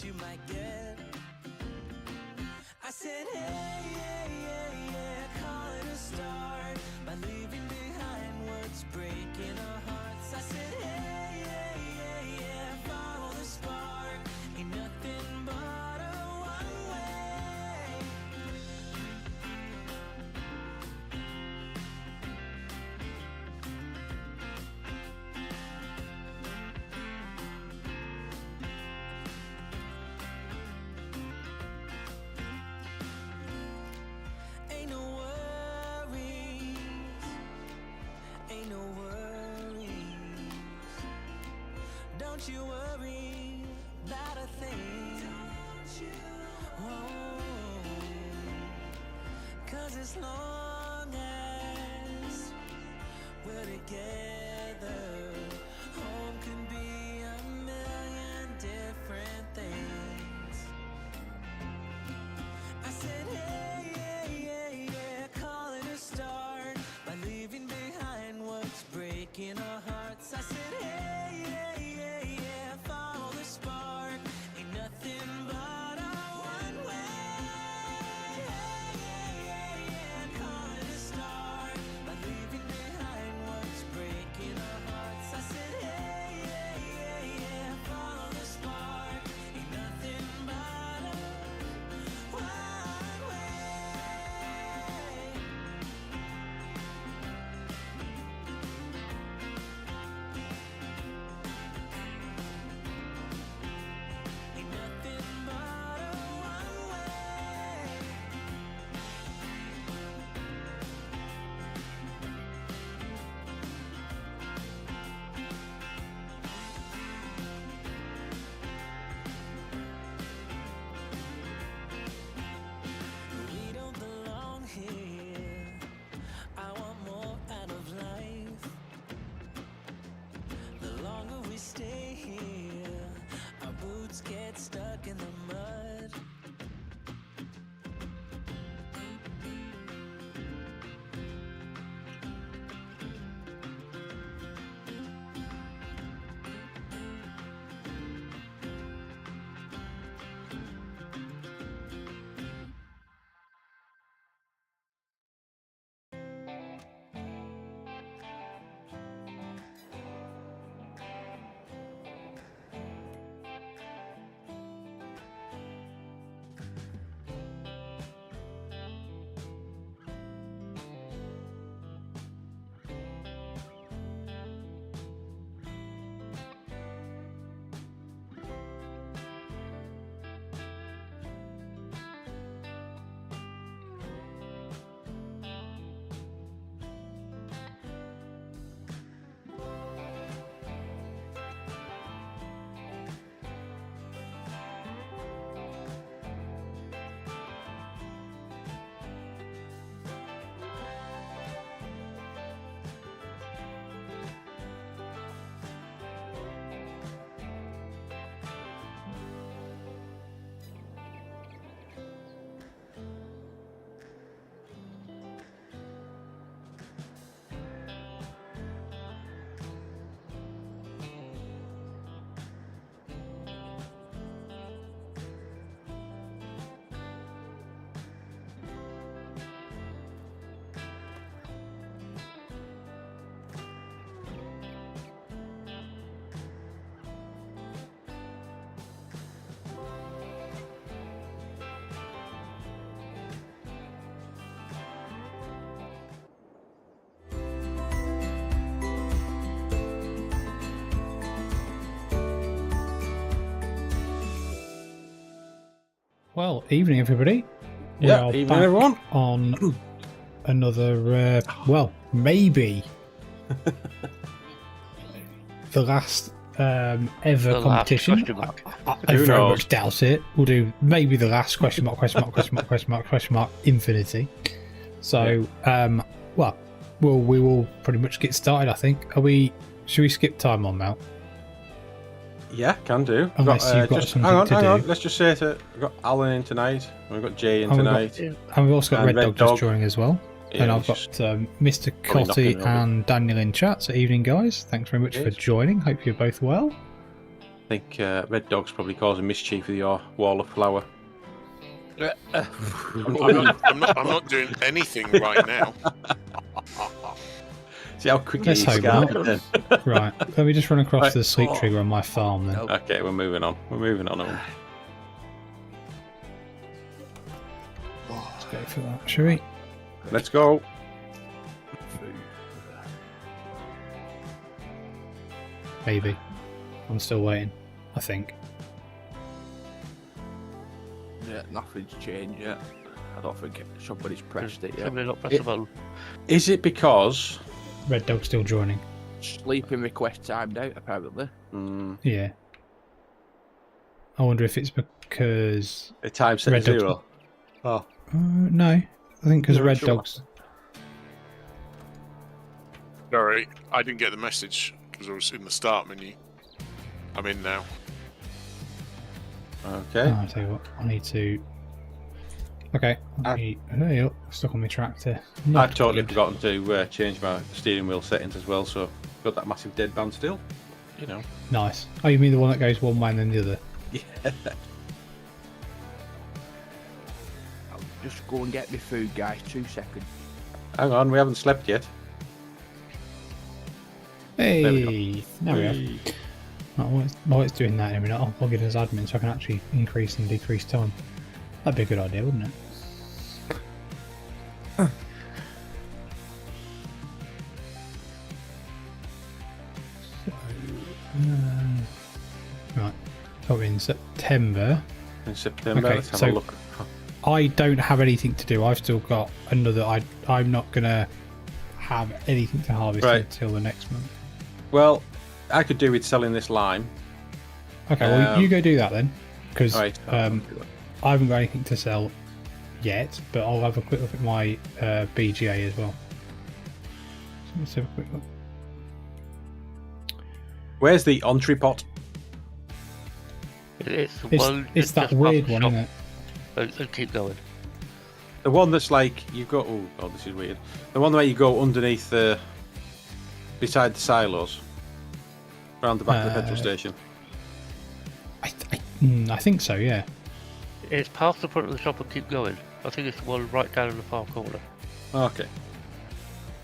you might get. I said, hey, call it a start by leaving behind what's breaking our hearts. I said, hey, follow the spark. Ain't nothing but a one way. Ain't no worries, ain't no worries. Don't you worry about a thing. Don't you? Oh, 'cause as long as we're together, home can be a million different things. I said, hey, call it a start by leaving behind what's breaking our hearts. I said, hey, follow the spark. Ain't nothing but a one way. Call it a start by leaving behind what's breaking our hearts. I said, hey, follow the spark. Ain't nothing but a one way. Ain't nothing but a one way. We don't belong here. I want more out of life. The longer we stay here, our boots get stuck in the mud. Well, evening everybody. We Yeah, are evening back everyone. on another, well, maybe the last ever The last competition. question mark. I Who very knows? much doubt it. We'll do maybe the last question mark, question mark, question mark, question mark, question mark, infinity. So, well, we will pretty much get started. I think. Should we skip time on Mount? Yeah, can do. Unless you've got something hang on, to hang do. on. Let's just say it. We've got Alan in tonight. And we've got Jay in And we've got- tonight. And we've also got And Red Red Dog Dog. just joining as well. Yeah, and I've he's got just Mr. probably Cotty knocking over. and Daniel in chat. So evening, guys. Thanks very much for Yes. joining. Hope you're both well. think Red Dog's probably causing mischief with your wall of flour. I'm not doing anything right now. See how quickly Let's you hope scattered not. then. Right, let me just run across Right. the sleep trigger on my farm then. Okay, we're moving on. We're moving on. Let's go for that, shall we? Let's go. Maybe. I'm still waiting, I think. Yeah, nothing's changed yet. I don't think somebody's pressed it yet. Somebody not pressed the button. Is it because... Red Dog's still joining. Sleeping request timed out, apparently. Yeah. I wonder if it's because... the time set Red to Dog's- 0? Oh. no, I think because No, Red sure. Dog's... Sorry, I didn't get the message because I was in the start menu. I'm in now. Okay. Oh, I'll tell you what, I need to... Okay, hey, up, stuck on my tractor. Not I've totally good. forgotten to change my steering wheel settings as well, so got that massive dead band still. You know. Nice. Oh, you mean the one that goes one way and then the other? Yeah. I'll just go and get my food, guys. 2 seconds. Hang on, we haven't slept yet. There we Hey! Now we have. Right, while it's doing that in a minute, I'll log in as admin so I can actually increase and decrease time. That'd be a good idea, wouldn't it? Right, so we're in September. In September, Okay, let's have so- a look. I don't have anything to do. I've still got another. I'm not gonna have anything to harvest Right. until the next month. Well, I could do with selling this lime. Okay, well you go do that then, because Right. I haven't got anything to sell yet. But I'll have a quick look at my BGA as well. So let's have a quick look. Where's the entree pot? It's the It's, one. it's that just weird past the one, shop. isn't it? And keep going. The one that's like you go. Oh God, this is weird. The one where you go underneath the, beside the silos, around the back of the petrol station. I think so. Yeah. It's past the front of the shop and keep going. I think it's the one right down in the far corner. Okay.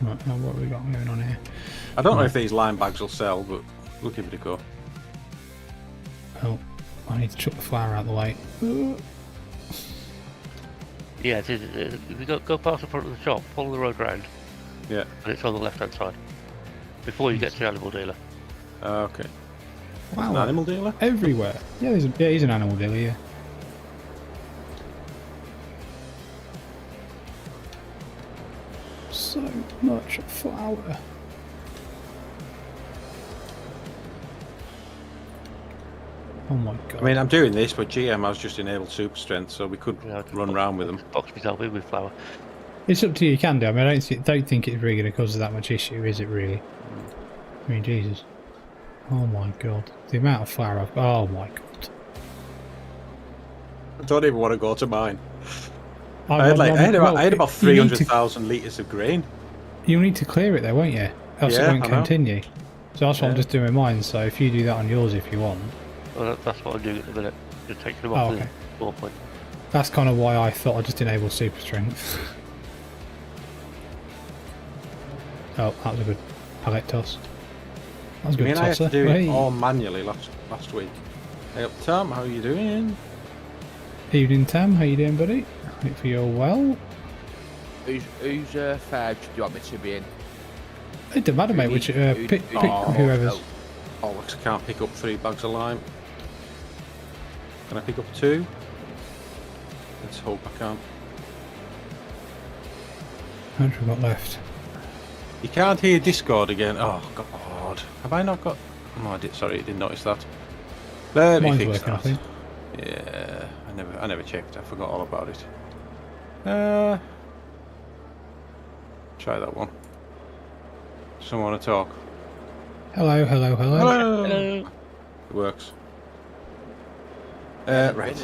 Right, now what have we got going on here? I don't know if these lime bags will sell, but we'll give it a go. Oh, I need to chuck the flour out of the way. Yeah, it is. If you go past the front of the shop, follow the road round, Yeah. and it's on the left-hand side. Before you get to the animal dealer. Okay. Wow. An animal dealer? Everywhere. Yeah, he's an animal dealer, yeah. So much flour. Oh my god. I mean, I'm doing this, but GM has just enabled super strength, so we could Yeah, I can run around with them. Box myself in with flour. It's up to you, you can do. I mean, I don't think it's really going to cause that much issue, is it really? I mean, Jesus. Oh my god. The amount of flour I've got. Oh my god. I don't even want to go to mine. I had about you 300,000 litres of grain. You'll need to clear it though, won't you? Else Yeah, it won't I know. continue. So that's what I'm Yeah. just doing with mine. So if you do that on yours if you want. Well, that's what I'm doing at the minute. Just taking them Oh, off okay. the floor point. That's kind of why I thought I'd just enable super strength. Oh, that was a good pallet toss. That was a I good mean, I had tosser. to do Hey. it all manually last week. Hey up, Tom, how are you doing? Evening, Tam. How you doing, buddy? Hope you're well. Who's Fudge do you want me to be in? It doesn't matter, mate. Which pick whoever's. Oh, looks I can't pick up 3 bags of lime. Can I pick up 2? Let's hope I can. How much we got left? You can't hear Discord again. Oh God, have I not got? Oh, I did. Sorry, I didn't notice that. Let me Mine's fix working, I that. think. Yeah, I never checked. I forgot all about it. Try that one. Someone want to talk? Hello, hello, hello. Hello. It works. Right.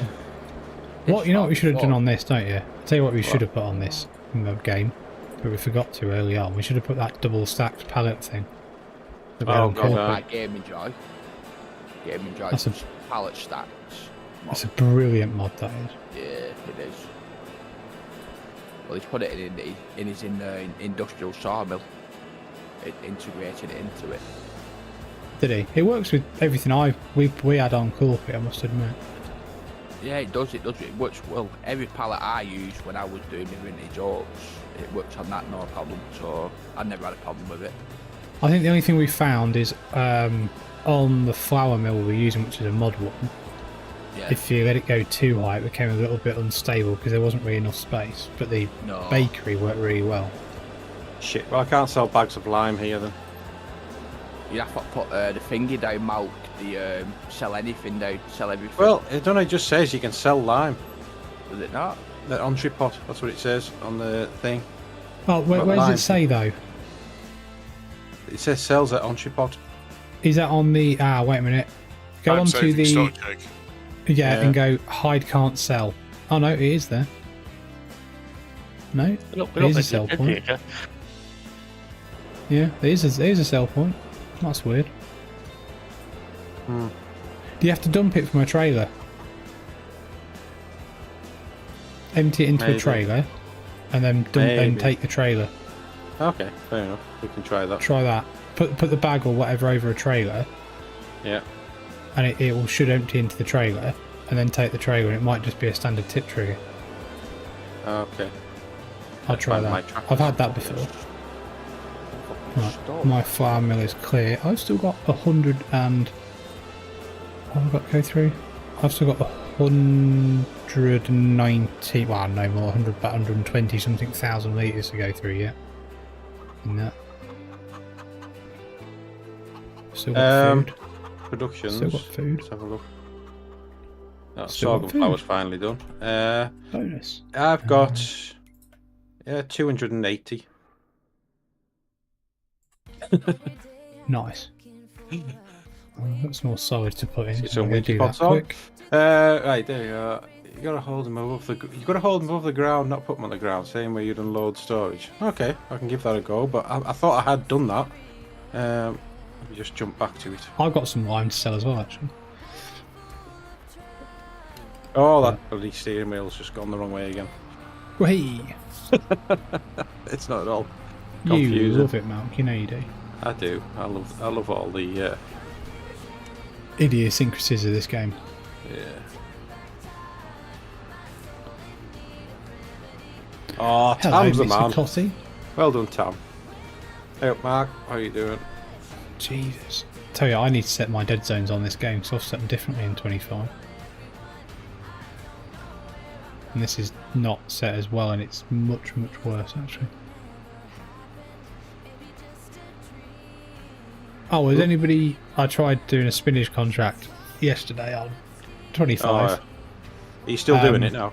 What you know what we should have done on this, don't you? I'll tell you what we should have put on this game, but we forgot to early on. We should have put that double stacked pallet thing. Oh, God, My gaming joy. Gaming That's joints, pallet stacks. It's a brilliant mod, that is. Yeah, it is. Well, he's put it in his industrial sawmill. Integrated it into it. Did he? It works with everything we had on Coolpit, I must admit. Yeah, it does. It works well. Every pallet I used when I was doing my vintage oaks, it works on that, no problem. So I never had a problem with it. I think the only thing we found is on the flour mill we were using, which is a mod one. Yeah. If you let it go too high, it became a little bit unstable because there wasn't really enough space. But the bakery worked really well. Shit, well I can't sell bags of lime here then. You have to put the thingy down, Malc. The sell anything down, sell everything. Well, it don't know, it just says you can sell lime. Does it not? The entree pot, that's what it says on the thing. Oh, where does it say though? It says sells at entree pot. Is that on the... wait a minute. Go I'm on to saving the... stock cake. Yeah, and go hide can't sell. Oh no, it is there. No, Look, it is a sell point. Yeah, there is a sell point. That's weird. Do you have to dump it from a trailer? Empty it into a trailer, and then take the trailer. Okay, fair enough. We can try that. Try that. Put the bag or whatever over a trailer. Yeah. And it should empty into the trailer, and then take the trailer, and it might just be a standard tip trigger. Okay. I'll try that. I've had that before. Right, my flour mill is clear. I've still got 100 and... What have I got to go through? I've still got 190... Well, no more. 120 something thousand litres to go through yet. In that. Still got food. Productions. Still got food. Let's have a look. Oh, Still sorghum got food. flour's finally done. Bonus. I've got 280. Nice. That's more solid to put in. See So some I'm going to do that pots on. quick. Right, there you go. You gotta hold them above the. You gotta hold them above the ground, not put them on the ground. Same way you'd unload storage. Okay, I can give that a go. But I thought I had done that. Let me just jump back to it. I've got some lime to sell as well, actually. Oh, that bloody steering wheel's just gone the wrong way again. Hey, It's not at all you confusing. love it, Malc. You know you do. I do. I love all the Idiosyncrasies of this game. yeah. Oh, Hello, Tam's the Mr. man. Cotty. Well done, Tam. Hey up, Mark. How you doing? Jesus. Tell you, I need to set my dead zones on this game, so I've set them differently in 25. And this is not set as well, and it's much, much worse, actually. Oh, has anybody... I tried doing a spinach contract yesterday on 25. Are you still doing it now?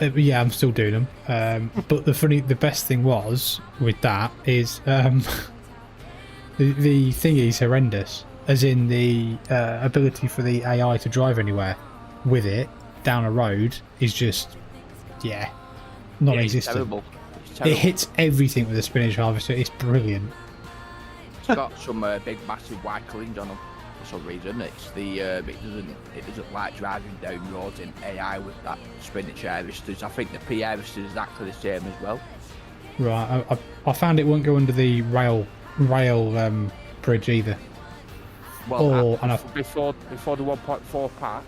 Yeah, I'm still doing them. But the best thing was with that is the thing is horrendous. As in the ability for the AI to drive anywhere with it down a road is just non-existent. Terrible. It's terrible. It hits everything with a spinach harvester. It's brilliant. It's got some big, massive white cleans on them for some reason. It's the it doesn't like driving down roads in AI with that spinach harvesters. I think the P harvester is exactly the same as well. Right, I found it won't go under the rail bridge either. Well, before the 1.4 patch,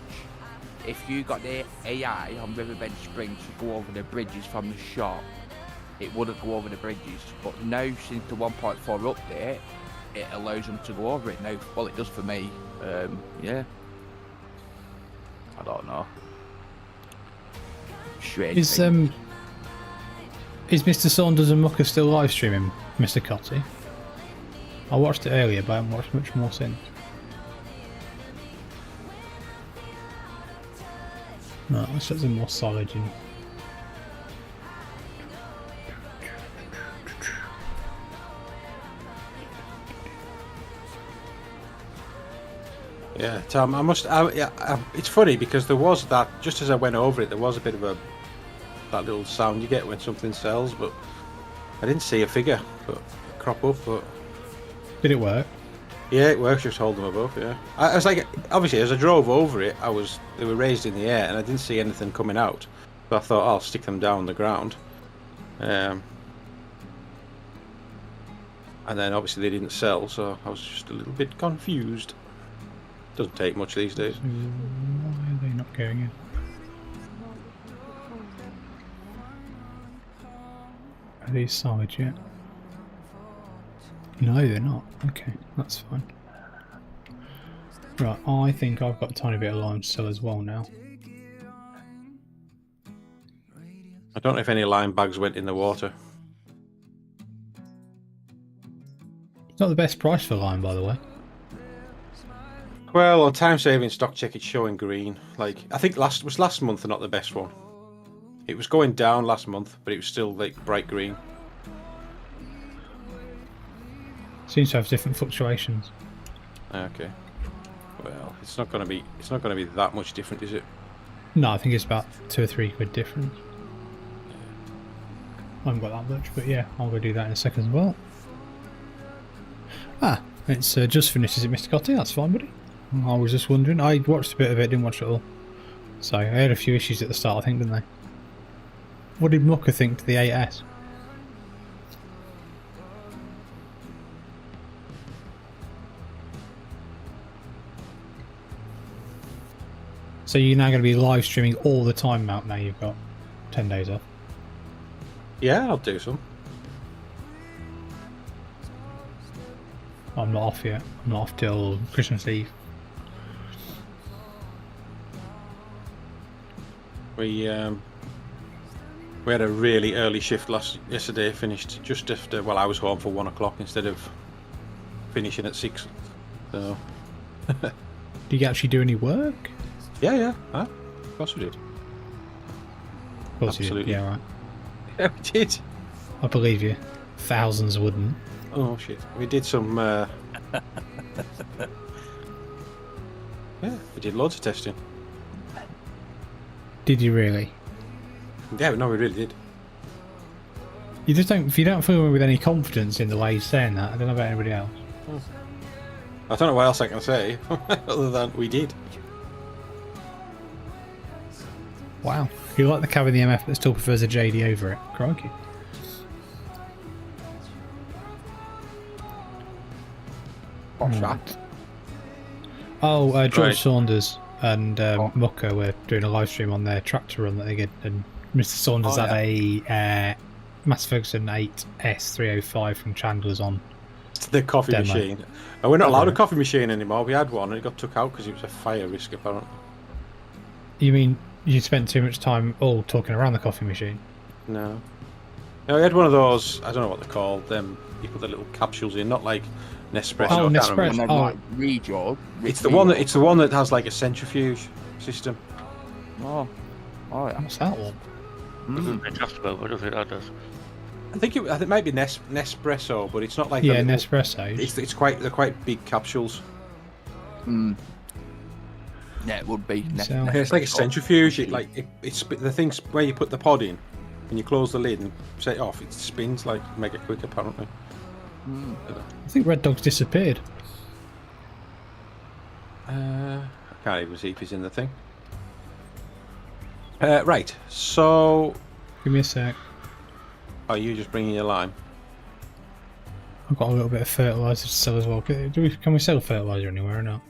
if you got the AI on Riverbend Springs to go over the bridges from the shop, it wouldn't go over the bridges. But now, since the 1.4 update, it allows them to go over it now. Well, it does for me. Yeah. I don't know. Strange. Is Mr. Saunders and Mucker still live streaming, Mr. Cotty? I watched it earlier, but I haven't watched much more since. No, let's set some more solid in. Yeah, Tom. It's funny because there was that. Just as I went over it, there was a bit of that little sound you get when something sells, but I didn't see a figure crop up. But Did it work? Yeah, it works. Just hold them above. Yeah, I was like, obviously, as I drove over it, they were raised in the air, and I didn't see anything coming out. So I thought, I'll stick them down on the ground. And then obviously they didn't sell, so I was just a little bit confused. Doesn't take much these days. Why are they not going in? Are these sides yet? No, they're not. Okay, that's fine. Right, I think I've got a tiny bit of lime still as well now. I don't know if any lime bags went in the water. It's not the best price for lime, by the way. Well, on time saving stock check, it's showing green. Like, I think last month not the best one. It was going down last month, but it was still like bright green. Seems to have different fluctuations. Okay. Well, it's not gonna be that much different, is it? No, I think it's about £2 or £3 difference. I haven't got that much, but yeah, I'll go do that in a second as well. Ah, it's just finished. Is it Mr. Gotti? That's fine, buddy. I was just wondering. I watched a bit of it, didn't watch it all. So I had a few issues at the start, I think, didn't they? What did Mucker think to the 8S? So you're now going to be live streaming all the time, Mount, now you've got 10 days off? Yeah, I'll do some. I'm not off yet. I'm not off till Christmas Eve. We had a really early shift yesterday. Finished just after. Well, I was home for 1 o'clock instead of finishing at 6. So. Do you actually do any work? Yeah. Huh? Of course we did. Of course Absolutely. you did. Yeah, right. Yeah, we did. I believe you. Thousands wouldn't. Oh shit. We did some. Yeah, we did loads of testing. Did you really? Yeah, no, we really did. You just don't. If you don't feel with any confidence in the way you're saying that, I don't know about anybody else. I don't know what else I can say other than we did. Wow. You like the cab in the MF, but still prefers a JD over it. Crikey. What's that? Oh, George Right. Saunders and Mucker were doing a live stream on their tractor run that they did, and Mr. Saunders had a Mass Ferguson 8S 305 from Chandler's on. The coffee Demo. machine. And we're not allowed a coffee machine anymore. We had one and it got took out because it was a fire risk, apparently. You mean you spent too much time all talking around the coffee machine? No. No, we had one of those, I don't know what they're called, you put the little capsules in, not like Nespresso. Oh, I can't Nespresso. remember. And then Oh. like redraw. It's the one that has like a centrifuge system. Oh, yeah. What's that one? Doesn't adjustable, but I don't think that does. I think it might be Nespresso, but it's not like Yeah, a little, Nespresso. they're quite big capsules. Yeah, it would be. So- It's like a centrifuge. It's the thing where you put the pod in, and you close the lid and set it off. It spins like mega quick, apparently. I think Red Dog's disappeared. I can't even see if he's in the thing. Right, so Give me a sec. are you just bringing your lime? I've got a little bit of fertiliser to sell as well. Can we sell fertiliser anywhere or not?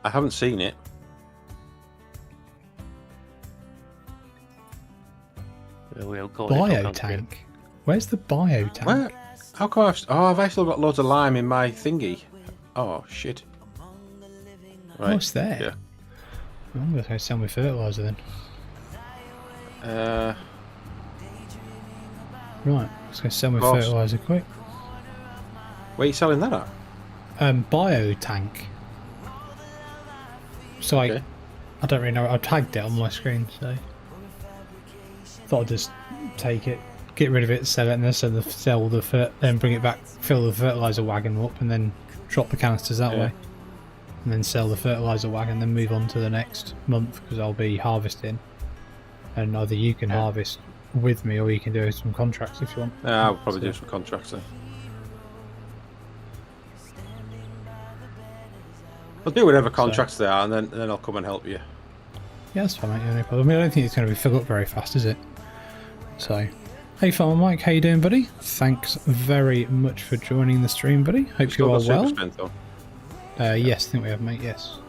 I haven't seen it. Yeah, we haven't got it, I can't see it. Biotank? Where's the biotank? Where? How come I've still got loads of lime in my thingy. Oh shit. Right. What's there? Yeah. I'm going to go sell me fertiliser then. Right, let's go sell me Course. fertiliser quick. Where are you selling that at? Biotank. So Okay. I don't really know. I tagged it on my screen, so thought I'd just take it, get rid of it, sell it, and then then bring it back, fill the fertiliser wagon up, and then drop the canisters that Yeah. way, and then sell the fertiliser wagon, then move on to the next month because I'll be harvesting, and either you can harvest with me or you can do some contracts if you want. I'll probably do some contracts then. I'll do whatever contracts there are, and then I'll come and help you. Yeah, that's fine, mate. No problem. I mean, I don't think it's going to be filled up very fast, is it? So, hey, Farmer Mike, how you doing, buddy? Thanks very much for joining the stream, buddy. Hope you are well. Yes, I think we have, mate. Yes.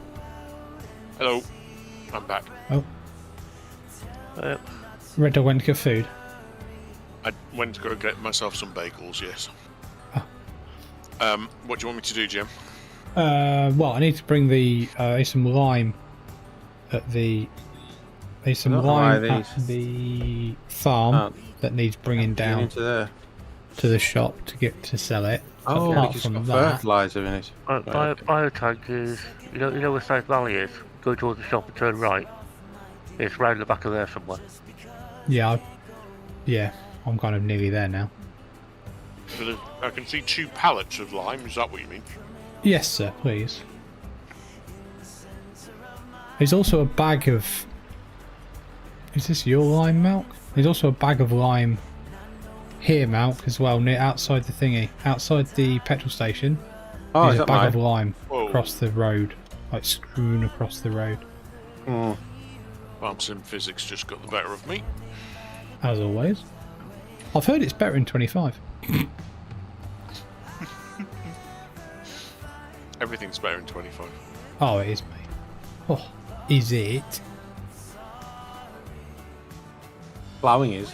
Hello. I'm back. Oh. Red Dog went to get food. I went to go get myself some bagels, yes. Oh. What do you want me to do, Jim? Well, I need to bring some lime at the farm that needs bringing down to the shop to sell it. Oh, apart it's from got that, fertilizer in it. Biotank is, you know where South Valley is? Go towards the shop and turn right. It's round the back of there somewhere. Yeah, I'm kind of nearly there now. So I can see 2 pallets of lime, is that what you mean? Yes, sir, please. There's also a bag of... Is this your lime, Malc? There's also a bag of lime here, Malc, as well, near outside the thingy. Outside the petrol station. Oh, there's is a that bag mine? of lime Whoa. across the road. Like, strewn across the road. Farm sim physics just got the better of me. As always. I've heard it's better in 25. Everything's better in 25. Oh, it is, mate. Oh, is it? Ploughing is.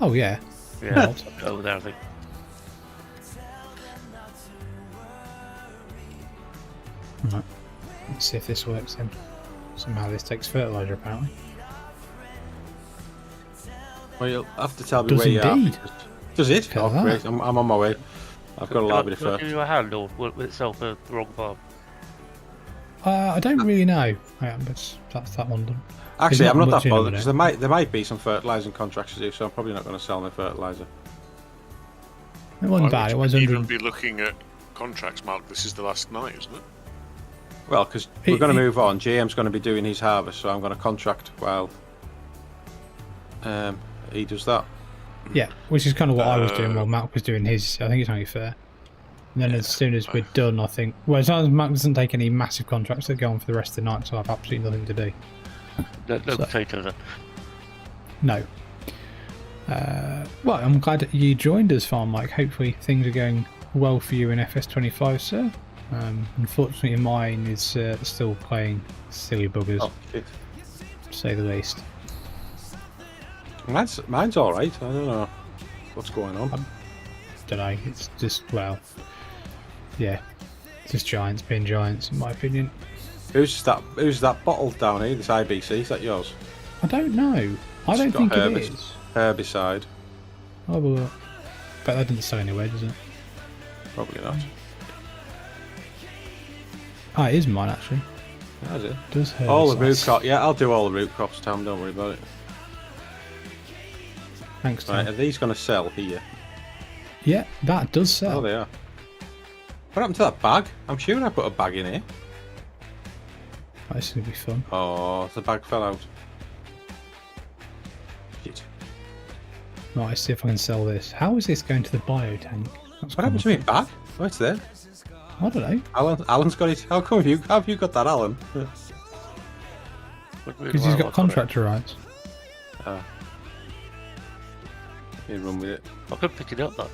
Oh, yeah. Yeah, over there, I think. Right. Let's see if this works then. Somehow this takes fertiliser, apparently. Well, you'll have to tell me Does where you indeed. are. Does it? Look Oh, at great. that. I'm on my way. I've got a little bit of Can I first. give you a hand, or will it sell for the wrong farm? I don't really know. Yeah, but that's that one done. Actually, There's I'm not not much that in a bothered minute. because there might be some fertilising contracts to do, so I'm probably not going to sell my fertiliser. It wasn't bad. It was even 100. be looking at contracts, Mark. This is the last night, isn't it? Well, because we're going to move on. JM's going to be doing his harvest, so I'm going to contract while he does that. Yeah, which is kind of what I was doing while Mac was doing his. I think it's only fair. And then as soon as we're done, I think. Well, as long as Mac doesn't take any massive contracts that go on for the rest of the night, so I have absolutely nothing to do. No potatoes then. No. Well, I'm glad that you joined us, Farm Mike. Hopefully things are going well for you in FS25, sir. Unfortunately, mine is still playing silly buggers, Oh, shit. to say the least. Mine's all right. I don't know what's going on. Don't know. It's just, well, yeah, just giants being giants, in my opinion. Who's that bottle down here? This IBC, is that yours? I don't know. I don't think it is. Herbicide. I'll have a look. But that doesn't say anywhere, does it? Probably not. Ah, it is mine actually. That's it. It does hurt. All the root crops. Yeah, I'll do all the root crops, Tom. Don't worry about it. Thanks, Tom. Right, are these going to sell here? Yeah, that does Oh, sell. they are. What happened to that bag? I'm sure I put a bag in here. This is going to be fun. Oh, the bag fell out. Shit. Right, let's see if I can sell this. How is this going to the biotank? That's What happened to my bag? Oh, it's there. I don't know. Alan's got it. How come how have you got that, Alan? Because he's got contractor rights. Oh. You run with it. I couldn't pick it up, that.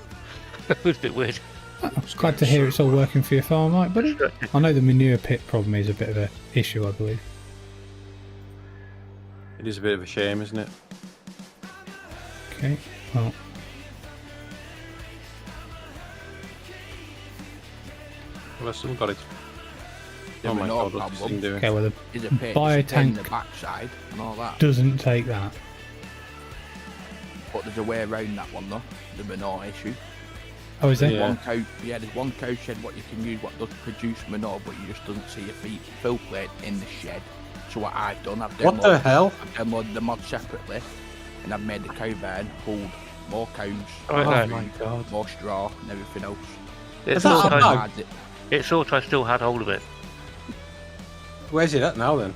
It was a bit weird. I'm glad to hear it's all working for your farm, right, buddy? I know the manure pit problem is a bit of an issue, I believe. It is a bit of a shame, isn't it? Okay, well. Well, someone got it. The Oh my manure god, what's this problem thing doing? Okay, well, the is a pit biotank in the backside and all that. doesn't take that. But there's a way around that one though, the manure issue. Oh, is there? Yeah. There's one cow shed what you can use what does produce manure, but you just doesn't see a fill plate in the shed. So what I've done, I've What the hell? downloaded the mod separately, and I've made the cow barn hold more cows, Oh, Oh no. my god. more straw, and everything else. It Is that thought a I, bag? it thought I still had hold of it. Where's it at now then?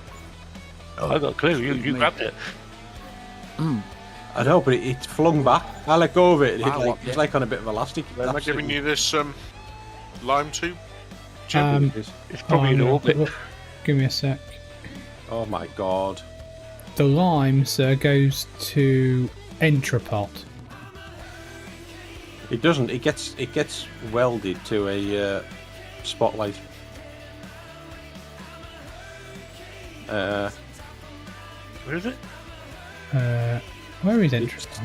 I got a clue. You Excuse me. grabbed it. I know, but it's flung back. I let go of it. Wow, It's like on a bit of elastic. Am I giving you this lime tube? Check what it is. It's probably an orbit. Give me a sec. Oh my god. The lime, sir, goes to Entrepot. It doesn't. It gets welded to a spotlight. Where is it? Where is Entrepot?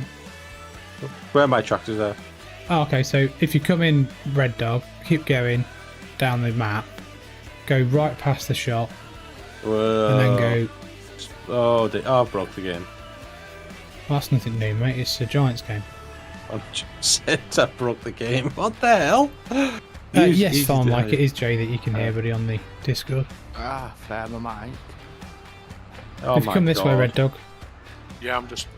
Where my tractors are. Oh, okay, so if you come in Red Dog, keep going down the map, go right past the shop, Whoa. and then go... Oh, I broke the game. Well, that's nothing new, mate. It's a Giants game. I just said I broke the game. What the hell? Yes, Farm Like it is Jay that you can hear, buddy, on the Discord. Ah, fair my mic. Oh if you come this way, Red Dog. Yeah, I'm just.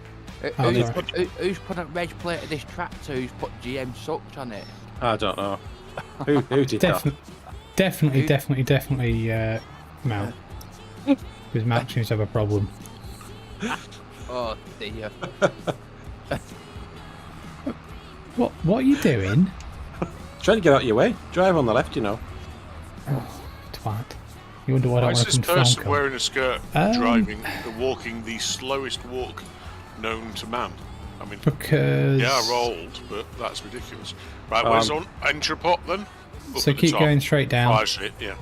Oh, Who's put a reg plate of this tractor? Who's put GM sucked on it? I don't know. Who did that? Definitely, Mal. Because Mal seems to have a problem. Oh dear. What are you doing? Trying to get out of your way. Drive on the left, you know. Twat. You wonder why I Why don't is want this to come person from wearing a skirt driving, walking the slowest walk known to man? I mean, Because... yeah, rolled, but that's ridiculous. Right, where's on Entrepot then? Up So at the keep top. going straight down. Oh, I see it, yeah.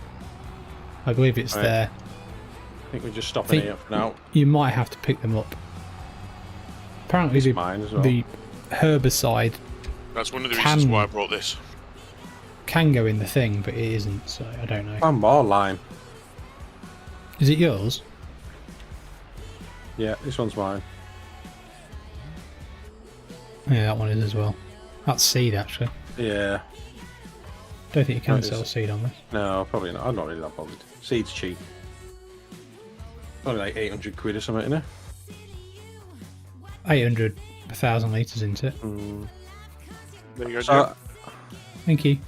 I believe it's Right. there. I think we're just stopping here for now. You might have to pick them up. Apparently It's mine as well. the herbicide That's one of the reasons why I brought this. can go in the thing, but it isn't, so I don't know. One more lime. Is it yours? Yeah, this one's mine. Yeah, that one is as well. That's seed, actually. Yeah. Don't think you can That is- sell seed on this. No, probably not. I'm not really that bothered. Seed's cheap. Only like 800 quid or something, isn't it? 800, 1,000 litres into it. There you go, So, Joe. Thank you.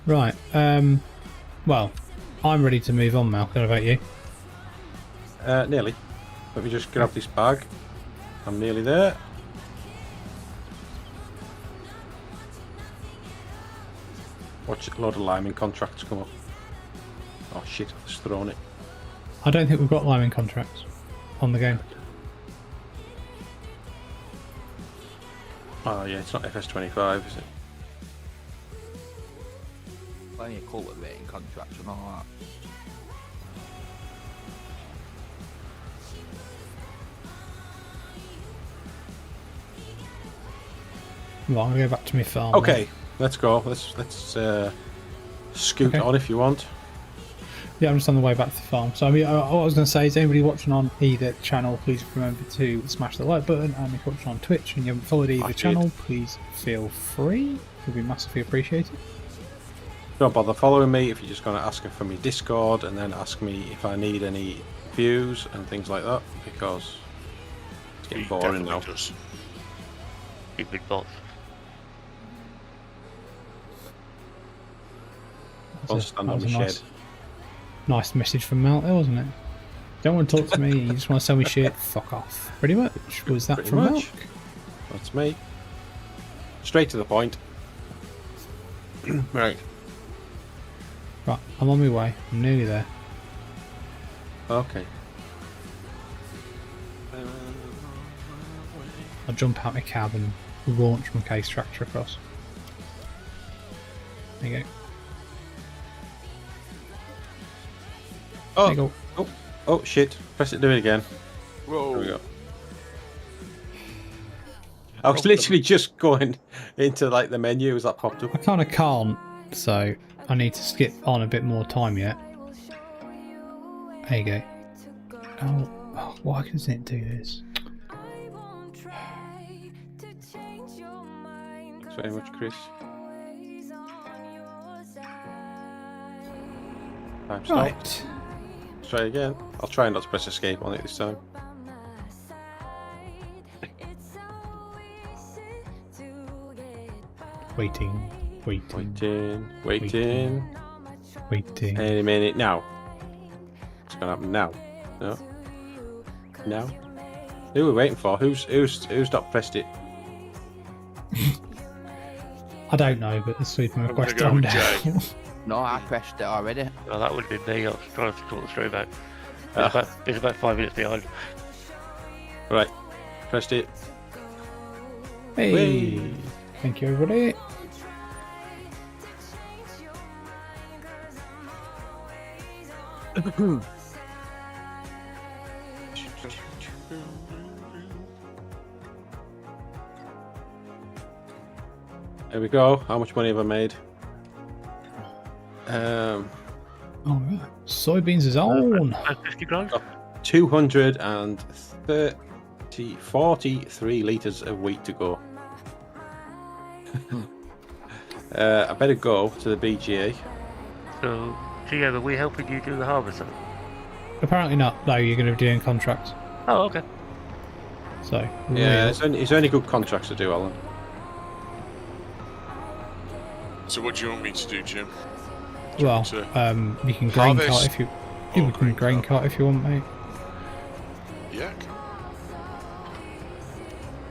Right, well, I'm ready to move on, Mal. What about you? nearly. Let me just grab this bag. I'm nearly there. Watch a load of liming contracts come up. Oh shit, I've just thrown it. I don't think we've got liming contracts on the game. Oh yeah, it's not FS25, is it? Plenty of cultivating contracts and all that. Well, I'm going to go back to my farm. Okay, let's go. Let's scoot Okay. on if you want. Yeah, I'm just on the way back to the farm. So, I mean, what I was going to say is, anybody watching on either channel, please remember to smash the like button. And if you're watching on Twitch and you haven't followed either channel, please feel free. It would be massively appreciated. Don't bother following me if you're just going to ask for me Discord and then ask me if I need any views and things like that, because it's getting He boring now. definitely does. You big bots. I'll stand on the shed. Nice message from Mel, there, wasn't it? Don't want to talk to me, you just want to sell me shit, fuck off. Pretty much. Was that Pretty from Mel? much. That's me. Straight to the point. Right. Right, I'm on my way. I'm nearly there. Okay. I'll jump out my cab and launch my case tractor across. There you go. There you go. Oh shit. Press it, do it again. Whoa. There we go. I was literally just going into like the menu as that popped up. I kind of can't, so I need to skip on a bit more time yet. There you go. Oh, why doesn't it do this? Thanks very much, Chris. Time stop. Right. Let's try again. I'll try not to press escape on it this time. Waiting. Waiting. Any minute now. What's gonna happen now? No. Now. Who are we waiting for? Who's not pressed it? I don't know, but the sweeping I'm gonna request go on with there. J. No, I pressed it already. Well, that would have been me. I was trying to sort the stream out. Ah. It's about 5 minutes behind. Right. Pressed it. Hey, Whee! thank you, everybody. There we go. How much money have I made? All right, soybeans is on. 50 grand? 43 litres of wheat to go. I better go to the BGA. So, Gio, are we helping you do the harvest? Apparently not. No, you're going to be doing contracts. Oh, okay. So Yeah, it's only good contracts to do, Alan. So what do you want me to do, Jim? well, to you can grain harvest cart if you. or You can grain grain cart? cart if you want, mate. Yeah.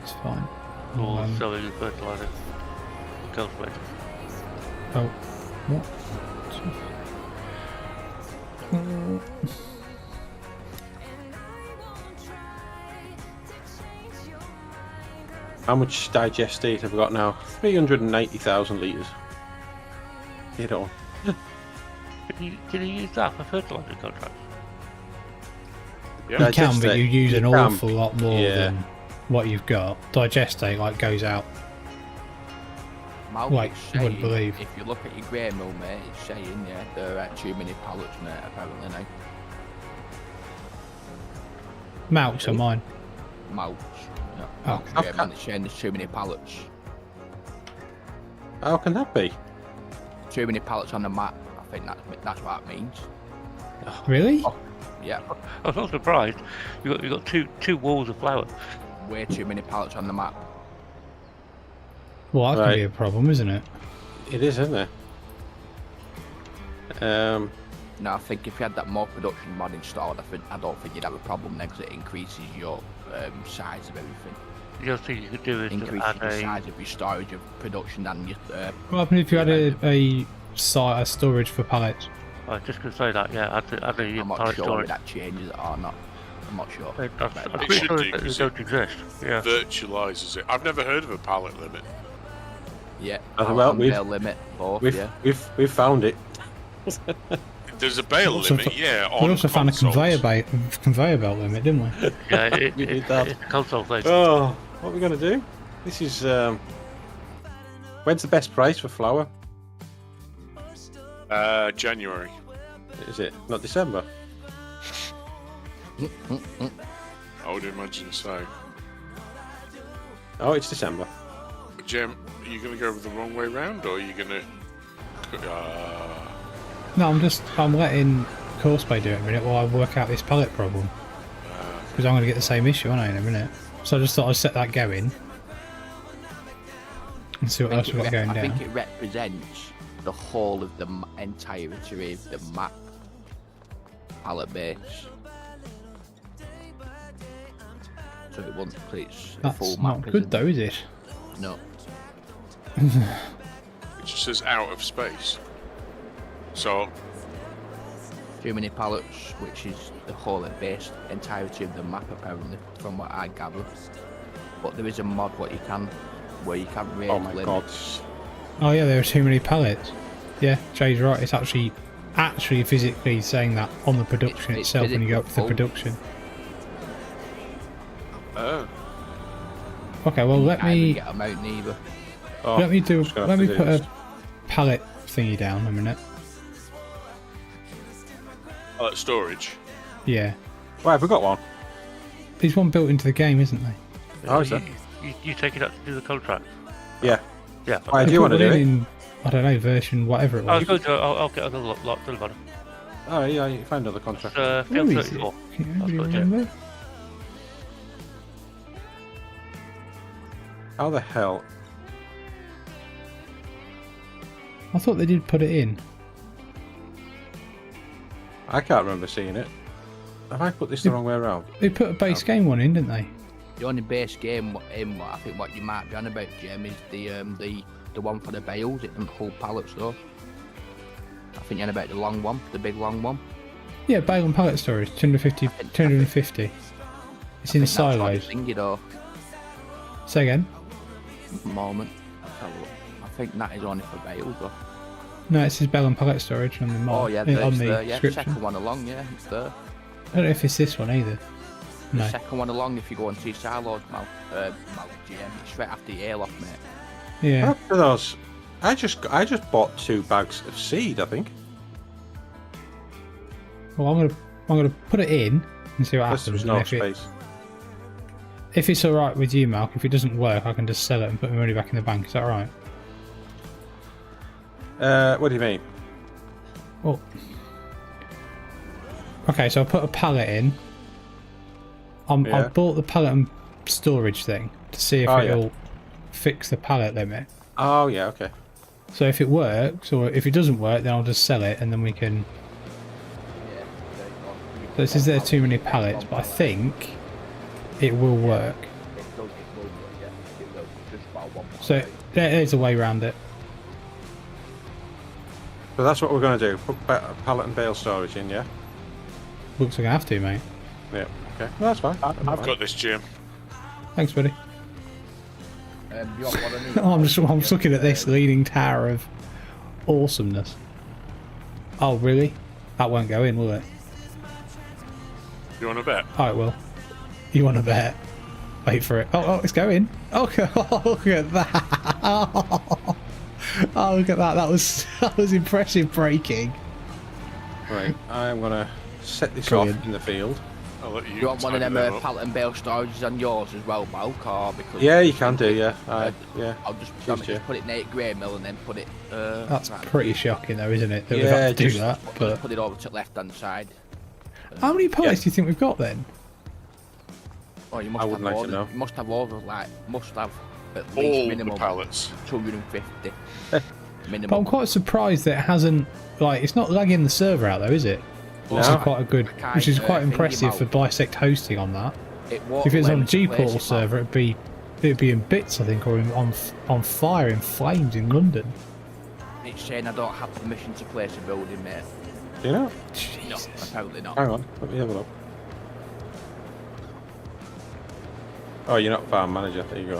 It's fine. Or selling the fertilizer. Cultivator. Oh, what? How much digestate have I got now? 390,000 litres. Get on. Can you use that for fertilizer contracts? Yeah. You can, but you use an You can, awful lot more yeah. than what you've got. Digestate like goes out. Malc Like, is you wouldn't saying, believe. If you look at your Grainman, mate, it's saying, yeah, there are too many pallets, mate, apparently now. Malcs are mine. Malc. Yeah, Oh. Malc Grainman, it's saying there's too many pallets. How can that be? Too many pallets on the map. I think that's what it means. Really? Yeah, I'm not surprised. You got two walls of flour. way too many pallets on the map. Well, that Right. can be a problem, isn't it? It is, isn't it? No, I think if you had that more production mod installed, I don't think you'd have a problem there because it increases your size of everything. The other thing you could do is to Increases add the a. size of your storage of production and your. What happened if you had a storage for pallets? I was just going to say that, yeah, add a I'm not pallet sure storage. if that changes it or not. I'm not sure. I'm But pretty should sure do, they 'cause don't exist. Yeah. Virtualizes it. I've never heard of a pallet limit. yeah, Well, we've- their limit both. Yeah. We've found it. There's a bale Also limit, yeah. We On also found a consoles. conveyor belt limit, didn't we? Yeah, We did that. it's a console thing. Oh, what are we going to do? This is... when's the best price for flour? January. Is it? Not December? I would imagine so. Oh, it's December. But Jim, are you going to go the wrong way round, or are you going to? No, I'm letting Courseplay do it in a minute while I work out this pallet problem. Because I'm going to get the same issue, aren't I, in a minute? So I just thought I'd set that going. And see what else we've got going I down. think it represents the whole of the entirety of the map pallet base. So it won't complete the That's full not map. is good it? though, is it? No. It just says out of space. So Too many pallets, which is the whole of base entirety of the map apparently, from what I gather. But there is a mod where you can raise Oh my limits. god. Oh yeah, there are too many pallets. Yeah, Jay's right. It's actually physically saying that on the production It's itself when you go up to the physically full. production. oh, Okay, well let Can't even me get them out neither. Oh, let me I'm just gonna have to do put this. a pallet thingy down a minute. pallet storage. Yeah, Why have we got one? there's one built into the game, isn't there? Oh, is there? You take it up to do the contract. Yeah. Yeah. Why do They you put want to one do it? in, I don't know, version whatever it I was. was going to. I'll get another lot delivered. Oh yeah, you find another contract. Where Field is it? 34. Can you That's what I did. remember? How the hell? I thought they did put it in. I can't remember seeing it. Have I put this the wrong way around? They put a base game one in, didn't they? The only base game in what I think what you might be on about, Jim, is the the one for the bales, it doesn't hold pallets though. I think you're about the long one, the big long one. Yeah, bale and pallet storage, 250. 250. It's in silos. Thingy though. Say again? Moment. I think that is only for bales though. No, it says bale and pallet storage on the mod. Oh yeah, on there's the the description. second one along, yeah, it's there. I don't know if it's this one either. The No. second one along, if you go into your silos, Mal, GM, it's straight after your ale off, mate. Yeah. After those, I just bought 2 bags of seed. I think. Well, I'm gonna put it in and see what Unless happens. there's no And space. if it's all right with you, Malc, if it doesn't work, I can just sell it and put my money back in the bank. Is that all right? What do you mean? Well, okay. So I put a pallet in. I Yeah. bought the pallet and storage thing to see if Oh, yeah. it'll fix the pallet limit. Oh yeah, okay. So if it works, or if it doesn't work, then I'll just sell it, and then we can. So this is there too many pallets, but I think it will work. So there's a way around it. So that's what we're going to do. Put pallet and bale storage in, yeah? Looks like I have to, mate. Yeah, okay. Well, that's fine. I've got this, Jim. Thanks, buddy. You want what I need? Oh, I'm just looking at this leaning tower of awesomeness. Oh, really? That won't go in, will it? You want to bet? Oh, it will. You want to bet? Wait for it. Oh, it's going. Oh, look at that. Oh, look at that. That was impressive braking. Right, I'm going to set this Brilliant. off in the field. I'll let you. You want one of tidy them that up. pallet and bale storages on yours as well, Malc, or because... Yeah, you can do, yeah. Yeah. I'll just, Cheers, just put it in a Grainman and then put it... That's right. pretty shocking, though, isn't it? That we've Yeah, had to do just- that. But Put it over to the left-hand side. how many pallets do you think we've got then? Oh, you I must have wouldn't like to over, know. You must have over, like, must have at least All the minimum pallets. 250. But I'm minimum. quite surprised that it hasn't. Like, it's not lagging the server out, though, is it? Which is No. quite a good. I Which is can't, quite think impressive about- for Bisect hosting on that. It won't If it was allow on me to place G-Portal it, server, it'd be in bits, I think, or on fire in flames in London. Mal. It's saying I don't have permission to place a building, mate. Do you know? No, apparently not. Hang on, let me have a look. Oh, you're not farm manager. There you go.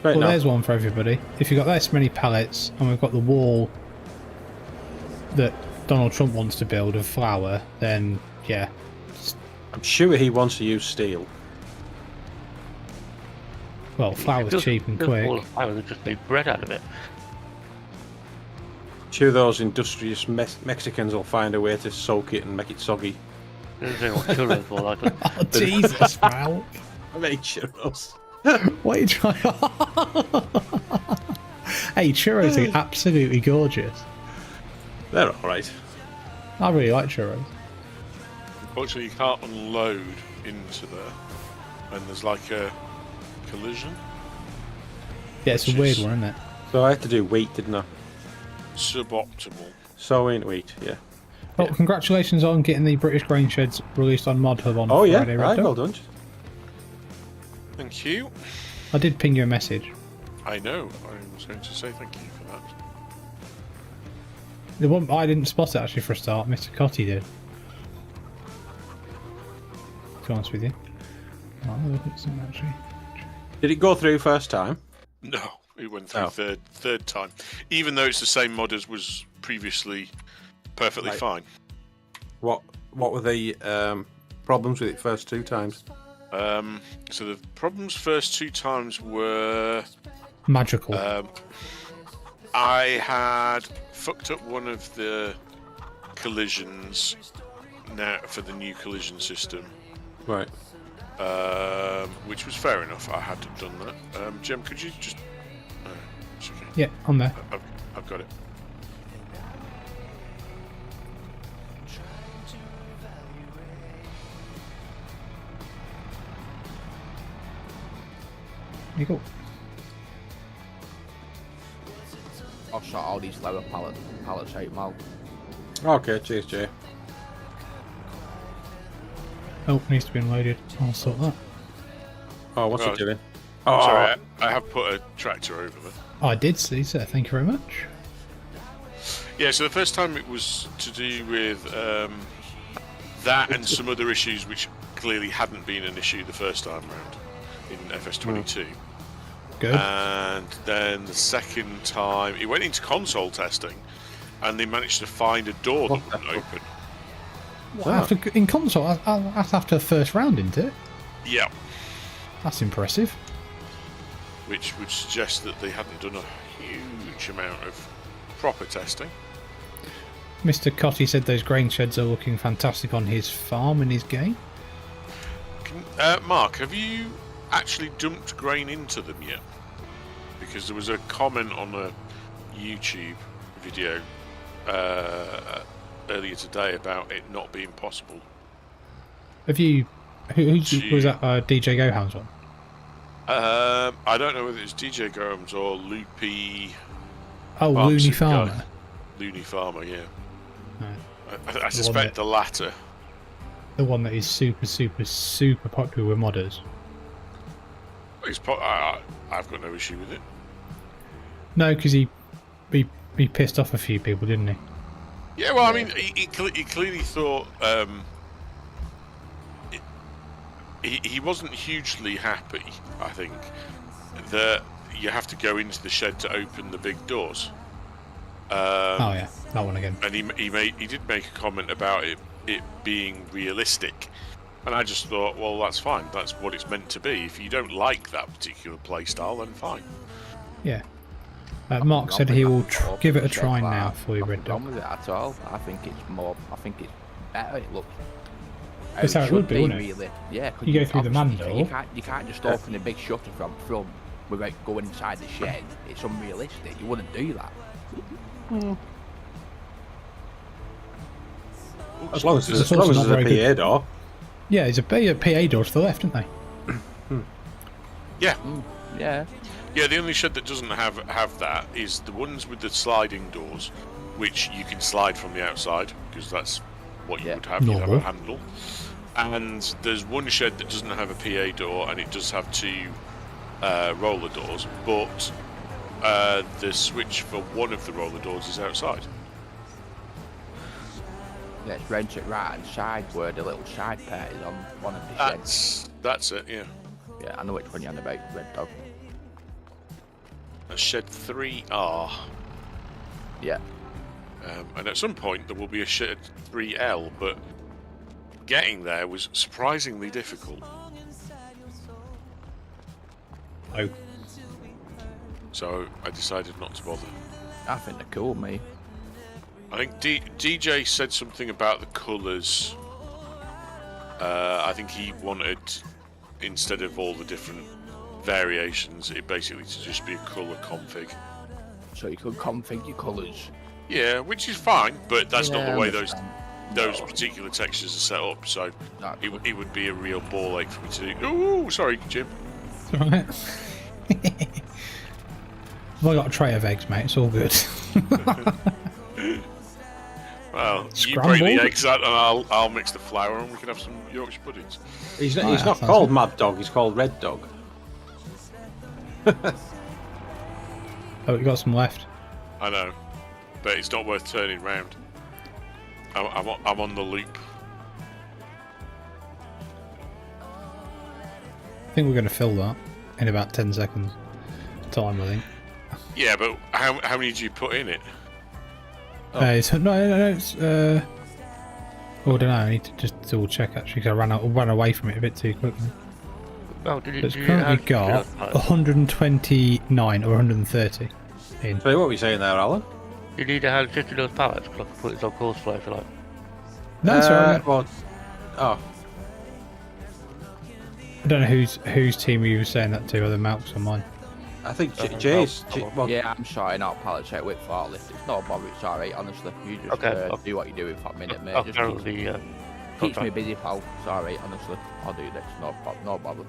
Right, Well, no. there's one for everybody. If you've got this many pallets, and we've got the wall that Donald Trump wants to build of flour, then yeah. I'm sure he wants to use steel. Well, flour's cheap and quick. All the flour and just make bread out of it. Sure, those industrious Mexicans will find a way to soak it and make it soggy. There's no churros for like that. Oh, Jesus, Mal. Make churros. What are you trying? Hey, churros are absolutely gorgeous. They're alright. I really like churros. Unfortunately, you can't unload into there, and there's like a collision. Yeah, it's a Which weird is- one, isn't it? So I had to do wheat, didn't I? Suboptimal. Sowing wheat, yeah. Well, congratulations on getting the British Grain Sheds released on Mod Hub on Oh yeah, Friday, right, Red well Dog. done. Thank you. I did ping you a message. I know. I was going to say thank you for that. The one I didn't spot it actually for a start. Mr. Cotty did. To be honest with you. Oh, I'll look at some actually. Did it go through first time? No, it went through Oh. third time. Even though it's the same mod as was previously perfectly Right. fine. What were the problems with it first 2 times? So the problems first 2 times were Magical. I had fucked up one of the collisions now for the new collision system, Right. which was fair enough. I had to have done that. Jem, could you just? It's okay. Yeah, on there. I've got it. There you go. I'll sort all these lower pallets out, Mal. Okay, cheers, Jay. Oh, needs to be unloaded. I'll sort that. Oh, what's Right. it doing? Oh, Sorry, I have put a tractor over there. I did see, sir. Thank you very much. Yeah, so the first time it was to do with that and some other issues which clearly hadn't been an issue the first time round in FS22. Good. And then the second time, it went into console testing, and they managed to find a door that wouldn't open. In console, that's after the first round, isn't it? Yeah. That's impressive. Which would suggest that they hadn't done a huge amount of proper testing. Mr. Cotty said those grain sheds are looking fantastic on his farm in his game. Mark, have you actually dumped grain into them yet? Because there was a comment on a YouTube video earlier today about it not being possible. Have you... Who's was that DJ Goham's one? I don't know whether it's DJ Goham's or Loopy... Oh, Looney Farmer. Guy. Looney Farmer, yeah. Right. I suspect the latter. The one that is super, super, super popular with modders. I've got no issue with it. No, because he pissed off a few people, didn't he? Yeah, well, I mean, he clearly thought he wasn't hugely happy. I think that you have to go into the shed to open the big doors. Oh yeah, that one again. And he did make a comment about it being realistic, and I just thought, well, that's fine. That's what it's meant to be. If you don't like that particular play style, then fine. Yeah. Mark said he will give it a try now for you, Red Dog. Wrong with it at all. I think it's better. It looks. That's how it would be, wouldn't it? Really. Yeah. You go through the man door. You can't just open a big shutter from front without going inside the shed. It's unrealistic. You wouldn't do that. As long as there's a PA door. Yeah, there's a PA door to the left, isn't they? Yeah. Yeah. Yeah, the only shed that doesn't have that is the ones with the sliding doors, which you can slide from the outside, because that's what you would have. You have a handle. And there's one shed that doesn't have a PA door, and it does have two roller doors, but the switch for one of the roller doors is outside. Let's rent it right hand side where the little side part is on one of the sheds. That's it, yeah. Yeah, I know which one you're on about, Red Dog. A shed 3R. Yeah. And at some point there will be a shed 3L, but getting there was surprisingly difficult. Oh. So I decided not to bother. I think they're cool, mate. I think DJ said something about the colours. I think he wanted, instead of all the different variations, it basically to just be a colour config. So you could config your colours. Yeah, which is fine, but that's not the way those No. particular textures are set up. So No. it would be a real ball ache for me to do. Ooh, sorry, Jim. It's alright. I've got a tray of eggs, mate. It's all good. Well, Scrambled? you break the eggs out, and I'll mix the flour, and we can have some Yorkshire puddings. He's yeah, not called Mad Dog. He's called Red Dog. Oh, we got some left. I know, but it's not worth turning round. I'm on the loop. I think we're going to fill that in about 10 seconds time, I think. Yeah, but how many do you put in it? It's, no, it's... oh, I don't know, I need to just double check actually, because I ran away from it a bit too quickly. Oh, It's currently got 129 or 130 in. So what were you saying there, Alan? You need to have 50 of those pallets, because I can put it on course flow if you like. No, it's alright. Well, oh, I don't know whose team you were saying that to, whether Malc's or mine. I think Jay's. Well, Yeah, I'm sorting out pallet check with forklift. It's not a bother, it's alright, honestly. You just do what you're doing for a minute, mate. I'll Just carry keeps, the keeps me busy, pal. It's alright, honestly. I'll do this, no bother.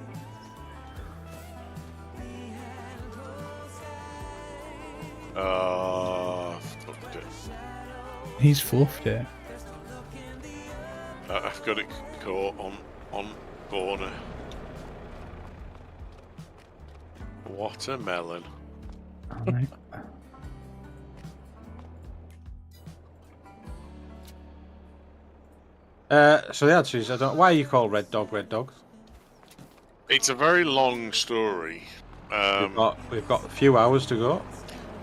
Fucked it. He's fluffed it. I've got it caught on corner. Watermelon. All right. So the answer is, why are you called Red Dog, Red Dog? It's a very long story. We've got a few hours to go.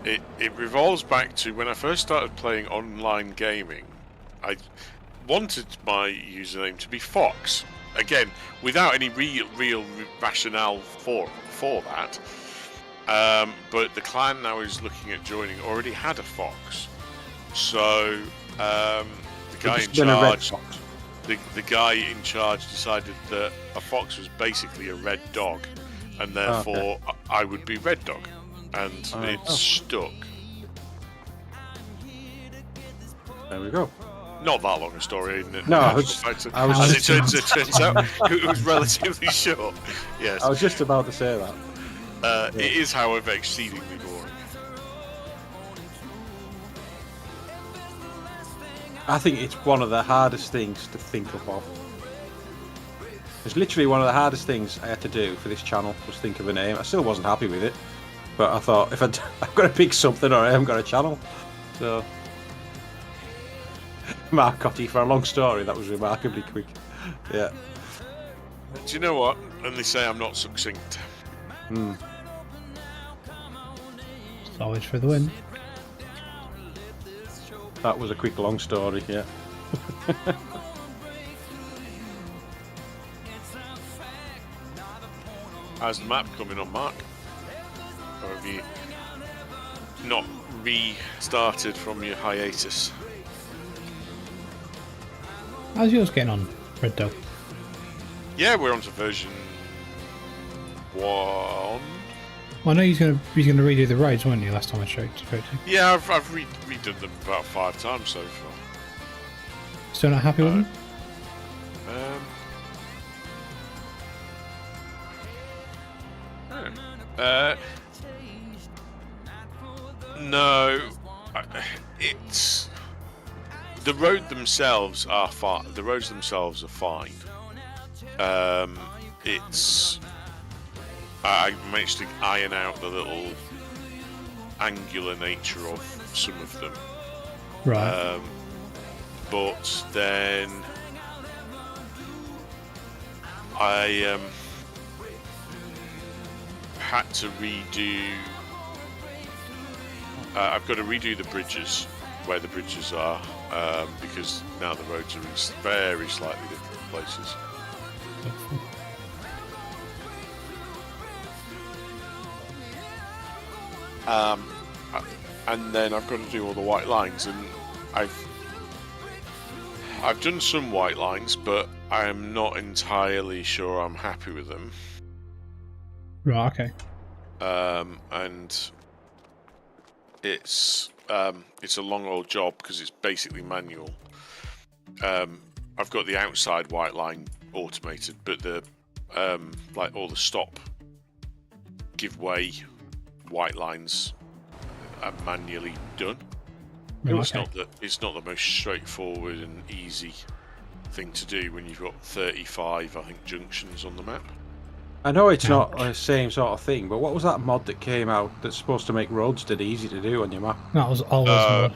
It revolves back to when I first started playing online gaming. I wanted my username to be Fox. Again, without any real rationale for that. But the clan now is looking at joining already had a Fox. So the guy in charge, the guy in charge decided that a fox was basically a red dog, and therefore I would be Red Dog, and it stuck. There we go. Not that long a story. As it turns out, it was relatively short. Yes. I was just about to say that. It is, however, exceedingly boring. I think it's one of the hardest things to think of. It's literally one of the hardest things I had to do for this channel, was think of a name. I still wasn't happy with it, but I thought, if I've got to pick something or I haven't got a channel. So, Marcotti, for a long story, that was remarkably quick. Yeah. Do you know what? And they say I'm not succinct. Solid for the win. That was a quick, long story, yeah. How's the map coming on, Mark? Or have you not restarted from your hiatus? How's yours getting on, Red Dog? Yeah, we're on to version 1. Well, I know he's gonna redo the roads, weren't you? Last time I showed you. Yeah, I've redone them about 5 times so far. Still not happy with them? No, it's the road themselves are fine. The roads themselves are fine. It's I managed to iron out the little angular nature of some of them. Right. But then I had to redo. I've got to redo the bridges where the bridges are because now the roads are in very slightly different places. And then I've got to do all the white lines, and I've done some white lines, but I am not entirely sure I'm happy with them. Right. Okay. And it's a long old job because it's basically manual. I've got the outside white line automated, but the like all the stop, give way white lines are manually done. Right, It's not the most straightforward and easy thing to do when you've got 35, I think, junctions on the map. I know it's not the same sort of thing, but what was that mod that came out that's supposed to make roads dead easy to do on your map? That was always mod.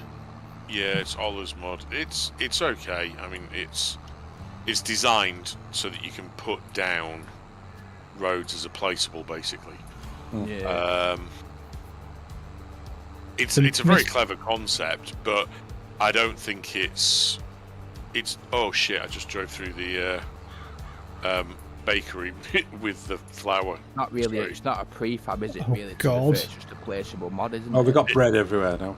Yeah, it's Ola's mod. It's okay. I mean, it's designed so that you can put down roads as a placeable, basically. Yeah. It's a very clever concept, but I don't think it's. Oh shit! I just drove through the bakery with the flour. Not really. Sorry. It's not a prefab, is it? Oh, really? God. It's just a placeable mod, isn't it? Oh, we've got bread everywhere now.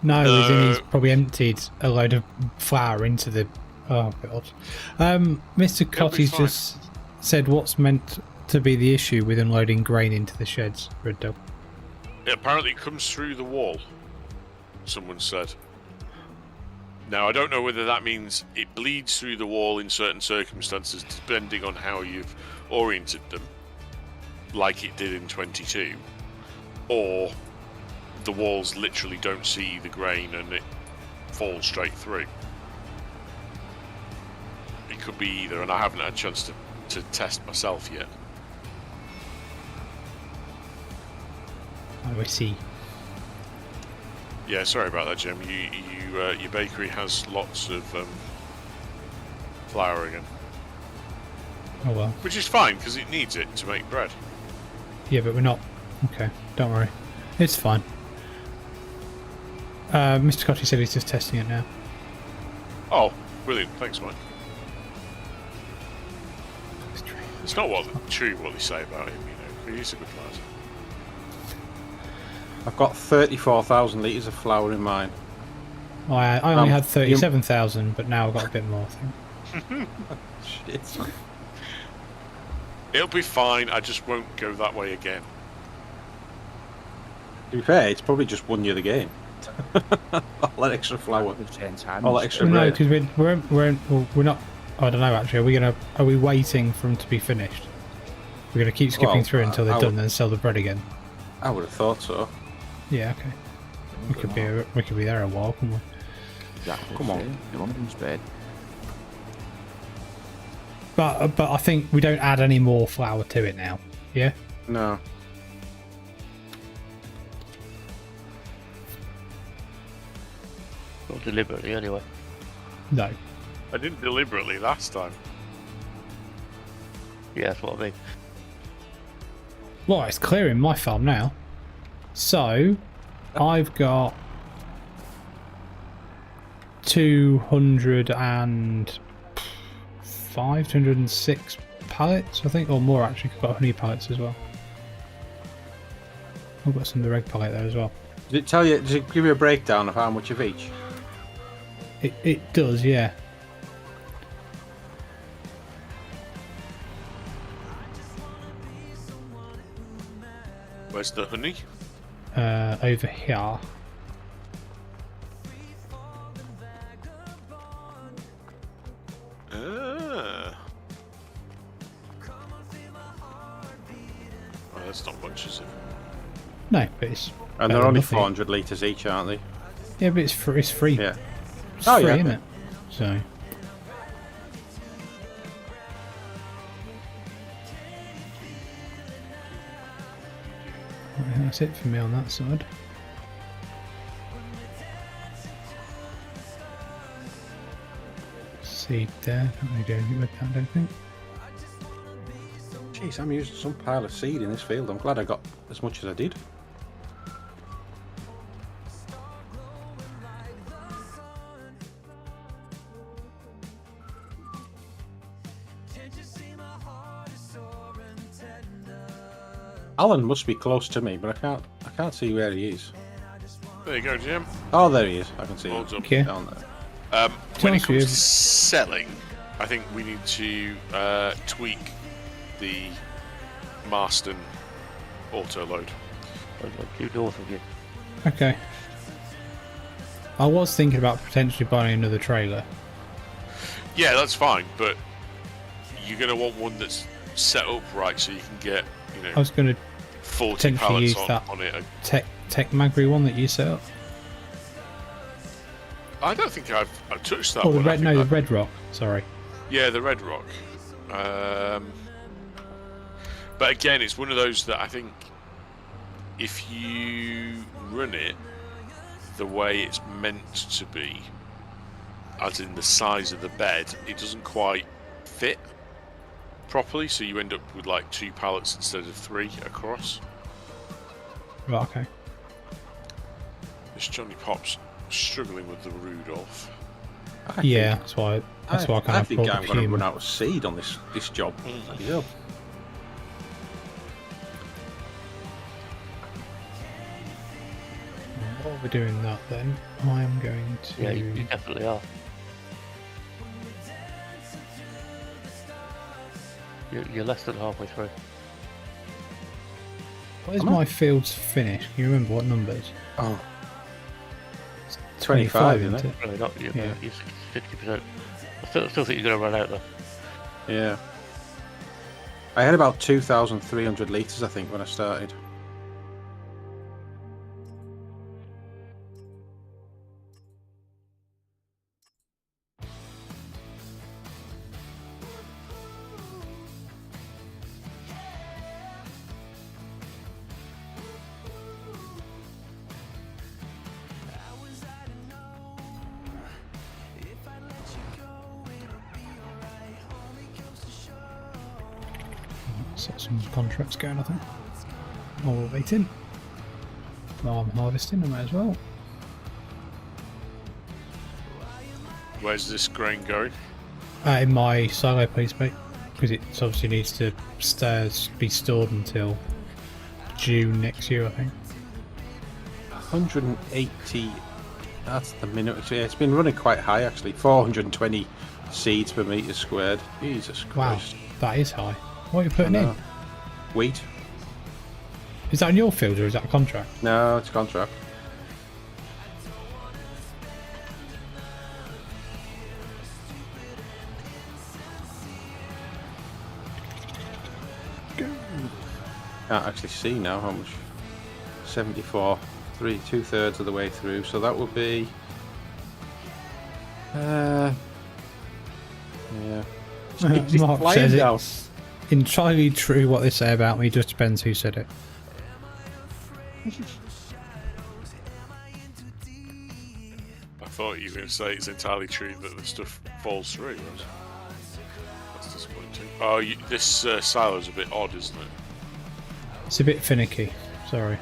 No, he's probably emptied a load of flour into the. Oh god. Mr. Cotty's just said what's meant to be the issue with unloading grain into the sheds, Red Dog. It apparently comes through the wall. Someone said. Now I don't know whether that means it bleeds through the wall in certain circumstances, depending on how you've oriented them, like it did in 22, or the walls literally don't see the grain and it falls straight through. It could be either, and I haven't had a chance to test myself yet. Oh, I see. Yeah, sorry about that, Jim. Your bakery has lots of flour again. Oh well. Which is fine, because it needs it to make bread. Yeah, but we're not. Okay, don't worry. It's fine. Mr. Cotty said he's just testing it now. Oh, brilliant. Thanks, Mike. It's not true what they say about him, you know. He's a good lad. I've got 34,000 litres of flour in mine. I only had 37,000, but now I've got a bit more, I think. Shit. It'll be fine, I just won't go that way again. To be fair, it's probably just won you the game. All that extra flour. All that extra well, no, bread. because we're not. I don't know. Actually, are we waiting for them to be finished? We're going to keep skipping through until they're done, and then sell the bread again. I would have thought so. Yeah. Okay. We could be there a while, couldn't we? Exactly. Come on. But I think we don't add any more flour to it now. Yeah. No. Not deliberately, anyway. No. I didn't deliberately last time. Yeah, that's what I mean. Well, it's clearing my farm now. So, I've got 206 pallets, I think, or more actually. I've got honey pallets as well. I've got some of the red pallet there as well. Did it tell you? Does it give you a breakdown of how much of each? It does, yeah. Where's the honey? Over here. Oh, that's not much, is it? No, but it's. And they're only 400 litres each, aren't they? Yeah, but it's free. Yeah. It's Oh, free, yeah. isn't it? So. Right, that's it for me on that side. Seed there. Can't really do anything with that, I don't think. Jeez, I'm using some pile of seed in this field. I'm glad I got as much as I did. Alan must be close to me, but I can't see where he is. There you go, Jim. Oh, there he is. I can see him Well done. Okay. down there. When it Sounds comes good. to selling, I think we need to tweak the Marston auto load. I've got due north of you. Okay. I was thinking about potentially buying another trailer. Yeah, that's fine, but you're going to want one that's set up right so you can get, I was going to 40 potentially pallets use that on it. Tech Magri one that you set up. I don't think I've touched that Oh, the one. I red. think No, the that- Red Rock. Sorry. Yeah, the Red Rock. But again, it's one of those that I think if you run it the way it's meant to be, as in the size of the bed, it doesn't quite fit properly, so you end up with like 2 pallets instead of 3 across. Right. Okay. This Johnny Pop's struggling with the Rudolph. Yeah, that's why. That's why I kind of think brought I'm the going to Puma. run out of seed on this job. Bloody hell. While we're doing that, then I am going to. Yeah, you definitely are. You're less than halfway through. What is my fields finished? Can you remember what numbers? Oh, It's 25, isn't isn't it? Really not. You're Yeah. 50%. I still think you're going to run out though. yeah. I had about 2,300 litres, I think, when I started. set some contracts going, I think. While we're waiting. While I'm harvesting, I might as well. Where's this grain going? In my silo place, mate. Because it obviously needs to be stored until June next year, I think. 180. That's the minute. Yeah, it's been running quite high actually. 420 seeds per metre squared. Jesus Christ. Wow, that is high. What are you putting in? Wheat. Is that in your field or is that a contract? No, it's a contract. Can't actually see now how much. 74. 2/3 of the way through, so that would be. Yeah. Mark says it's entirely true what they say about me, just depends who said it. I thought you were going to say it's entirely true that the stuff falls through. That's disappointing. Oh, this silo's a bit odd, isn't it? It's a bit finicky, sorry.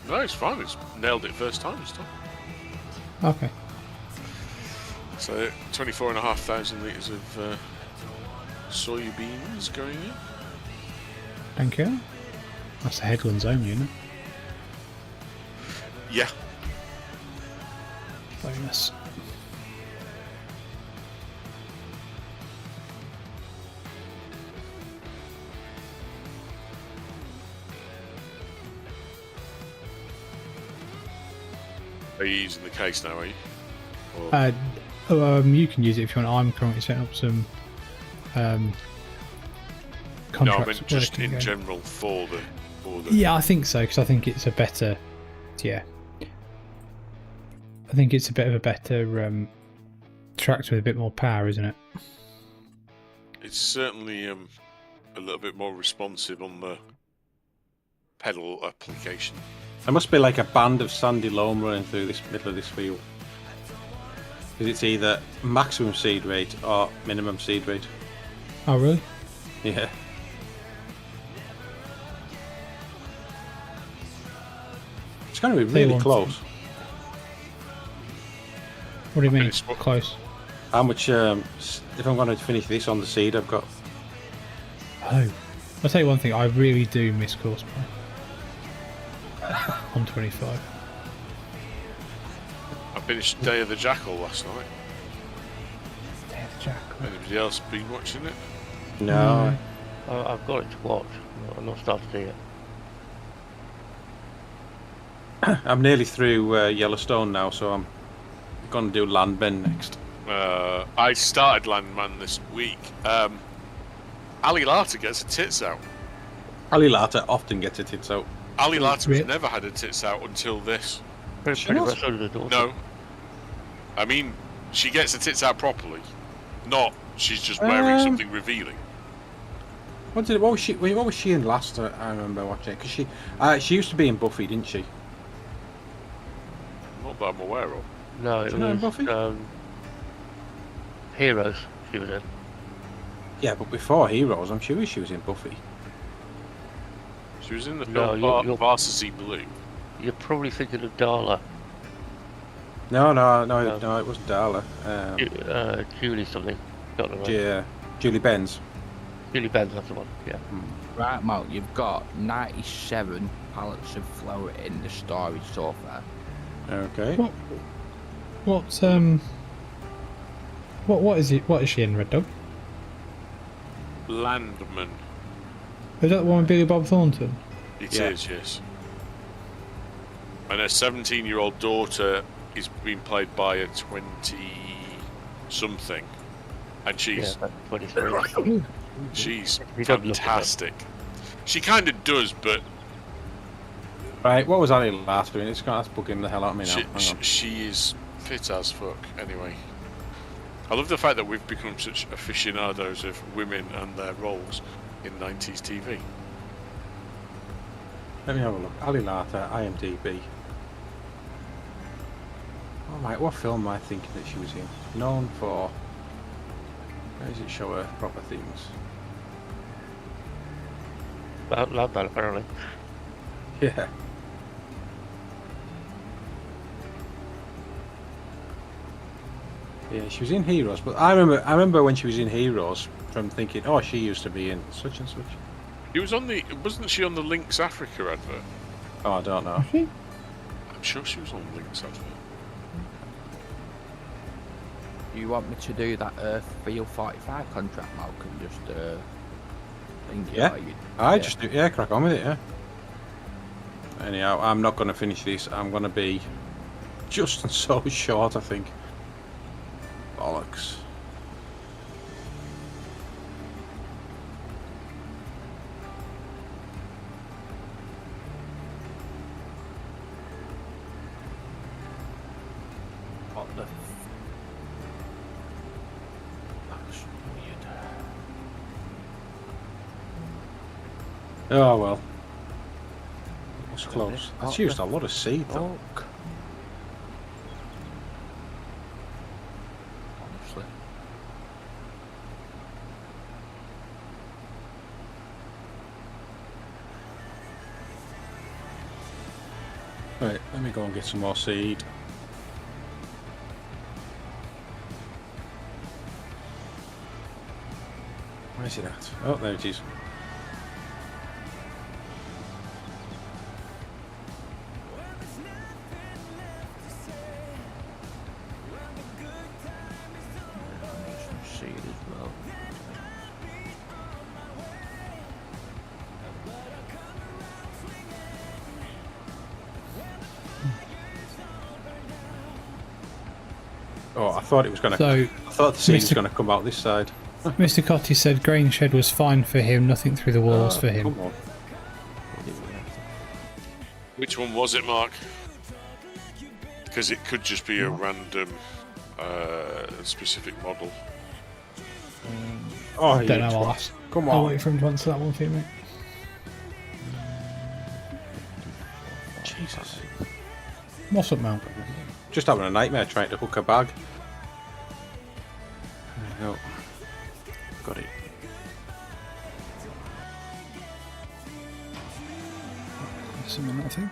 No, it's fine. It's nailed it first time this time. Okay. So 24,500 litres of soybeans going in. Thank you. That's the headlands only, isn't it? Yeah. Bonus. Are you using the case now, are you? Or... You can use it if you want. I'm currently setting up some contracts. No, I meant just in general for the... Yeah, I think so, because I think it's a better... Yeah. I think it's a bit of a better tractor with a bit more power, isn't it? It's certainly a little bit more responsive on the pedal application. There must be like a band of sandy loam running through this middle of this field. Because it's either maximum seed rate or minimum seed rate. Oh, really? Yeah. It's going to be really close. What do you mean it's close? How much, if I'm going to finish this on the seed, I've got... Oh. I'll tell you one thing, I really do miss course play. On 25. I finished Day of the Jackal last night. Day of the Jackal. Anybody else been watching it? No. I've got it to watch. I'm not started to see it. I'm nearly through Yellowstone now, so I'm going to do Landman next. I started Landman this week. Ali Lata gets her tits out. Ali Lata often gets her tits out. Ali Lata has never had her tits out until this. Pretty much so did the daughter. No. I mean, she gets her tits out properly. Not she's just wearing something revealing. What was she in last? I remember watching it because she used to be in Buffy, didn't she? Not that I'm aware of. No, it was Buffy? Heroes she was in. Yeah, but before Heroes, I'm sure she was in Buffy. She was in the No, film you're- Varsity Blue. You're probably thinking of Darla. No, it wasn't Darla. Julie something. Got it right. Yeah, Julie Benz. Julie Benz, that's the one. Yeah. Right, Malc, you've got 97 pallets of flour in the storage so far. Okay. What is it? What is she in, Red Dog? Landman. Is that the one with Billy Bob Thornton? It is, yes. And her 17-year-old daughter is being played by a 20-something. And she's Yeah, 23. she's He doesn't look fantastic. She kind of does, but Right, what was Ali last doing? That's bugging the hell out of me now. Hang on. she is fit as fuck, anyway. I love the fact that we've become such aficionados of women and their roles in 90s TV. Let me have a look. Ali Lata, IMDb. Oh my, what film am I thinking that she was in? Known for... Where does it show her proper things? Love that apparently. Yeah. Yeah, she was in Heroes, but I remember when she was in Heroes from thinking, oh, she used to be in such and such. He was on the. Wasn't she on the Lynx Africa advert? Oh, I don't know. I'm sure she was on the Lynx advert. Do you want me to do that Field 45 contract, Malcolm? Just think Yeah. about you. I just do, crack on with it, yeah. Anyhow, I'm not going to finish this. I'm going to be just so short, I think. Bollocks. What the? That's weird. Oh well. It was close. That's used a lot of seed though. Fuck. Honestly. Right, let me go and get some more seed. Where's it at? Oh, there it is. Some seed as well. Oh, I thought it was going to. So, I thought the seed was Mr. going to come out this side. Mr. Cotty said grain shed was fine for him, nothing through the walls for him. Come on. Which one was it, Mark? Because it could just be a random specific model. Oh, Don't know, I'll ask. Come I'll on. wait for him to answer that one for you, mate. Jesus. What's up, Mel? Just having a nightmare trying to hook a bag. There we go. Got it. Something, I think.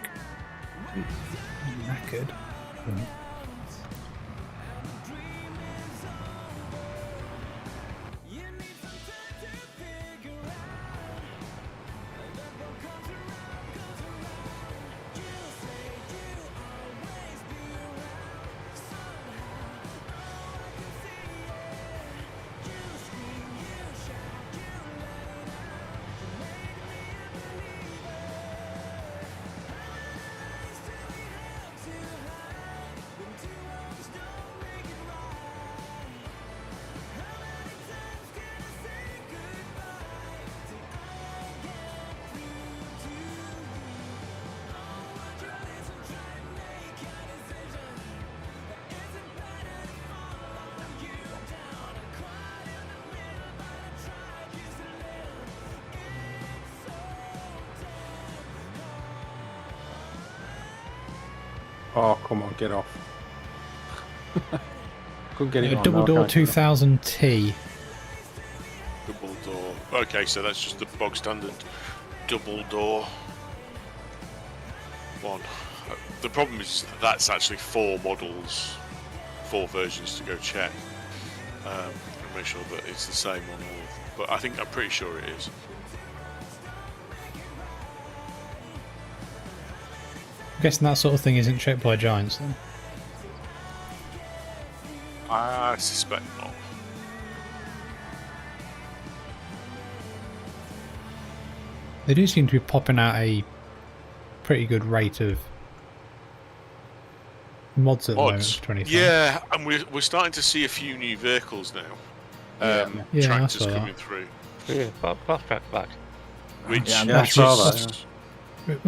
Knackered. Oh, come on, get off. Couldn't get it A on. double no, door can't get it 2000T. Double door. Okay, so that's just the bog standard double door one. The problem is that's actually 4 models, 4 versions to go check and make sure that it's the same on all. But I think I'm pretty sure it is. I'm guessing that sort of thing isn't checked by giants then. I suspect not. They do seem to be popping out a pretty good rate of mods at the moment Odds. for 25. Yeah, and we're starting to see a few new vehicles now. Yeah, I Tractors saw that. coming through. Yeah, fast track back. Which Yeah, Yeah, I which saw is,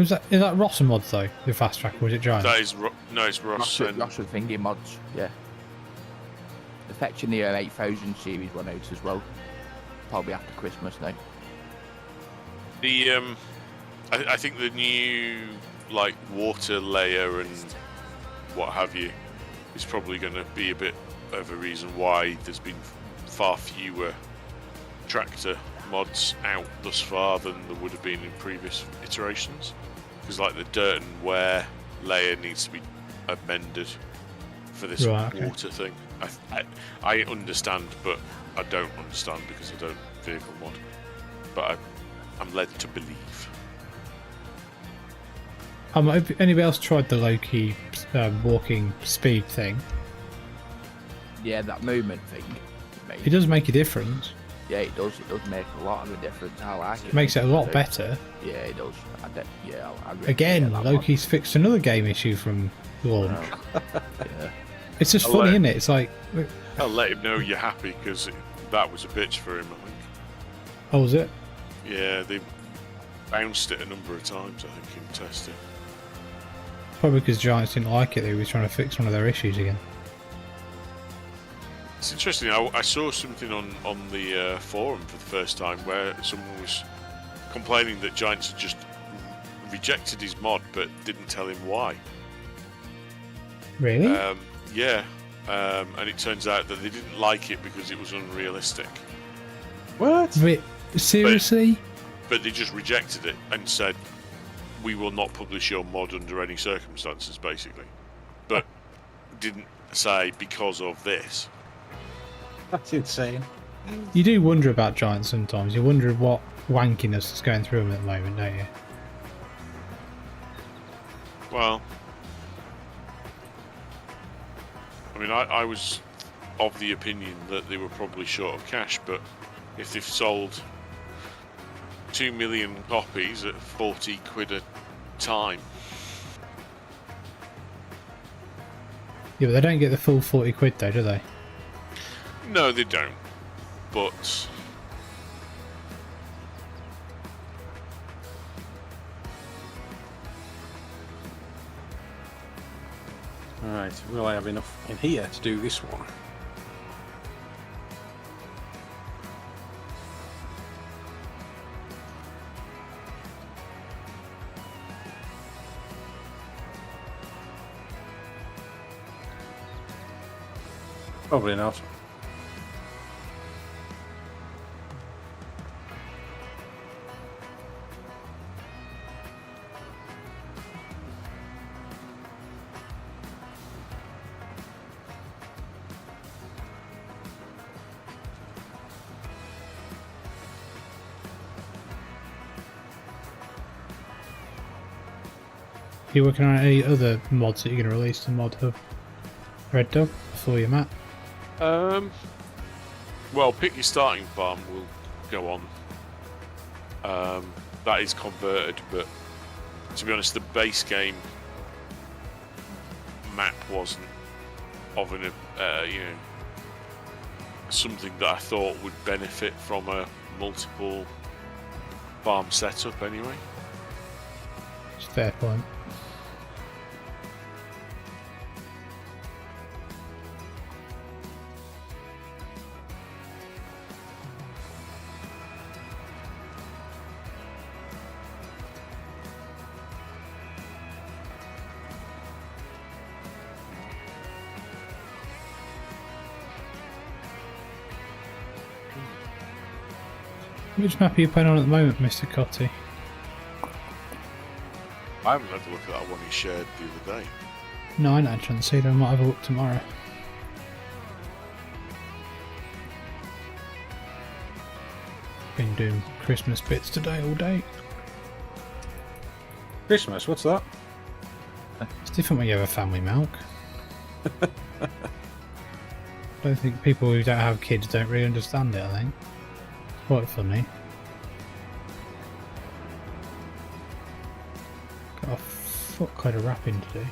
that, Is that Ross mods though, the fast track, or was it giants? that is no, it's Ross and Russian thingy mods, yeah. They're fetching the 8000 series one out as well. Probably after Christmas now. the I think the new like water layer and what have you is probably going to be a bit of a reason why there's been far fewer tractor mods out thus far than there would have been in previous iterations. Because like the dirt and wear layer needs to be amended for this water thing. I understand, but I don't understand because I don't vehicle mod. But I'm led to believe. Have anybody else tried the low-key walking speed thing? Yeah, that movement thing. It does make a difference. Yeah, it does. It does make a lot of a difference. I like it. It makes it a lot better. Yeah, it does. I really Again, Loki's fixed another game issue from launch. Yeah. It's just funny, isn't it? It's like... I'll let him know you're happy because that was a bitch for him, I think. Oh, was it? Yeah, they bounced it a number of times, I think, in testing. Probably because Giants didn't like it. They were trying to fix one of their issues again. It's interesting. I saw something on the forum for the first time where someone was complaining that Giants had just rejected his mod but didn't tell him why. Really? Yeah. And it turns out that they didn't like it because it was unrealistic. What? Wait, seriously? But they just rejected it and said, we will not publish your mod under any circumstances, basically. But didn't say because of this. That's insane. You do wonder about Giants sometimes. You wonder what wankiness is going through them at the moment, don't you? Well, I mean, I was of the opinion that they were probably short of cash, but if they've sold 2 million copies at 40 quid a time. Yeah, but they don't get the full 40 quid though, do they? No, they don't. But Alright, will I have enough in here to do this one? Probably not. Are you working on any other mods that you're going to release to Mod Hub? Red Dog, before you, Matt? Well, Pick Your Starting Farm will go on. That is converted, but to be honest, the base game map wasn't of an, something that I thought would benefit from a multiple farm setup anyway. It's a fair point. Which map are you playing on at the moment, Mr. Cotty? I haven't had a look at that one he shared the other day. No, I don't chance either. I might have a look tomorrow. Been doing Christmas bits today all day. Christmas, what's that? It's different when you have a family, Malc. I don't think people who don't have kids don't really understand it, I think. It's quite funny. Got a fuckload of wrapping to do.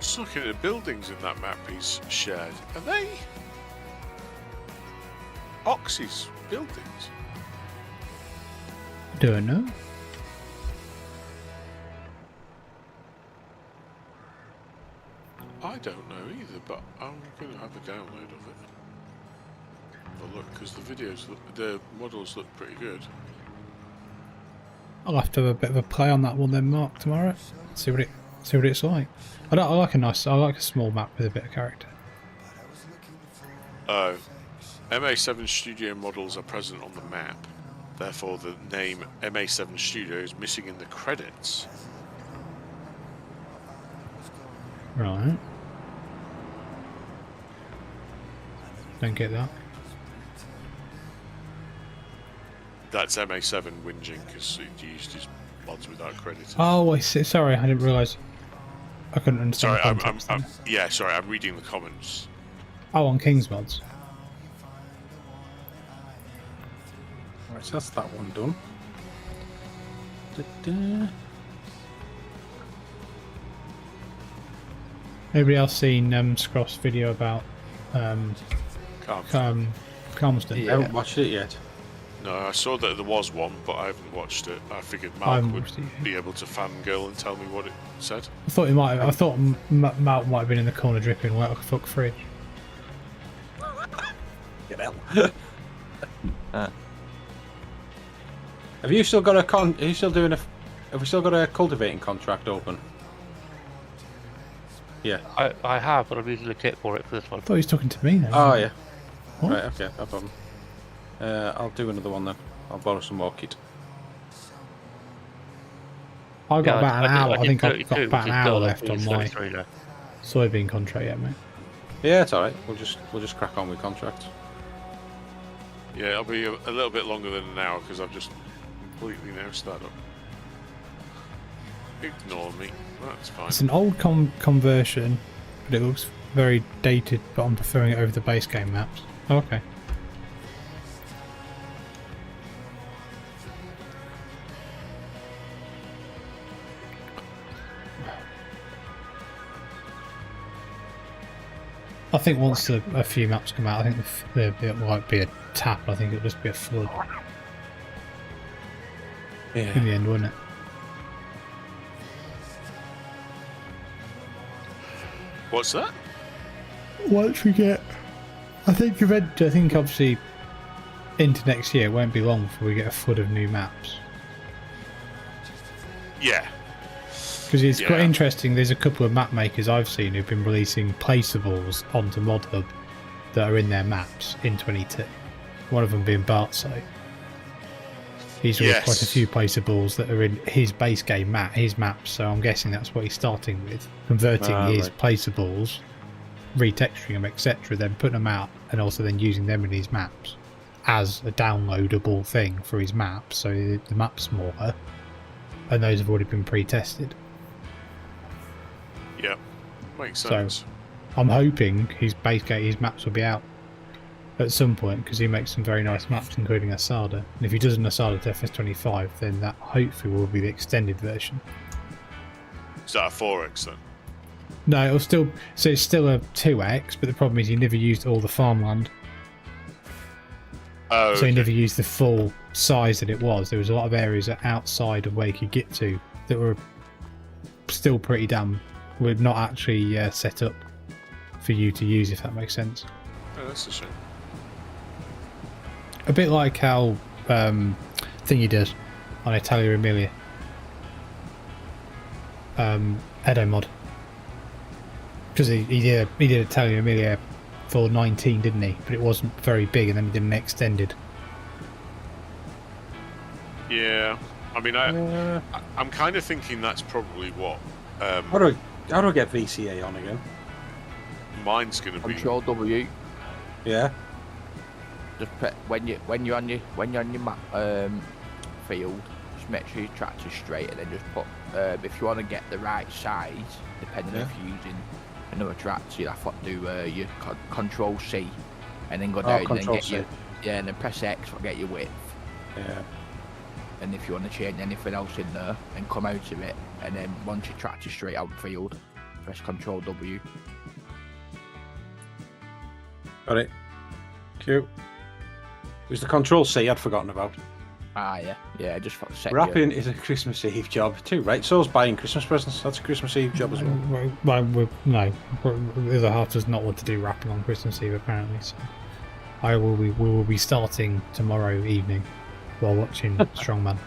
Just looking at the buildings in that map he's shared. Are they Oxy's buildings? Don't know. I don't know either, but I'm going to have a download of it. Have a look, because the videos, the models look pretty good. I'll have to have a bit of a play on that one then, Mark, tomorrow. See what it See what it's like. I like a small map with a bit of character. MA7 Studio models are present on the map. Therefore, the name MA7 Studio is missing in the credits. Right. Don't get that. That's MA7 whinging because he used his mods without credit. Oh, I see. Sorry, I didn't realise. I couldn't understand. Sorry, the context sorry, I'm reading the comments. Oh, on King's mods. Right, so that's that one done. Da-da. Anybody else seen Scroff's video about Calmston? I haven't watched it yet. No, I saw that there was one, but I haven't watched it. I figured Malc would be able to fangirl and tell me what it said. I thought he might have, I thought Malc might have been in the corner dripping wet like a fuck free. Get out. Have you still got a Are you still doing a? Have we still got a cultivating contract open? Yeah. I have, but I'm using the kit for it for this one. I thought he was talking to me then. Oh yeah. What? Right. Okay. No problem. I'll do another one then. I'll borrow some more kit. I've got about an hour. I think I've 32, got about an which is hour still left on my 33 now. soybean contract yet, mate. Yeah, it's all right. We'll just crack on with contracts. Yeah, it'll be a little bit longer than an hour because I've just completely now started up. Ignore me. That's fine. It's an old conversion, but it looks very dated. But I'm preferring it over the base game maps. Oh, okay. I think once a few maps come out, I think there might be a tap. I think it'll just be a flood Yeah. in the end, wouldn't it? What's that? Once we get, I think obviously into next year, it won't be long before we get a flood of new maps. Yeah. Because it's quite interesting. There's a couple of map makers I've seen who've been releasing placeables onto ModHub that are in their maps in 22. One of them being Bartso. He's released quite a few placeables that are in his base game his maps. So I'm guessing that's what he's starting with, converting his placeables, retexturing them, etc., then putting them out, and also then using them in his maps as a downloadable thing for his map. So the map's smaller, and those have already been pre-tested. Yeah, makes sense. So I'm hoping his maps will be out at some point because he makes some very nice maps, including Asada. And if he does an Asada to FS25, then that hopefully will be the extended version. Is that a 4x then? No, it's still a 2x, but the problem is he never used all the farmland. Oh, so he never used the full size that it was. There was a lot of areas outside of where he could get to that were still pretty damn, were not actually set up for you to use, if that makes sense. Oh, that's a shame. A bit like how Thingy does on Italia Emilia. Edo mod. Because he did Italia Emilia for 19, didn't he? But it wasn't very big, and then he did an extended. Yeah, I mean, I'm kind of thinking that's probably what. How do I get VCA on again? Mine's gonna be. Control W. Yeah. Just when you're on your map field, just make sure your tractor's straight, and then just put. If you want to get the right size, depending if you're using another tractor, you'll have to do your Control C, and then go down and then get your and then press X to get your width. Yeah. And if you want to change anything else in there, and come out of it, and then once your tractor's straight out field, press Control W. Got it. Cute. It was the Control C I'd forgotten about. Ah, yeah, just set Wrapping is a Christmas Eve job too, right? So's buying Christmas presents. That's a Christmas Eve job as well. No, the other half does not want to do wrapping on Christmas Eve, apparently. So we will be starting tomorrow evening while watching Strongman.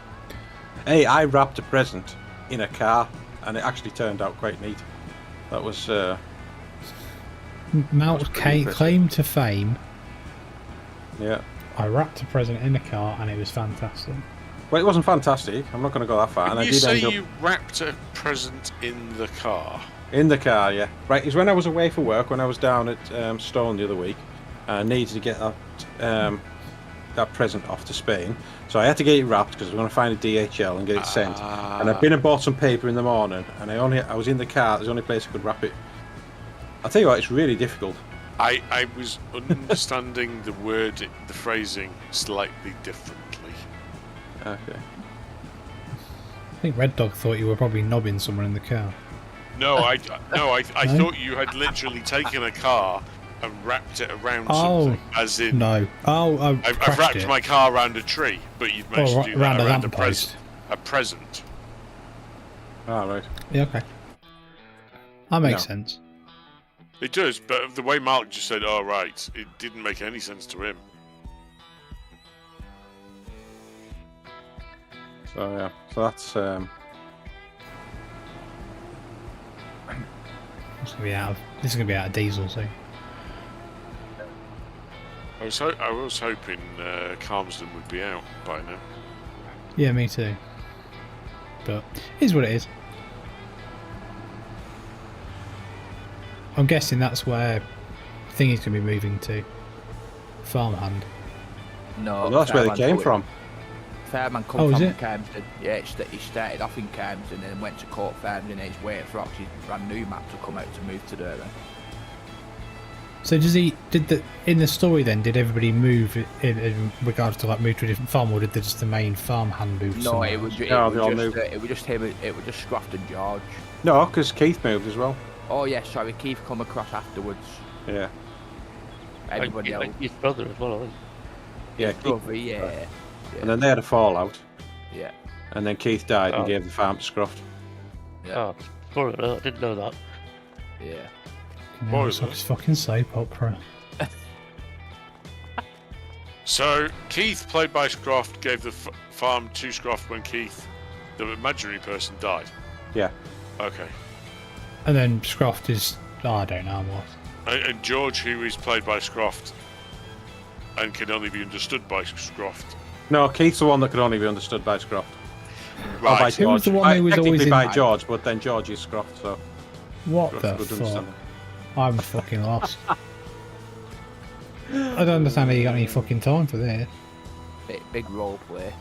Hey, I wrapped a present in a car and it actually turned out quite neat. That was Malc's claim to fame. yeah. I wrapped a present in the car and it was fantastic. Well, it wasn't fantastic. I'm not going to go that far. Did and I you did say end up you wrapped a present in the car? in the car. Yeah, right. It's when I was away for work, when I was down at Stone the other week. I needed to get that present off to Spain, so I had to get it wrapped because I was going to find a DHL and get it sent. And I've been and bought some paper in the morning, and I was in the car. It was the only place I could wrap it. I'll tell you what, it's really difficult. I was understanding the phrasing slightly differently. Okay. I think Red Dog thought you were probably knobbing someone in the car. No, I thought you had literally taken a car and wrapped it around something, as in no. I've wrapped my car around a tree, but you've managed to do that around a present. Ah, right. Yeah, okay. That makes sense. It does, but the way Mark just said, "Oh right," it didn't make any sense to him. So yeah, so that's This is gonna be out of diesel soon. I was hoping Calmsden would be out by now. Yeah, me too. But it is what it is. I'm guessing that's where Thingy's going to be moving to. Farmhand. No, well, that's where they came from. Fairman come from Camden. Yeah, he started off in Camden and then went to Court Farms and he's waiting for Oxy's brand new map to come out to move to Durban. So in the story then, did everybody move in regards to like move to a different farm, or did just the main farmhand move? No, it was just him. It was just Scroft and George. No, because Keith moved as well. Oh yeah, sorry, Keith come across afterwards. Yeah. Everybody else. His brother as well, I think. Yeah, brother, yeah. And then they had a fallout. Yeah. And then Keith died and gave the farm to Scroft. Yeah. Oh, sorry, I didn't know that. Yeah. Yeah, it's like a fucking soap opera. So Keith, played by Scroft, gave the farm to Scroft when Keith, the imaginary person, died. Yeah. Okay. And then Scroft is, I don't know what. And George, who is played by Scroft and can only be understood by Scroft. No, Keith's the one that could only be understood by Scroft. Right. By Who was the one who was always in by that? George, but then George is Scroft, so... What Scroft the would fuck? understand. I'm fucking lost. I don't understand how you got any fucking time for this. Big role play.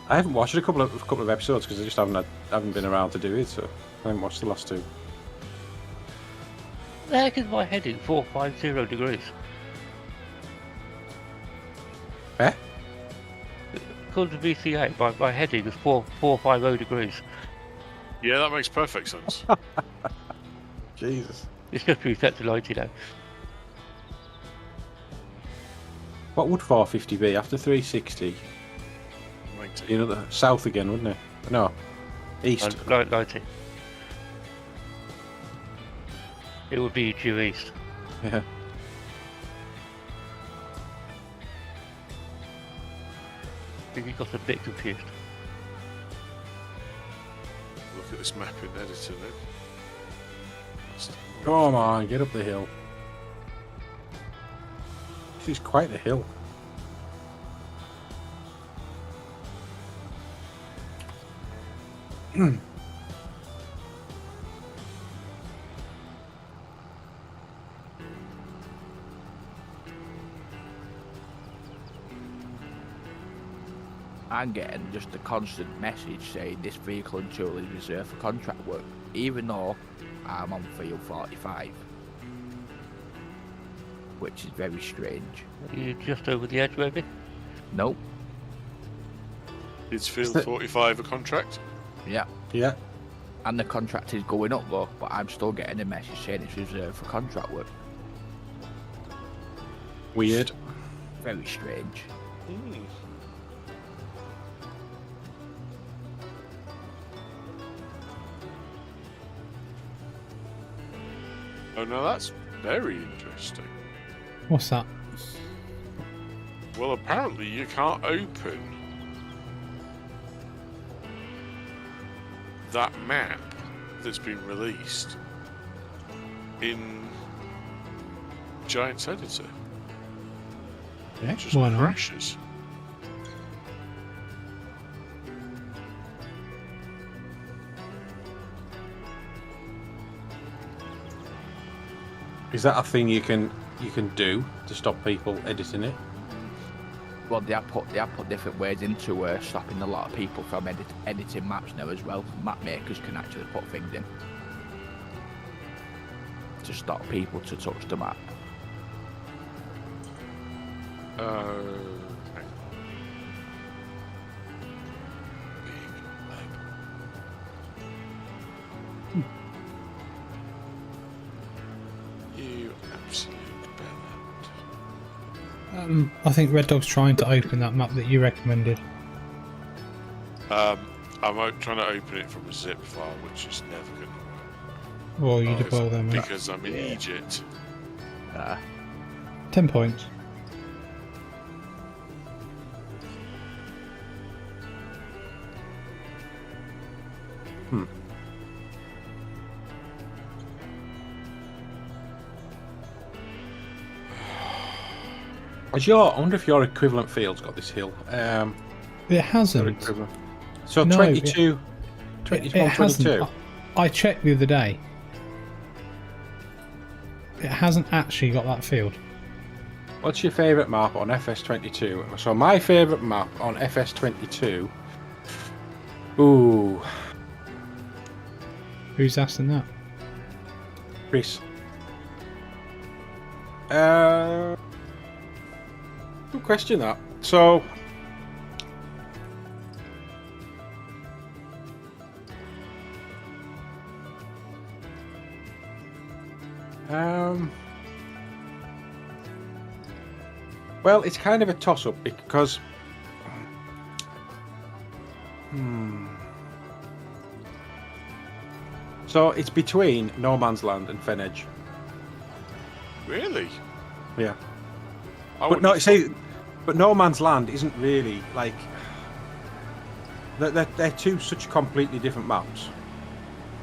I haven't watched a couple of episodes because I just haven't been around to do it, so I haven't watched the last two. The heck is my heading? 450 degrees. Eh? According to VCA, my heading is 450 degrees. Yeah, that makes perfect sense. Jesus. It's just reset to 90 now. What would 450 be after 360? 90. You know, the south again, wouldn't it? No, east. 90. It would be due east. Yeah. I think you got a bit confused. Look at this map in the editor then. Come on, get up the hill. This is quite a hill. I'm getting just a constant message saying this vehicle and tool is reserved for contract work, even though I'm on field 45, which is very strange. Are you just over the edge, maybe? Nope. Is field 45 a contract? Yeah. Yeah. And the contract is going up though, but I'm still getting a message saying it's reserved for contract work. Weird. Very strange. Oh no, that's very interesting. What's that? Well, apparently you can't open that map that's been released in Giants Editor. Yeah, Just why not? crashes. Is that a thing you can do to stop people editing it? Well, they have put different ways into stopping a lot of people from editing maps now as well. Map makers can actually put things in to stop people to touch the map. Okay. You absolute bellend. I think Red Dog's trying to open that map that you recommended. I'm trying to open it from a zip file, which is never going to work. Well, you did well there, mate. Because I'm in Egypt. 10 points. I wonder if your equivalent field's got this hill. It Your hasn't. equivalent. So No, 22, It 21, hasn't. 22. I checked the other day. It hasn't actually got that field. What's your favourite map on FS22? So my favourite map on FS22. Ooh, Who's asking that? Chris. Good question that. So well, it's kind of a toss-up because so it's between No Man's Land and Fen Edge. Really? Yeah. I But no, wouldn't- see, but No Man's Land isn't really like they're two such completely different maps.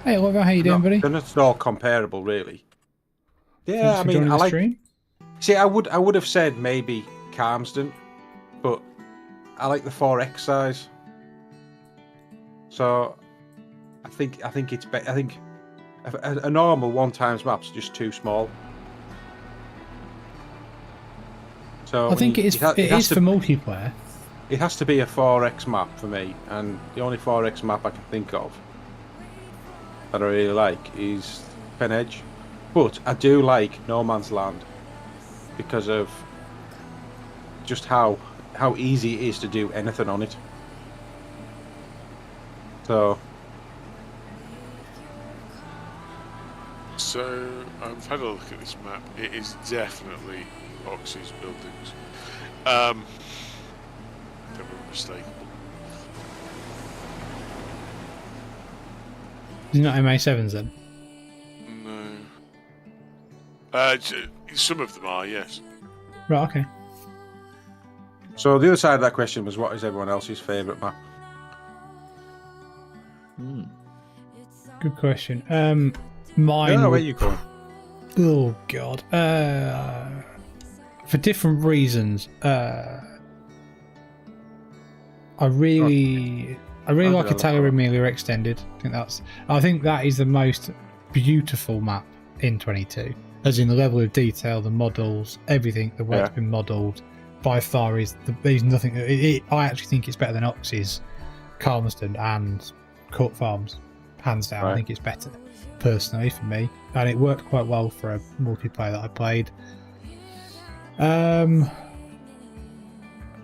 Hey, Oliver, how you doing, buddy? They're not at all comparable, really. Yeah, Thanks I for mean, joining I the like. stream. See, I would have said maybe Calmsden, but I like the 4x size. So, I think it's better. I think a normal 1x map's just too small. So I think it is. It has is to- for multiplayer. It has to be a 4x map for me, and the only 4x map I can think of that I really like is Fen Edge. But I do like No Man's Land because of just how easy it is to do anything on it. So I've had a look at this map. It is definitely Oxy's buildings. Never unmistakable. Is it not MA7s then? No. Some of them are, yes. Right. Okay. So the other side of that question was, what is everyone else's favourite map? Good question. Mine. Where would- you going? Oh God. For different reasons. I really like Italia Emilia Extended. I think that is the most beautiful map in 22. As in the level of detail, the models, everything, the way it's been modelled, by far there's nothing. I actually think it's better than Oxy's, Calmerston and Court Farms, hands down. Right. I think it's better, personally, for me, and it worked quite well for a multiplayer that I played.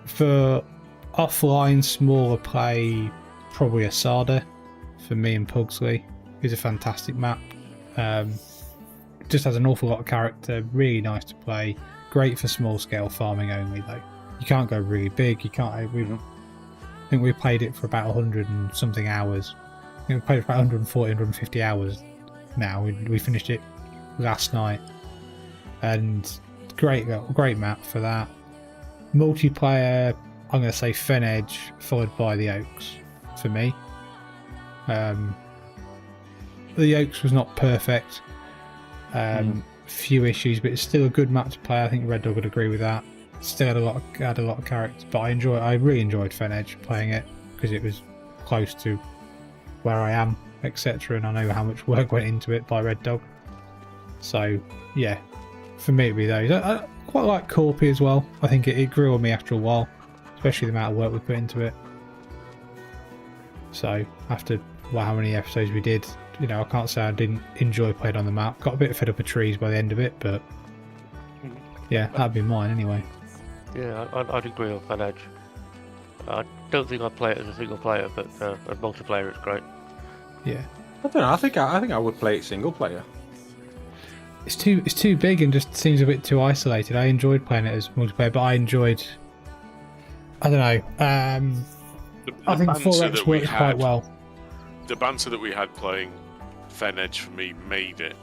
For offline smaller play, probably Asada for me and Pugsley is a fantastic map. Just has an awful lot of character, really nice to play, great for small scale farming only though. You can't go really big, you can't. I think we played it for about 100 and something hours. I think we played it for about 140, 150 hours now. We finished it last night, and great map for that. Multiplayer, I'm going to say Fen Edge followed by the Oaks for me. the Oaks was not perfect. Few issues, but it's still a good map to play. I think Red Dog would agree with that. Still had a lot of character, but I really enjoyed Fen Edge playing it because it was close to where I am, etc. And I know how much work went into it by Red Dog. So yeah, for me it'd be those. I quite like Corpy as well. I think it grew on me after a while, especially the amount of work we put into it. So after how many episodes we did, you know, I can't say I didn't enjoy playing on the map. Got a bit fed up of trees by the end of it, but yeah, that'd be mine anyway. Yeah, I'd agree on Fan Edge. I don't think I'd play it as a single player, but as multiplayer it's great. Yeah. I don't know. I think I would play it single player. It's too big and just seems a bit too isolated. I enjoyed playing it as multiplayer, but I don't know. I think 4X works quite well. The banter that we had playing Fen Edge for me made it.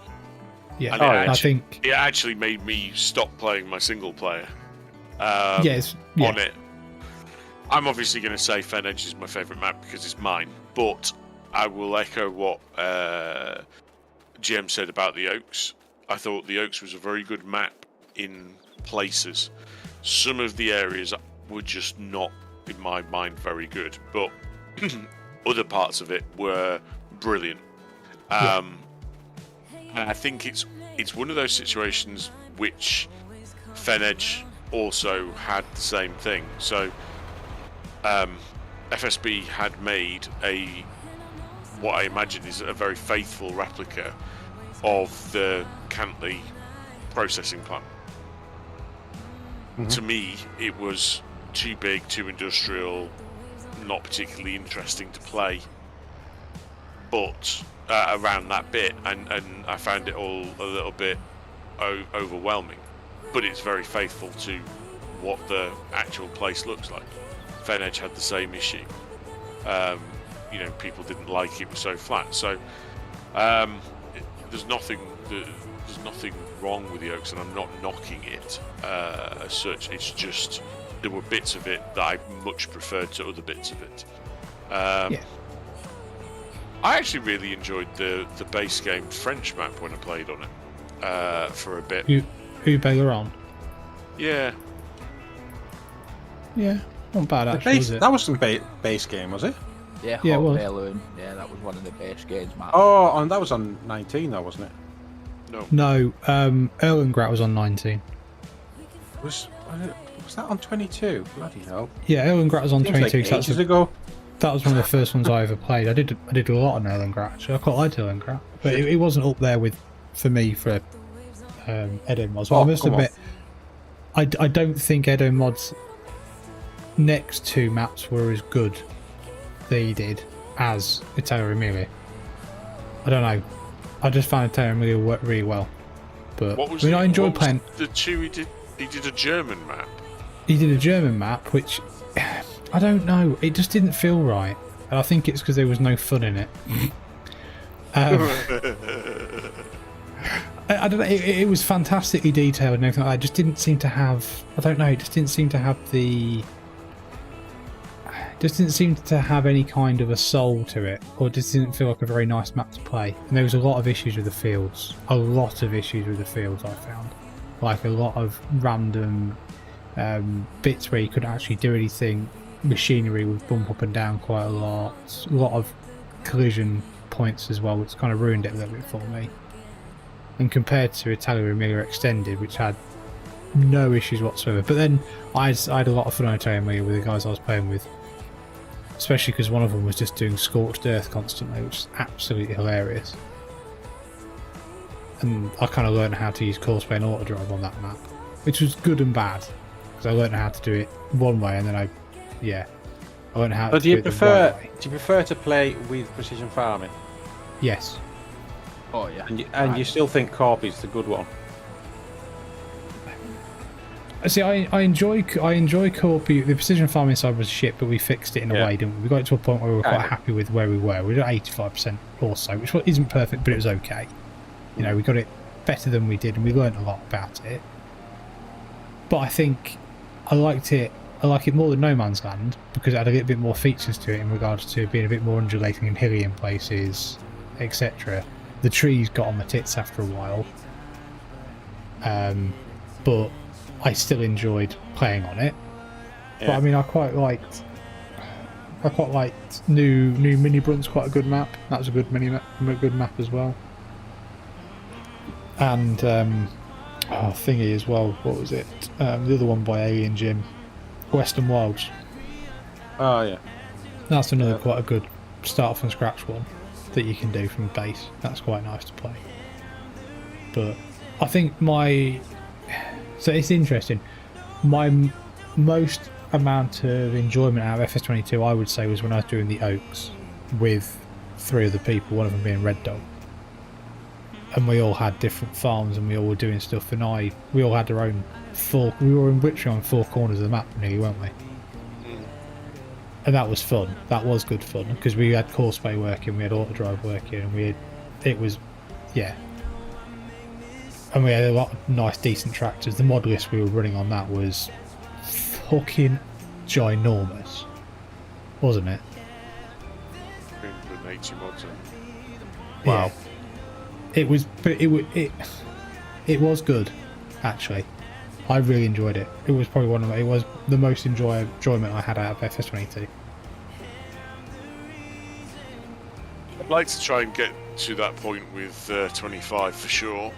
Yeah, and I think it actually made me stop playing my single player. On it. I'm obviously going to say Fen Edge is my favourite map because it's mine, but I will echo what GM said about the Oaks. I thought the Oaks was a very good map in places. Some of the areas were just not, in my mind, very good, but other parts of it were brilliant. And I think it's one of those situations which Fen Edge also had the same thing. So FSB had made what I imagine is a very faithful replica of the Cantley processing plant. To me, it was too big, too industrial, not particularly interesting to play. But around that bit, and I found it all a little bit overwhelming. But it's very faithful to what the actual place looks like. Fen Edge had the same issue. People didn't like it was so flat. So there's nothing wrong with the Oaks, and I'm not knocking it as such. It's just there were bits of it that I much preferred to other bits of it. I actually really enjoyed the base game French map when I played on it for a bit. Who Baylor on? Yeah. Yeah, not bad actually. Was it? That was some base game, was it? Yeah, it was. Yeah, that was one of the base games, Matt. Oh, and that was on 19 though, wasn't it? No, Erlengrat was on 19. Was that on 22? Bloody hell. Yeah, Erlengrat was on 22. Like ages ago. That was one of the first ones I ever played. I did a lot on Erlengrat actually. I quite liked Erlengrat, but it wasn't up there for me for Edo mods. Well, I must admit, I don't think Edo mods next two maps were as good they did as Italia Emilia. I don't know. I just found Italia Emilia work really well. But I enjoyed playing. The two he did a German map. He did a German map, which I don't know. It just didn't feel right, and I think it's because there was no fun in it. I don't know. It was fantastically detailed and everything like that. It just didn't seem to have. I don't know. It just didn't seem to have any kind of a soul to it, or it just didn't feel like a very nice map to play. And there was a lot of issues with the fields. I found, like a lot of random bits where you couldn't actually do anything. Machinery would bump up and down quite a lot. A lot of collision points as well, which kind of ruined it a little bit for me. And compared to Italia Emilia Extended, which had no issues whatsoever. But then I had a lot of fun on Italia Emilia with the guys I was playing with. Especially because one of them was just doing Scorched Earth constantly, which is absolutely hilarious. And I kind of learned how to use Courseplay and Autodrive on that map, which was good and bad. Because I learned how to do it one way, and then I learned how to do it the right way. Do you prefer to play with precision farming? Yes. Oh yeah. And you still think Corpy's the good one? See, I enjoy Corpy. The precision farming side was shit, but we fixed it in a way, didn't we? We got it to a point where we were quite happy with where we were. We were at 85% or so, which isn't perfect, but it was okay. You know, we got it better than we did, and we learned a lot about it. But I think I like it more than No Man's Land because it had a little bit more features to it in regards to being a bit more undulating and hilly in places, etc. the trees got on my tits after a while. But I still enjoyed playing on it. Yeah. But I mean, I quite liked New Mini Brunt's quite a good map. That was a good good map as well. And thingy as well. What was it? The other one by Alien Jim, Western Wilds. Oh yeah. That's another quite a good start from scratch one that you can do from base. That's quite nice to play. But I think so it's interesting. My most amount of enjoyment out of FS22, I would say, was when I was doing the Oaks with 3 other people, one of them being Red Dog. And we all had different farms and we all were doing stuff, and we all had our own we were literally on 4 corners of the map nearly, weren't we? And that was fun. That was good fun, because we had Courseplay working, we had Auto Drive working, and and we had a lot of nice decent tractors. The mod list we were running on that was fucking ginormous, wasn't it? 380 mods. Wow. Yeah. It was good, actually. I really enjoyed it. It was probably it was the most enjoyment I had out of FS22. I'd like to try and get to that point with 25 for sure.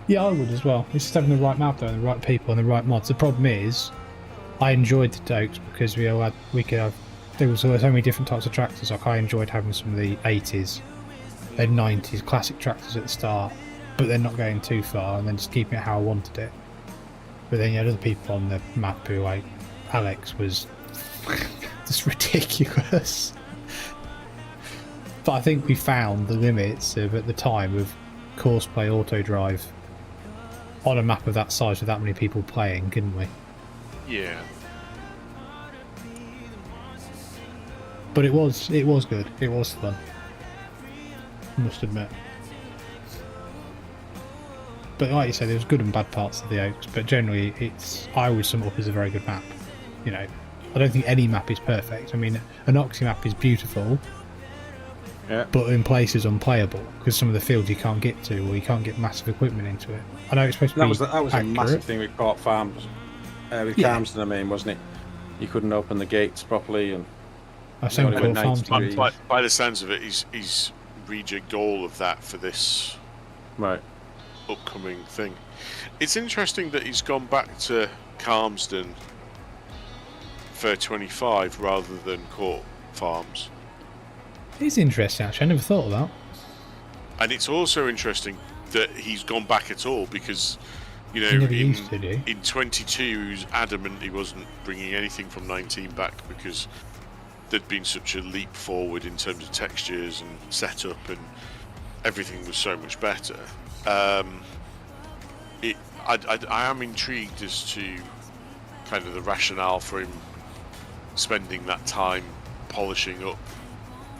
Yeah, I would as well. It's just having the right map though, and the right people and the right mods. The problem is, I enjoyed the Dokes because there was so many different types of tractors. Like I enjoyed having some of the 80s and 90s classic tractors at the start, but then not going too far and then just keeping it how I wanted it. But then you had other people on the map who, like Alex, was just ridiculous. But I think we found the limits of, at the time, of Courseplay Auto Drive on a map of that size with that many people playing, couldn't we? Yeah. But it was good. It was fun, I must admit. But like you say, there was good and bad parts of the Oaks, but generally I would sum it up as a very good map. You know, I don't think any map is perfect. I mean, an Oxy map is beautiful, yeah, but in places unplayable because some of the fields you can't get to, or you can't get massive equipment into it. I know it's supposed to be that was accurate. a massive thing with Port Farms, with Carmston, I mean, wasn't it? You couldn't open the gates properly, and by the sounds of it, he's rejigged all of that for this upcoming thing. It's interesting that he's gone back to Carmston for 25 rather than Court Farms. It's interesting, actually. I never thought of that. And it's also interesting that he's gone back at all because, you know, in 22 he was adamant he wasn't bringing anything from 19 back because there'd been such a leap forward in terms of textures and setup, and everything was so much better. I am intrigued as to kind of the rationale for him spending that time polishing up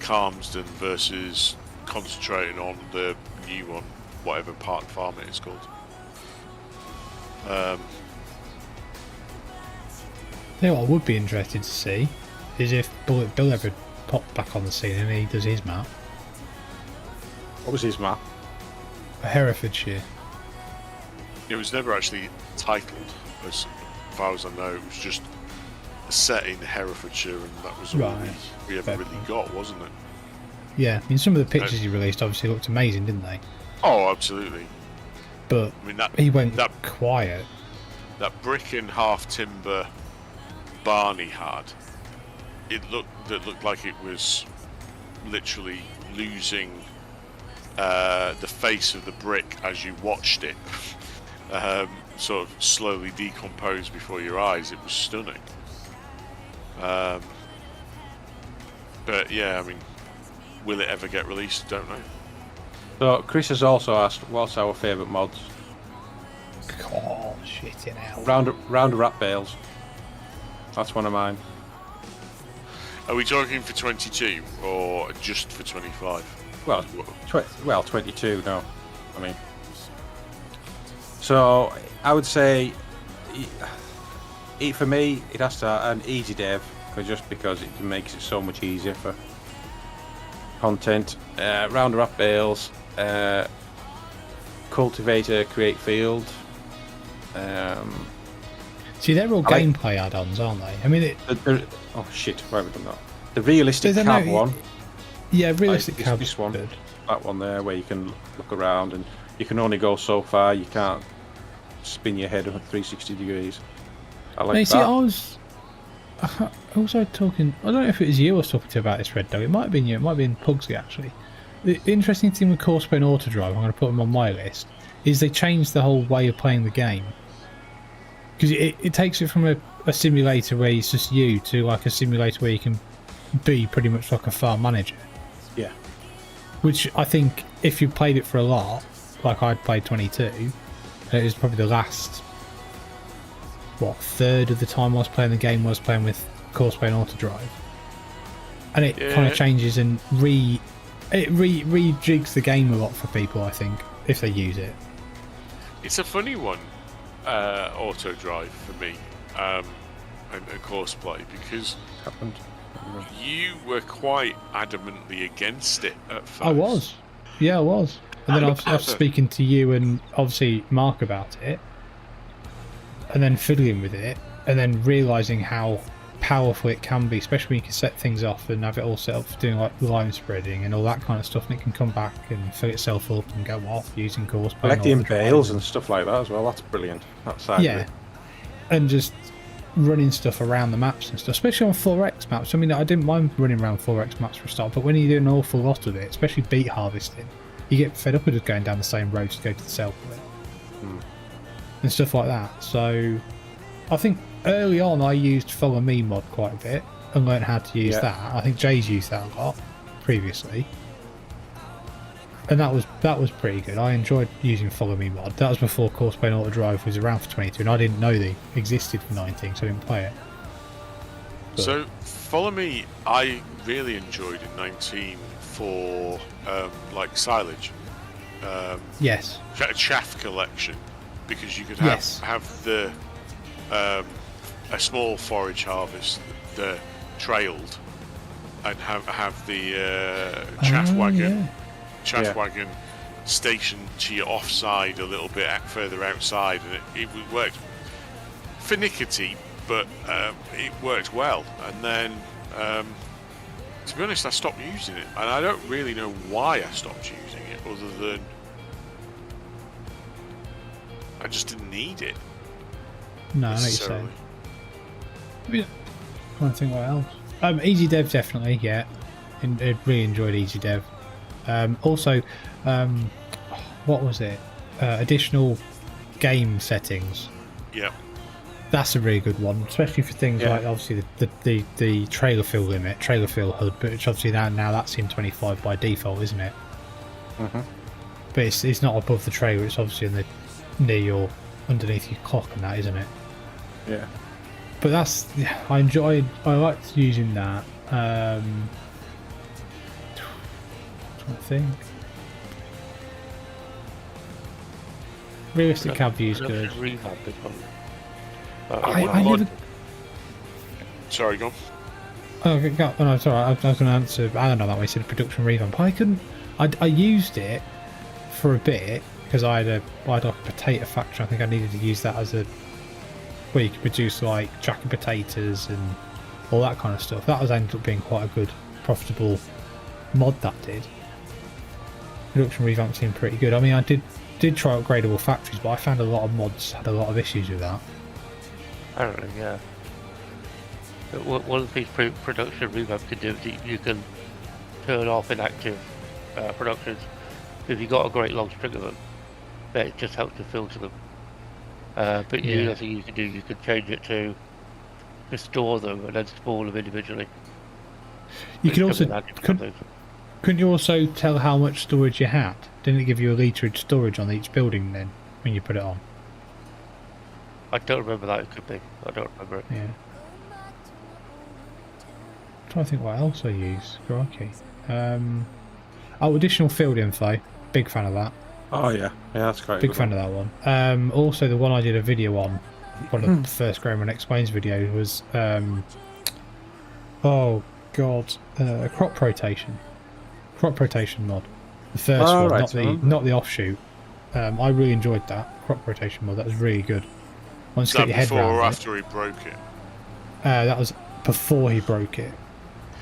Carmston versus concentrating on the new one, whatever Park Farm it is called. You know what I would be interested to see is if Bullet Bill ever popped back on the scene and he does his map. What was his map? Herefordshire. It was never actually titled, as far as I know. It was just set in Herefordshire, and that was all we ever really got, wasn't it? Yeah, I mean, some of the pictures he released obviously looked amazing, didn't they? Oh, absolutely. But I mean, he went quiet. That brick and half timber barn he had, it looked like it was literally losing the face of the brick as you watched it sort of slowly decompose before your eyes. It was stunning. But yeah, I mean, will it ever get released? Don't know. So Chris has also asked, what's our favourite mods? Oh, shitting out. Round rat bales. That's one of mine. Are we talking for 22 or just for 25? Well, 22. No, I mean. So I would say, for me, it has to have an easy dev, just because it makes it so much easier for content. Rounder up bales, cultivator, create field. See, they're all gameplay add-ons, aren't they? I mean, oh shit, why have we done that? The realistic cab one. Yeah, realistic cab. This one, that one there, where you can look around and you can only go so far. You can't spin your head 360 degrees. I like that. See, I was also talking. I don't know if it was you I was talking to about this, Red Dog. It might have been you. It might have been Pugsy actually. The interesting thing with Courseplay and Auto Drive, I'm going to put them on my list, is they changed the whole way of playing the game. Because it takes it from a simulator where it's just you to like a simulator where you can be pretty much like a farm manager. Yeah. Which I think if you played it for a lot, like I'd played 22, and it was probably the last, third of the time I was playing the game I was playing with Courseplay and Auto Drive. And it kind of changes and rejigs the game a lot for people, I think, if they use it. It's a funny one, Auto Drive for me, and Courseplay, because you were quite adamantly against it at first. I was. Yeah, I was. And then I was speaking to you and obviously Mark about it, and then fiddling with it, and then realising how powerful it can be, especially when you can set things off and have it all set up for doing like line spreading and all that kind of stuff, and it can come back and fill itself up and go off using Courseplay. Collecting bales and stuff like that as well, that's brilliant. That side of it. And just running stuff around the maps and stuff, especially on 4X maps. I mean, I didn't mind running around 4X maps for a start, but when you do an awful lot of it, especially beet harvesting, you get fed up with just going down the same road to go to the sell point and stuff like that. So I think early on I used Follow Me mod quite a bit and learned how to use that. I think Jay's used that a lot previously, and that was pretty good. I enjoyed using Follow Me mod. That was before Courseplay and Auto Drive was around for 22, and I didn't know they existed for 19, so I didn't play it. But so Follow Me I really enjoyed in 19 for like silage, yes, chaff collection, because you could have the a small forage harvest, the trailed, and have the chaff wagon stationed to your offside a little bit further outside, and it worked finicky, but it worked well. And then to be honest, I stopped using it, and I don't really know why I stopped using it, other than I just didn't need it. No, I know what you're saying. I'm trying to think what else. Easy Dev, definitely, yeah. I really enjoyed Easy Dev. Also, what was it? Additional game settings. Yeah. That's a really good one, especially for things like obviously the trailer fill limit, trailer fill HUD, but which obviously now that's in 25 by default, isn't it? Mm-hmm. But it's not above the trailer; it's obviously near underneath your clock and that, isn't it? Yeah. But I liked using that. I'm trying to think. Realistic cab view is good. I never... Sorry, go on. Oh, no, it's alright. I was going to answer. I don't know that way. Said production revamp. I couldn't. I used it for a bit because I had like a potato factory. I think I needed to use that as a where you could produce like jacket potatoes and all that kind of stuff. That ended up being quite a good, profitable mod. That did. Production revamp seemed pretty good. I mean, I did try upgradable factories, but I found a lot of mods had a lot of issues with that. Apparently, yeah. One of these production revamp can do is you can turn off inactive productions. If you've got a great long string of them, then it just helps to filter them. But the other thing you can do, you can change it to store them and then spawn them individually. You can also couldn't you also tell how much storage you had? Didn't it give you a literage storage on each building then when you put it on? I don't remember that. It could be. I don't remember it. Yeah. I'm trying to think what else I use. Crikey. Additional field info. Big fan of that. Oh yeah, that's great. Big fan of that one. Also, the one I did a video on, one of the first Grainman Explains videos was Oh God, crop rotation mod, the first one, right, not the offshoot. I really enjoyed that crop rotation mod. That was really good. Once Is you that get your head before or around after he broke it? that was before he broke it.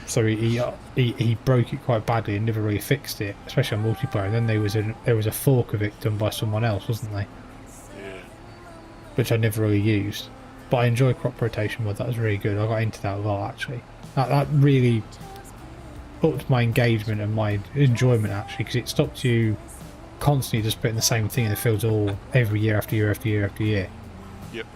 So he broke it quite badly and never really fixed it, especially on multiplayer. And then there was a fork of it done by someone else, wasn't there? Yeah. Which I never really used. But I enjoy crop rotation mod. That was really good. I got into that a lot actually. That really upped my engagement and my enjoyment actually, because it stopped you constantly just putting the same thing in the fields every year after year after year after year. Yep.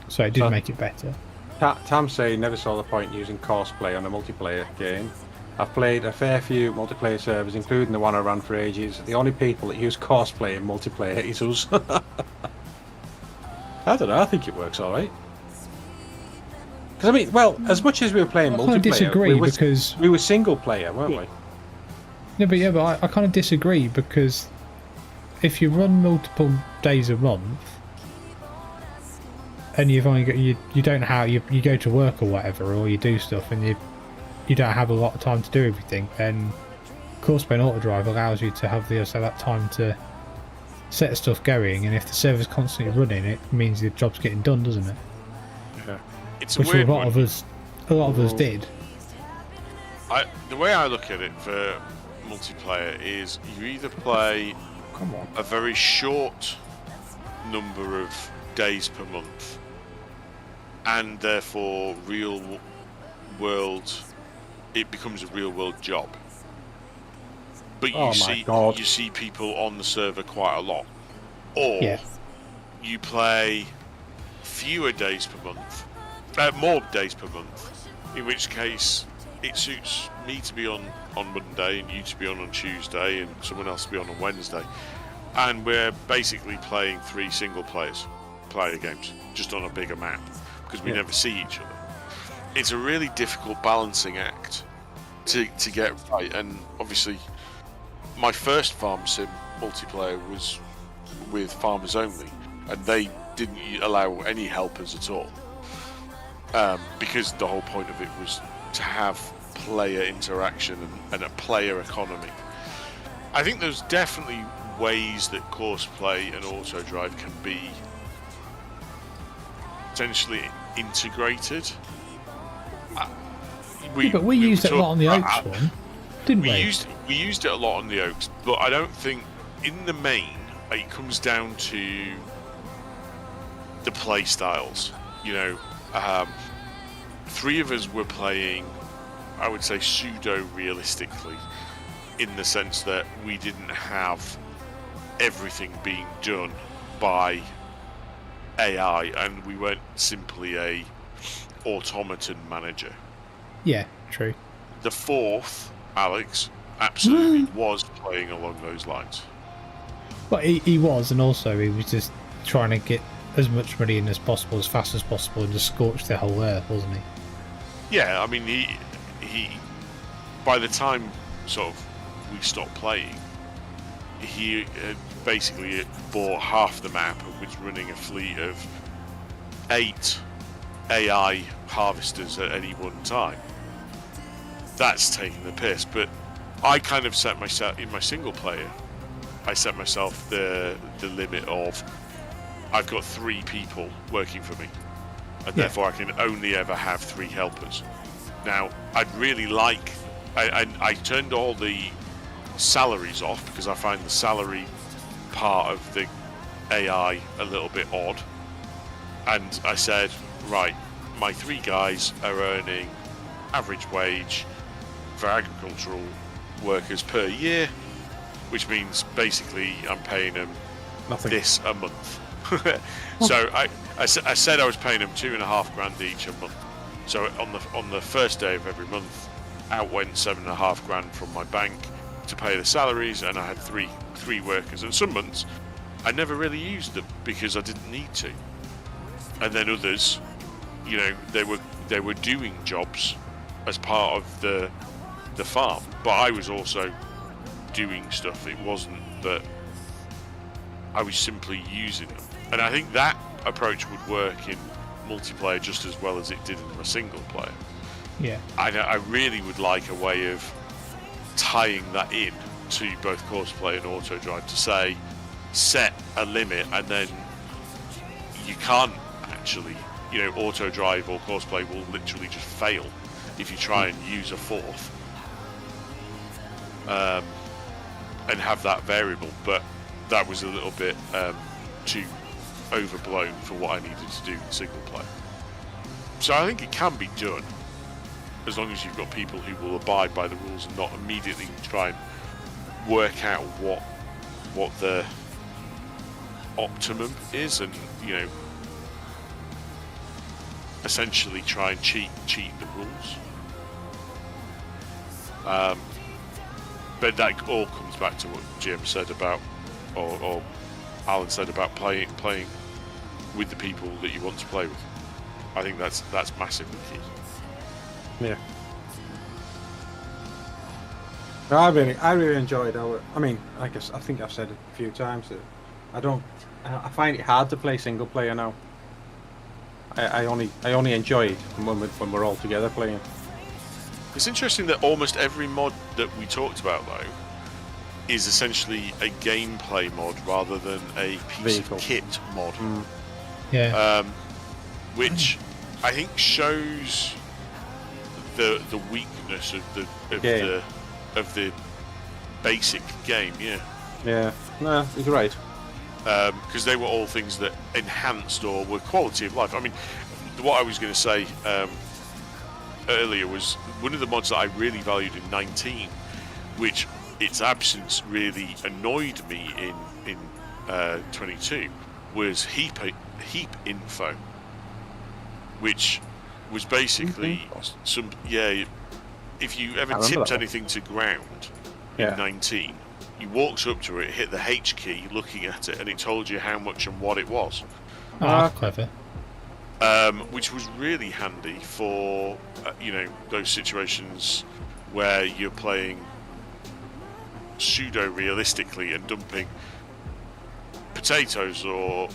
So it did make it better. Tam say never saw the point using courseplay on a multiplayer game. I've played a fair few multiplayer servers, including the one I ran for ages. The only people that use courseplay in multiplayer is us. I don't know, I think it works alright. Because I mean, well, as much as we were playing multiplayer, disagree because we were single player, weren't we? Yeah, but I kind of disagree, because if you run multiple days a month and you've only got you don't have you go to work or whatever, or you do stuff and you don't have a lot of time to do everything, then courseplay and autodrive allows you to have that time to set stuff going, and if the server's constantly running, it means the job's getting done, doesn't it? Yeah. It's Which a weird a lot of us did. The way I look at it for multiplayer is you either play a very short number of days per month, and therefore it becomes a real world job. But you see people on the server quite a lot, or you play fewer days per month, more days per month. In which case, it suits me to be on Monday and you to be on Tuesday and someone else to be on Wednesday, and we're basically playing 3 single player games just on a bigger map because we never see each other. It's a really difficult balancing act to get right, and obviously my first farm sim multiplayer was with farmers only, and they didn't allow any helpers at all, because the whole point of it was to have player interaction and a player economy. I think there's definitely ways that courseplay and autodrive can be potentially integrated. But we used it a lot on the Oaks one, didn't we? We used it a lot on the Oaks, but I don't think in the main it comes down to the play styles. You know, 3 of us were playing, I would say, pseudo-realistically, in the sense that we didn't have everything being done by AI, and we weren't simply a automaton manager. Yeah, true. The 4th, Alex, absolutely was playing along those lines. But he was, and also he was just trying to get as much money in as possible, as fast as possible, and just scorch the whole earth, wasn't he? Yeah, I mean, he by the time sort of we stopped playing, he basically bought half the map and was running a fleet of 8 AI harvesters at any one time. That's taking the piss, but I kind of set myself, in my single player, I set myself the limit of I've got 3 people working for me, and therefore I can only ever have 3 helpers. Now, I'd really like, I turned all the salaries off because I find the salary part of the AI a little bit odd, and I said, right, my 3 guys are earning average wage for agricultural workers per year, which means basically I'm paying them this a month. So I said I was paying them $2,500 each a month. So on the first day of every month, out went $7,500 from my bank to pay the salaries, and I had three workers. And some months I never really used them because I didn't need to. And then others, you know, they were doing jobs as part of the farm, but I was also doing stuff. It wasn't that I was simply using them. And I think that approach would work in multiplayer just as well as it did in a single player. Yeah. I really would like a way of tying that in to both Courseplay and Auto Drive to say, set a limit, and then you can't actually, Auto Drive or Courseplay will literally just fail if you try and use a fourth. And have that variable, but that was a little bit too overblown for what I needed to do in single player. So I think it can be done, as long as you've got people who will abide by the rules and not immediately try and work out what the optimum is, and essentially try and cheat the rules. But that all comes back to what Jim said about, or Alan said about playing with the people that you want to play with. I think that's massively key. Yeah. No, I really enjoyed our. I mean, I think I've said it a few times that I find it hard to play single player now. I only enjoy it when we're all together playing. It's interesting that almost every mod that we talked about, though, is essentially a gameplay mod rather than a piece of kit mod. Yeah. Which I think shows the weakness of the basic game. Yeah. Yeah. No, you're right. Because they were all things that enhanced or were quality of life. I mean, what I was going to say earlier was one of the mods that I really valued in 19, which its absence really annoyed me in 22, was heap info, which was basically if you ever tipped anything to ground in 19, you walked up to it, hit the H key, looking at it, and it told you how much and what it was. Clever. Which was really handy for those situations where you're playing pseudo realistically and dumping potatoes or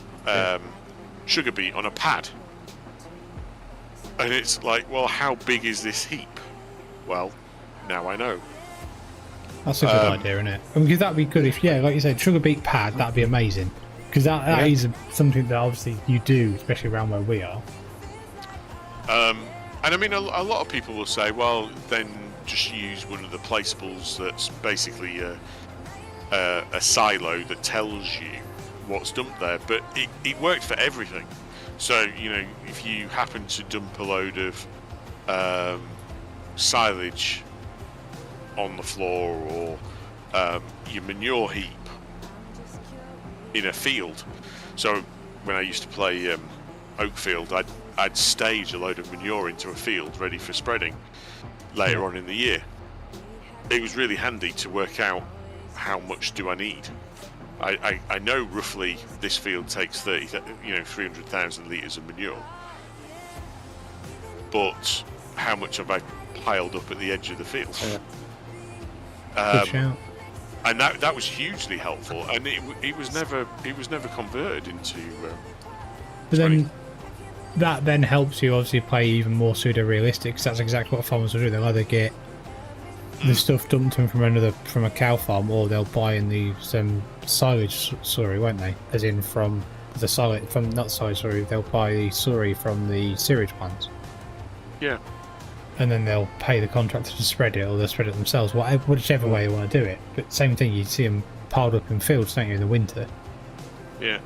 sugar beet on a pad, and it's like, well, how big is this heap? Well, now I know. That's a good idea, isn't it? Because that'd be good if, like you said, sugar beet pad. That'd be amazing. Because that is something that obviously you do, especially around where we are. And I mean, a lot of people will say, well, then just use one of the placeables that's basically a silo that tells you what's dumped there. But it worked for everything. So, if you happen to dump a load of silage on the floor, or your manure heap in a field. So when I used to play Oakfield, I'd stage a load of manure into a field ready for spreading later on in the year. It was really handy to work out how much do I need. I know roughly this field takes 300,000 litres of manure, but how much have I piled up at the edge of the field? Good shout. And that was hugely helpful, and it was never converted into. But then that then helps you obviously play even more pseudo realistic, because that's exactly what farmers will do. They'll either get the stuff dumped in from a cow farm, or they'll buy in some silage slurry, won't they? As in from the silage, they'll buy the slurry from the sewage plants. Yeah. And then they'll pay the contractor to spread it, or they'll spread it themselves, whichever way they want to do it. But same thing, you see them piled up in fields, don't you, in the winter? Yeah.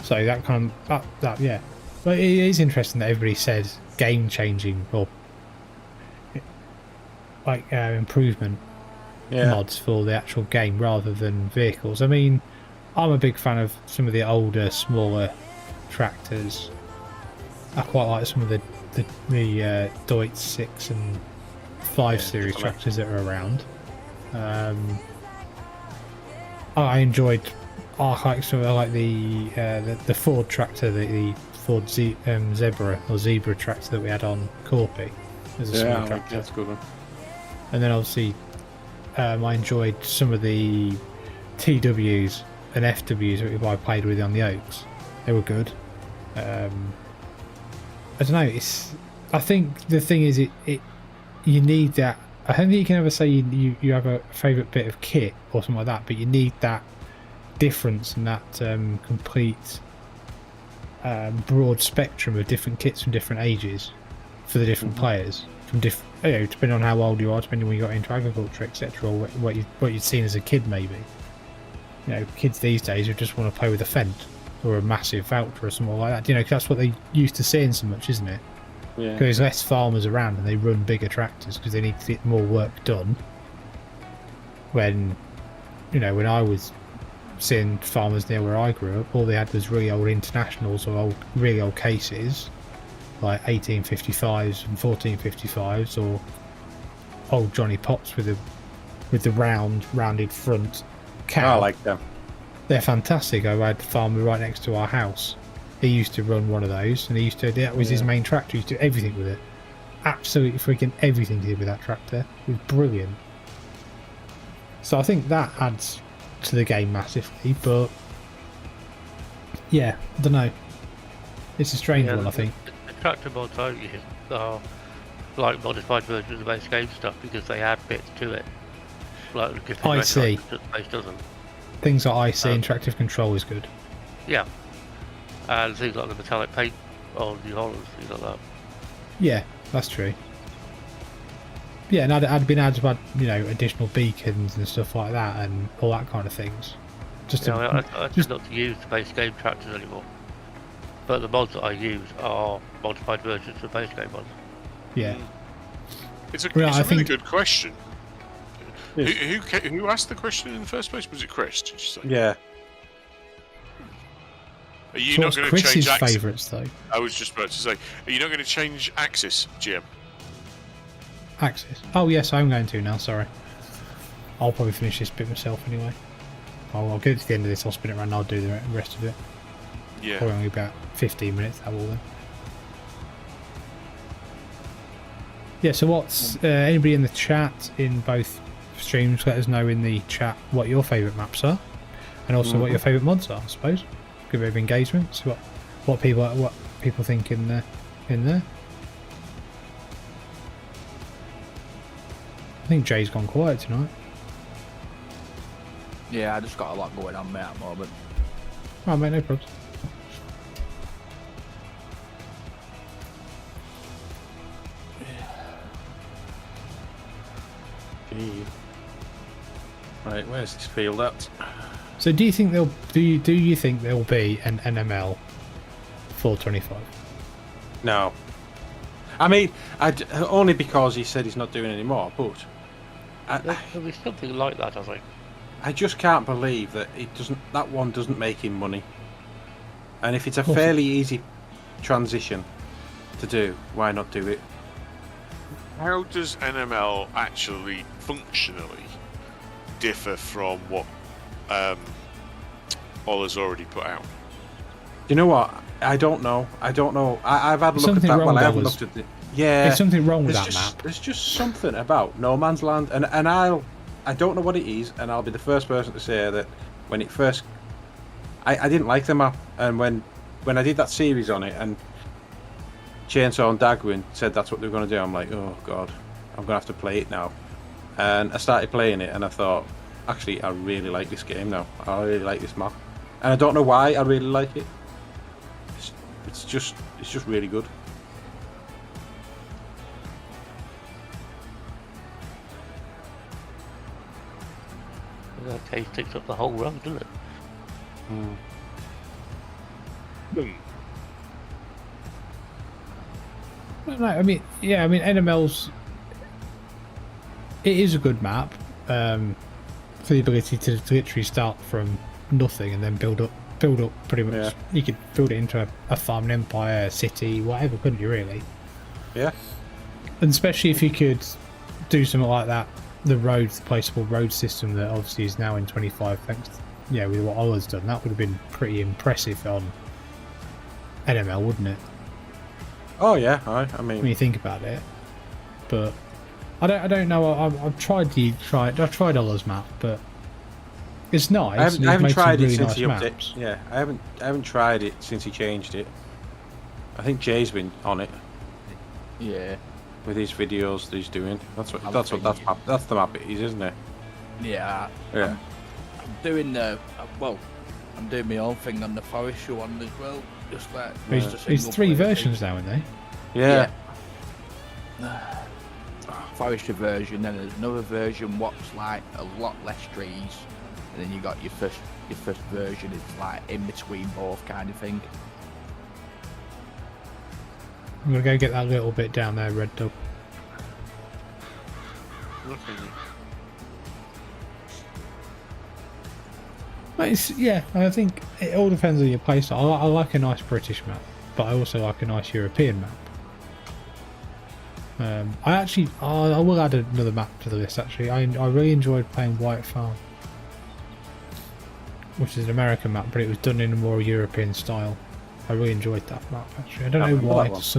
So that kind of yeah. But it is interesting that everybody said game-changing or improvement mods for the actual game rather than vehicles. I mean, I'm a big fan of some of the older, smaller tractors. I quite like some of the Deutz 6 and 5 series tractors that are around. I enjoyed. I like the Ford tractor, the Ford Zebra tractor that we had on Corpy. As a small tractor. That's a good one. And then obviously, I enjoyed some of the TWs and FWs that I played with on the Oaks. They were good. I don't know. I think the thing is, it you need that. I don't think you can ever say you have a favourite bit of kit or something like that, but you need that difference and that complete broad spectrum of different kits from different ages for the different players, from different, depending on how old you are, depending on when you got into agriculture, etc., or what you'd seen as a kid, maybe. Kids these days who just want to play with a Fent or a massive voucher or something like that. 'Cause that's what they used to seeing so much, isn't it? Yeah. Because there's less farmers around and they run bigger tractors because they need to get more work done. When I was seeing farmers near where I grew up, all they had was really old Internationals or really old cases, like 1855s and 1455s, or old Johnny Pops with the rounded front cow. I like them. They're fantastic. I had a farmer right next to our house. He used to run one of those, and that was his main tractor. He used to do everything with it. Absolutely freaking everything he did with that tractor. It was brilliant. So I think that adds to the game massively, but yeah, I don't know. It's a strange one, I think. The tractor mods I use are like modified versions of the base game stuff because they add bits to it. Like the IC. The base doesn't. Things like IC interactive control is good. Yeah. And things like the metallic paint on the Hollands, things like that. Yeah, that's true. Yeah, and I'd been able to add, additional beacons and stuff like that, and all that kind of things. I just not to use the base game tractors anymore. But the mods that I use are modified versions of base game mods. Yeah. It's a I really think- good question. Yes. Who asked the question in the first place? Was it Chris? Did you say? Yeah. Are you So not what's going to Chris's change Axis? favourites, though? I was just about to say, are you not going to change Axis, GM? Axis. Oh, yes, I'm going to now, sorry. I'll probably finish this bit myself anyway. I'll get to the end of this, I'll spin it around and I'll do the rest of it. Yeah. Probably only about 15 minutes, that will then. Yeah, so what's... anybody in the chat in both streams, let us know in the chat what your favourite maps are. And also what your favourite mods are, I suppose. Good bit of engagement. So what people think in there. I think Jay's gone quiet tonight. Yeah, I just got a lot going on mate, at the moment. Oh mate, no problems. Right, where's this field at? So do you think there'll be an NML 425? No. I mean, only because he said he's not doing any more, but There'll be something like that, I think. I just can't believe that that one doesn't make him money. And if it's a fairly easy transition to do, why not do it? How does NML actually functionally differ from what Ola's already put out? You know what? I don't know. I've had a look at Something that wrong one. I with haven't Ola's. looked at it. Yeah. There's something wrong with There's that just, map. There's just something about No Man's Land, and I don't know what it is, and I'll be the first person to say that when it first, I didn't like the map, and when I did that series on it, and Chainsaw and Dagwin said that's what they were going to do, I'm like, oh god, I'm going to have to play it now. And I started playing it, and I thought, actually, I really like this game now. I really like this map, and I don't know why I really like it. It's just really good. That case takes up the whole road, doesn't it? No, I mean, yeah, I mean NML's. It is a good map for the ability to literally start from nothing and then build up pretty much. Yeah. You could build it into a farm, an empire, a city, whatever, couldn't you? Really? Yeah. And especially if you could do something like that, the placeable road system that obviously is now in 25, thanks to, with what Ola's done, that would have been pretty impressive on NML, wouldn't it? Oh yeah, I mean, When you think about it, but I don't know. I've tried Ola's map, but it's nice. I haven't tried it since nice he maps. updated. Yeah, I haven't tried it since he changed it. I think Jay's been on it. Yeah. with his videos that he's doing. That's the map it is, isn't it? Yeah. Yeah. I'm doing I'm doing my own thing on the forestry one as well. Just like There's 3 versions now, isn't there? Yeah. Forestry version, then there's another version what's like a lot less trees, and then you got your first version. It's like in between both kind of thing. I'm gonna go get that little bit down there, Red Dog. But I think it all depends on your playstyle. I like a nice British map, but I also like a nice European map. I will add another map to the list. Actually, I really enjoyed playing White Farm, which is an American map, but it was done in a more European style. I really enjoyed that map. Actually, I don't know why. It's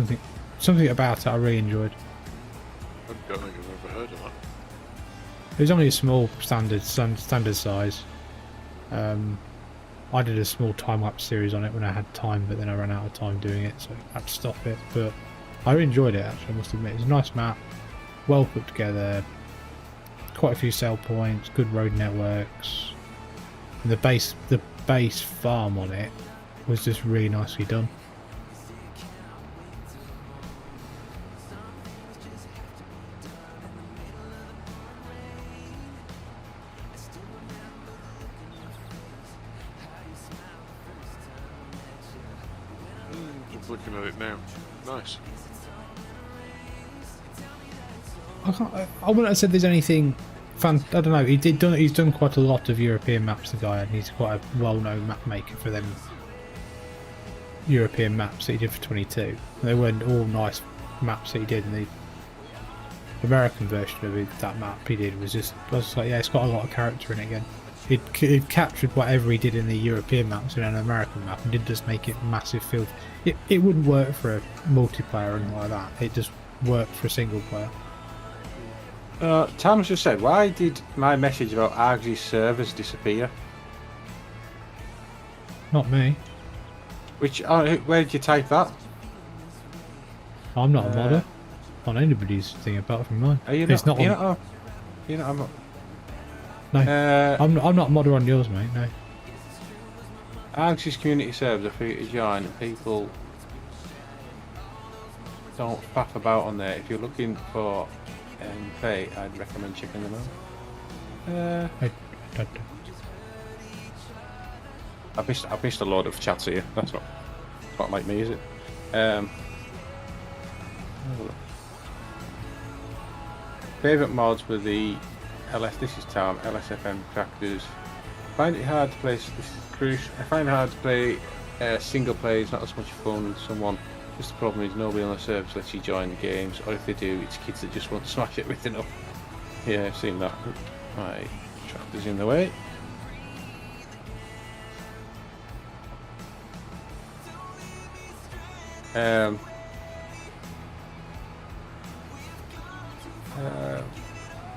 something about it I really enjoyed. I don't think I've ever heard of that. It was only a small standard size. I did a small time-lapse series on it when I had time, but then I ran out of time doing it, so I had to stop it. But I really enjoyed it, actually, I must admit. It's a nice map, well put together, quite a few sell points, good road networks. And the base farm on it was just really nicely done. Looking at it now. Nice. I wouldn't have said there's anything I don't know. He's done quite a lot of European maps, the guy, and he's quite a well-known map maker for them European maps that he did for 22. They weren't all nice maps that he did, and the American version of that map he did was like, yeah, it's got a lot of character in it again. It captured whatever he did in the European maps in an American map and didn't just make it massive field. It wouldn't work for a multiplayer or anything like that. It just worked for a single player. Tam's just said, why did my message about Arg's servers disappear? Not me. Where did you type that? I'm not a modder on anybody's thing apart from mine. Are you it's not? not I'm not. No, I'm not a modder on yours, mate. No. Arg's community servers are free to join, and people don't faff about on there. If you're looking for pay, I'd recommend checking them out. I've missed a load of chats here. That's not like me, is it? Favourite mods were the this is Tom, LSFM crackers. Find it hard to play. This is crucial. I find it hard to play single player. It's not as much fun with someone. Just the problem is nobody on the servers lets you join the games, or if they do, it's kids that just want to smash everything up. Yeah, I've seen that. My tractor's in the way.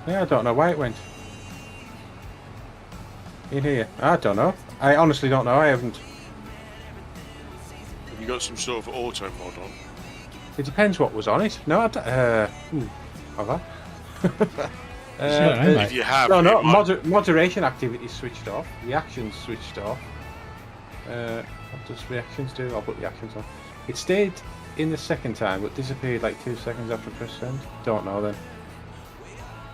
Yeah, I don't know why it went in here. I don't know. I honestly don't know. I haven't. Have you got some sort of auto mod on? It depends what was on it. No, I don't. Have I? If you have, no. Moderation activity switched off. Reactions switched off. What does reactions do? I'll put the actions on. It stayed in the second time, but disappeared like 2 seconds after press send. Don't know then.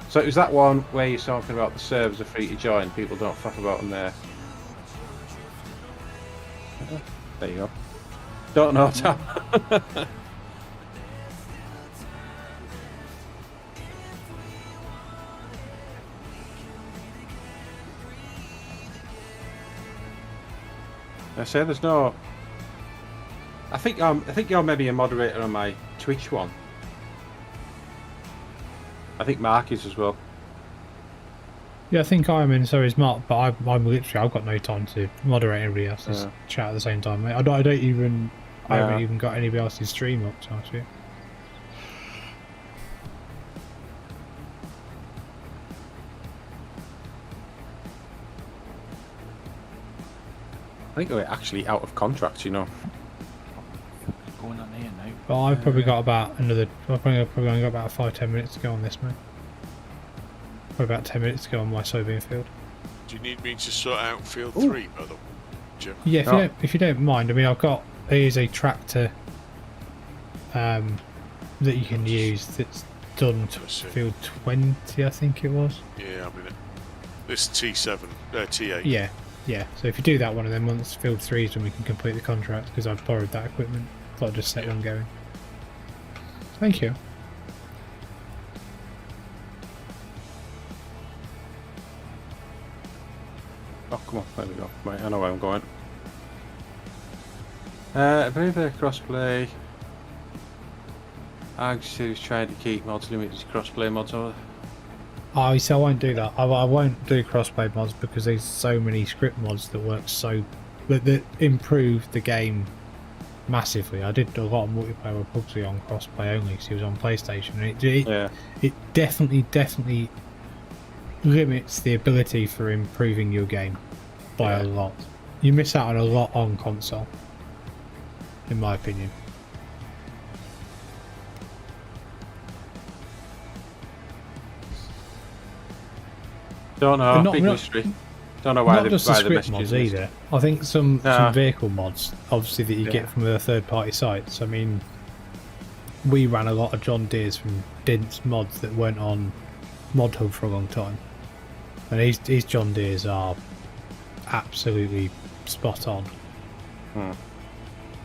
So it was that one where you're talking about the servers are free to join, people don't fuck about them there. There you go. Don't know, Tom. I say there's no. I think you're maybe a moderator on my Twitch one. I think Mark is as well. Yeah, I think I'm in, so is Mark, but I've got no time to moderate everybody else's chat at the same time, mate. I haven't even got anybody else's stream up, to honest with you. I think we're actually out of contract, you know. What's going on here now? But I've probably got about another. I've probably only got about 5-10 minutes to go on this, mate. Probably about 10 minutes to go on my soybean field. Do you need me to sort out field 3, by the way, Jim? Yeah, if you don't mind. I mean, here's a tractor that you can use that's done to field 20, I think it was. Yeah, I mean, this T7, T8. Yeah. So if you do that one, and then once field 3 is done, we can complete the contract because I've borrowed that equipment. Thought I'd just set one going. Thank you. Oh, come on, there we go. Right, I know where I'm going. I believe the crossplay. Ags is trying to keep mods limited to crossplay mods over. Oh, so I won't do that. I won't do crossplay mods because there's so many script mods that work that improve the game massively. I did a lot of multiplayer with PUBG on crossplay only because it was on PlayStation. And it definitely limits the ability for improving your game by a lot. You miss out on a lot on console, in my opinion. Don't know. Big mystery. Don't know why not just the script mods either. I think some vehicle mods, obviously, that you get from the third-party sites. I mean, we ran a lot of John Deere's from Dint's mods that weren't on Mod Hub for a long time, and these John Deere's are absolutely spot on.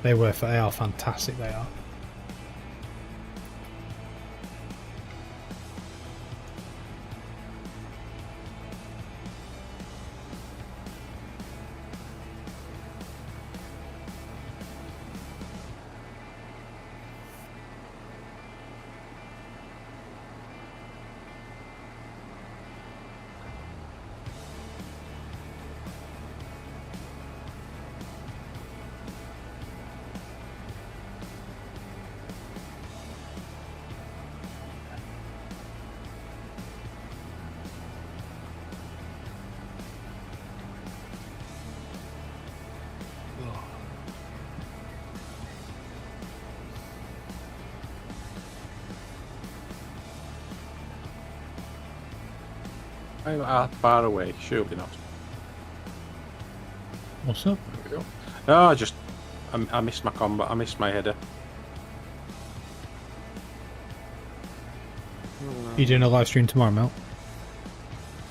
They are fantastic. They are. I'm far away. Surely not. What's up? There we go. No, I missed my combat. I missed my header. You doing a live stream tomorrow, Mel?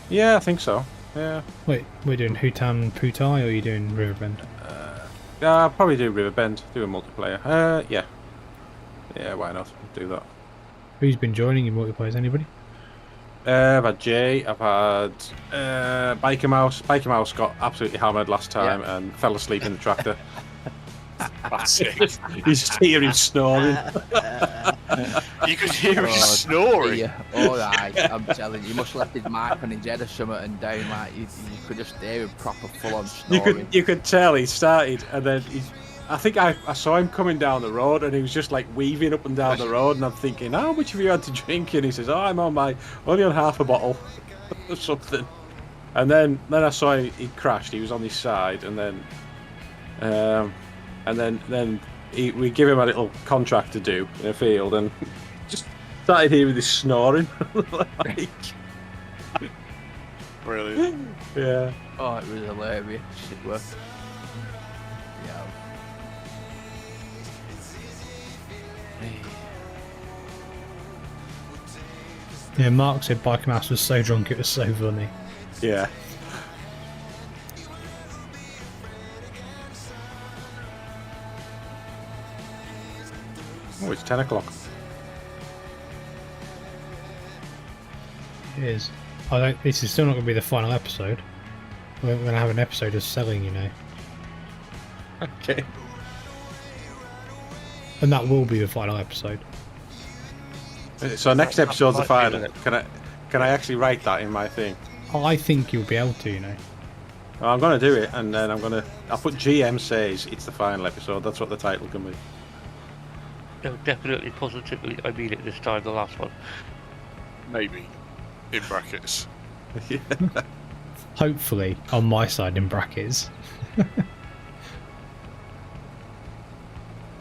Yeah, I think so. Yeah. Wait, we're doing Hutan Putai, or are you doing Riverbend? I'll probably do Riverbend. Do a multiplayer. Yeah. Yeah, why not? Do that. Who's been joining you multiplayer? Anybody? I've had Jay, I've had Biker Mouse. Biker Mouse got absolutely hammered last time and fell asleep in the tractor. That's it. You just hear him snoring. You could hear him snoring. Yeah, alright, I'm telling you, he must have left his mic on his head or something and down, like, you could just hear him proper full on snoring. You could tell he started, and then I think I saw him coming down the road, and he was just like weaving up and down the road, and I'm thinking, how much have you had to drink? And he says, I'm only on half a bottle or something. And then I saw he crashed. He was on his side, and then we give him a little contract to do in a field, and just started hearing this snoring. Like, brilliant. Yeah. Oh, it was hilarious. It was. Yeah. Yeah, Mark said Biker Mouse was so drunk it was so funny. Yeah. Oh, it's 10 o'clock. It is. This is still not going to be the final episode. We're going to have an episode of selling, you know. Okay. And that will be the final episode. So next episode's the final. Can I actually write that in my thing? I think you'll be able to, you know. Well, I'm going to do it, and then I'll put GM says it's the final episode. That's what the title can be. No, definitely, positively, I mean it this time, the last one. Maybe. In brackets. Yeah. Hopefully, on my side in brackets.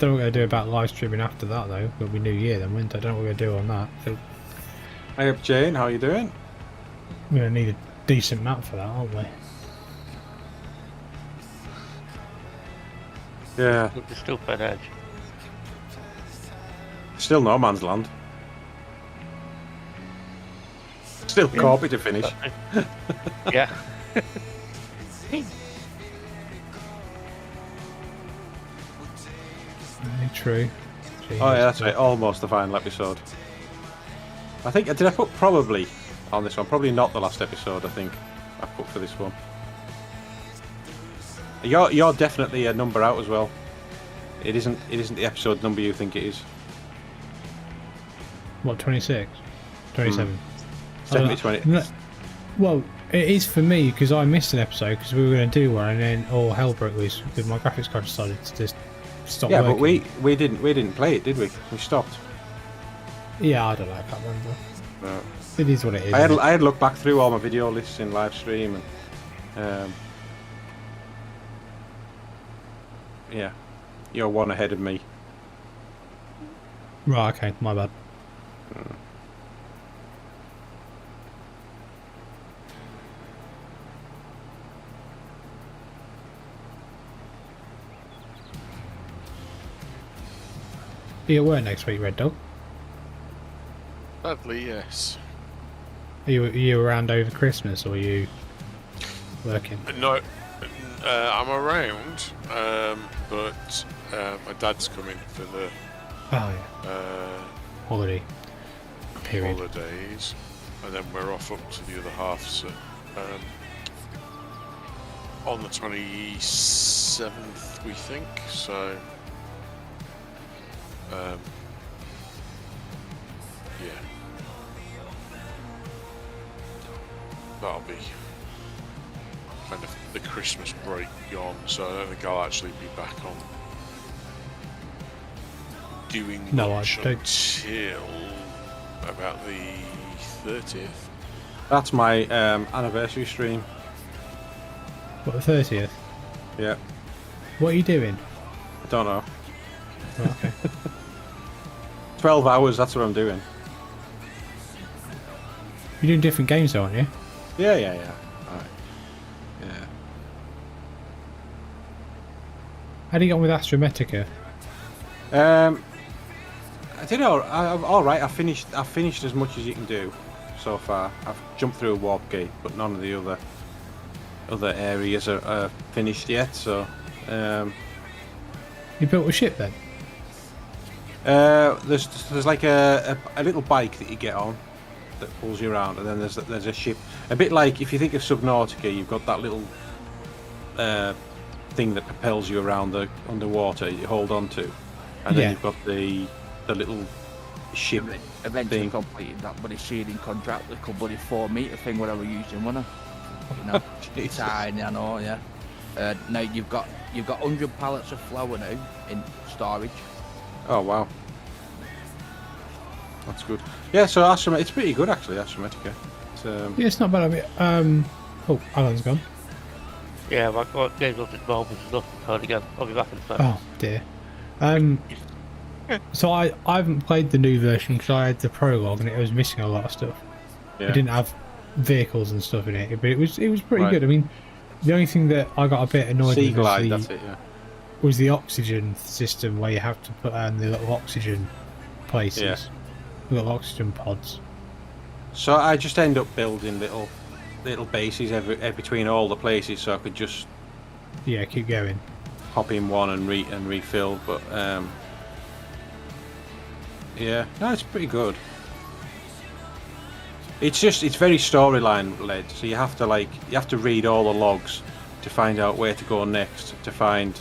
know what we're going to do about live streaming after that, though. It'll be New Year then, won't it? I don't know what we're going to do on that. So Hey up, Jane. How you doing? we're going to need a decent map for that, aren't we? Yeah. It's still Fed Edge. Still no man's land. Still Corby to finish. Yeah. Very true. Oh yeah, that's right. Almost the final episode. I think did I put probably on this one? Probably not the last episode. I think I put for this one. You're definitely a number out as well. It isn't the episode number you think it is. What, 26? 27? 20. No, well, it is for me because I missed an episode because we were going to do one and then all hell broke loose because my graphics card decided to just stop Yeah, working. but we didn't play it, did we? We stopped. Yeah, I don't know. I can't remember. No. It is what it is. I had looked back through all my video lists in live stream and yeah, you're one ahead of me. Right, okay, my bad. Are you at work next week, Red Dog? Sadly, yes. Are you around over Christmas or are you working? No, I'm around, but my dad's coming for the Oh yeah, holiday period. holidays, and then we're off up to the other half. So, on the 27th, we think. So, yeah, that'll be kind of the Christmas break gone. So I don't think I'll actually be back on doing much until about the 30th. That's my anniversary stream. What, the 30th? Yeah, What are you doing? I don't know. Oh, okay. 12 hours. That's what I'm doing. You're doing different games, though, aren't you? Yeah. All right. Yeah. How do you get on with Astrometica? I did all right. I finished as much as you can do so far. I've jumped through a warp gate, but none of the other areas are finished yet. So You built a ship then? there's like a little bike that you get on that pulls you around, and then there's a ship. A bit like if you think of Subnautica, you've got that little thing that propels you around the underwater. You hold on to, and then you've got the little ship. Eventually thing. completed that bloody shielding contract, the bloody 4-meter thing what I was using, wasn't I? You know, Jesus. tiny, I know, yeah. Now you've got 100 pallets of flour now in storage. Oh wow, that's good. Yeah, so it's pretty good actually. Astrometica. It's, Yeah, it's not bad. I mean, oh, Alan's gone. Yeah, my game's up at moment and stuff. Heard again. I'll be back in a sec. Oh dear. So I haven't played the new version because I had the prologue and it was missing a lot of stuff. yeah. It didn't have vehicles and stuff in it, but it was pretty Right. good. I mean, the only thing that I got a bit annoyed Sea with glide. That's it. Yeah. was the oxygen system where you have to put the little oxygen places, Yeah. little oxygen pods. So I just end up building little bases every between all the places, so I could just Yeah, keep going. hop in one and refill. But yeah, no, it's pretty good. It's very storyline led, so you have to read all the logs to find out where to go next. To find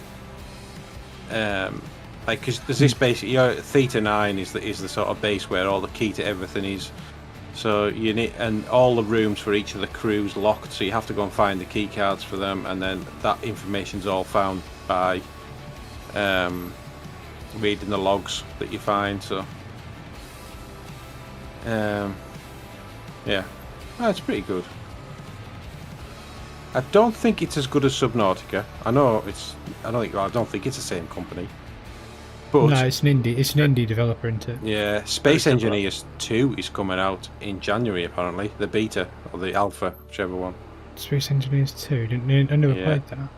because there's this base. Theta 9 is the sort of base where all the key to everything is. So you need, and all the rooms for each of the crews locked. So you have to go and find the key cards for them, and then that information's all found by reading the logs that you find. So yeah, it's pretty good. I don't think it's as good as Subnautica. I don't think it's the same company. But No, it's an indie. It's an indie developer, isn't it? yeah, Space Engineers 2 is coming out in January apparently. The beta or the alpha, whichever one. Space Engineers 2. I never Yeah. played that.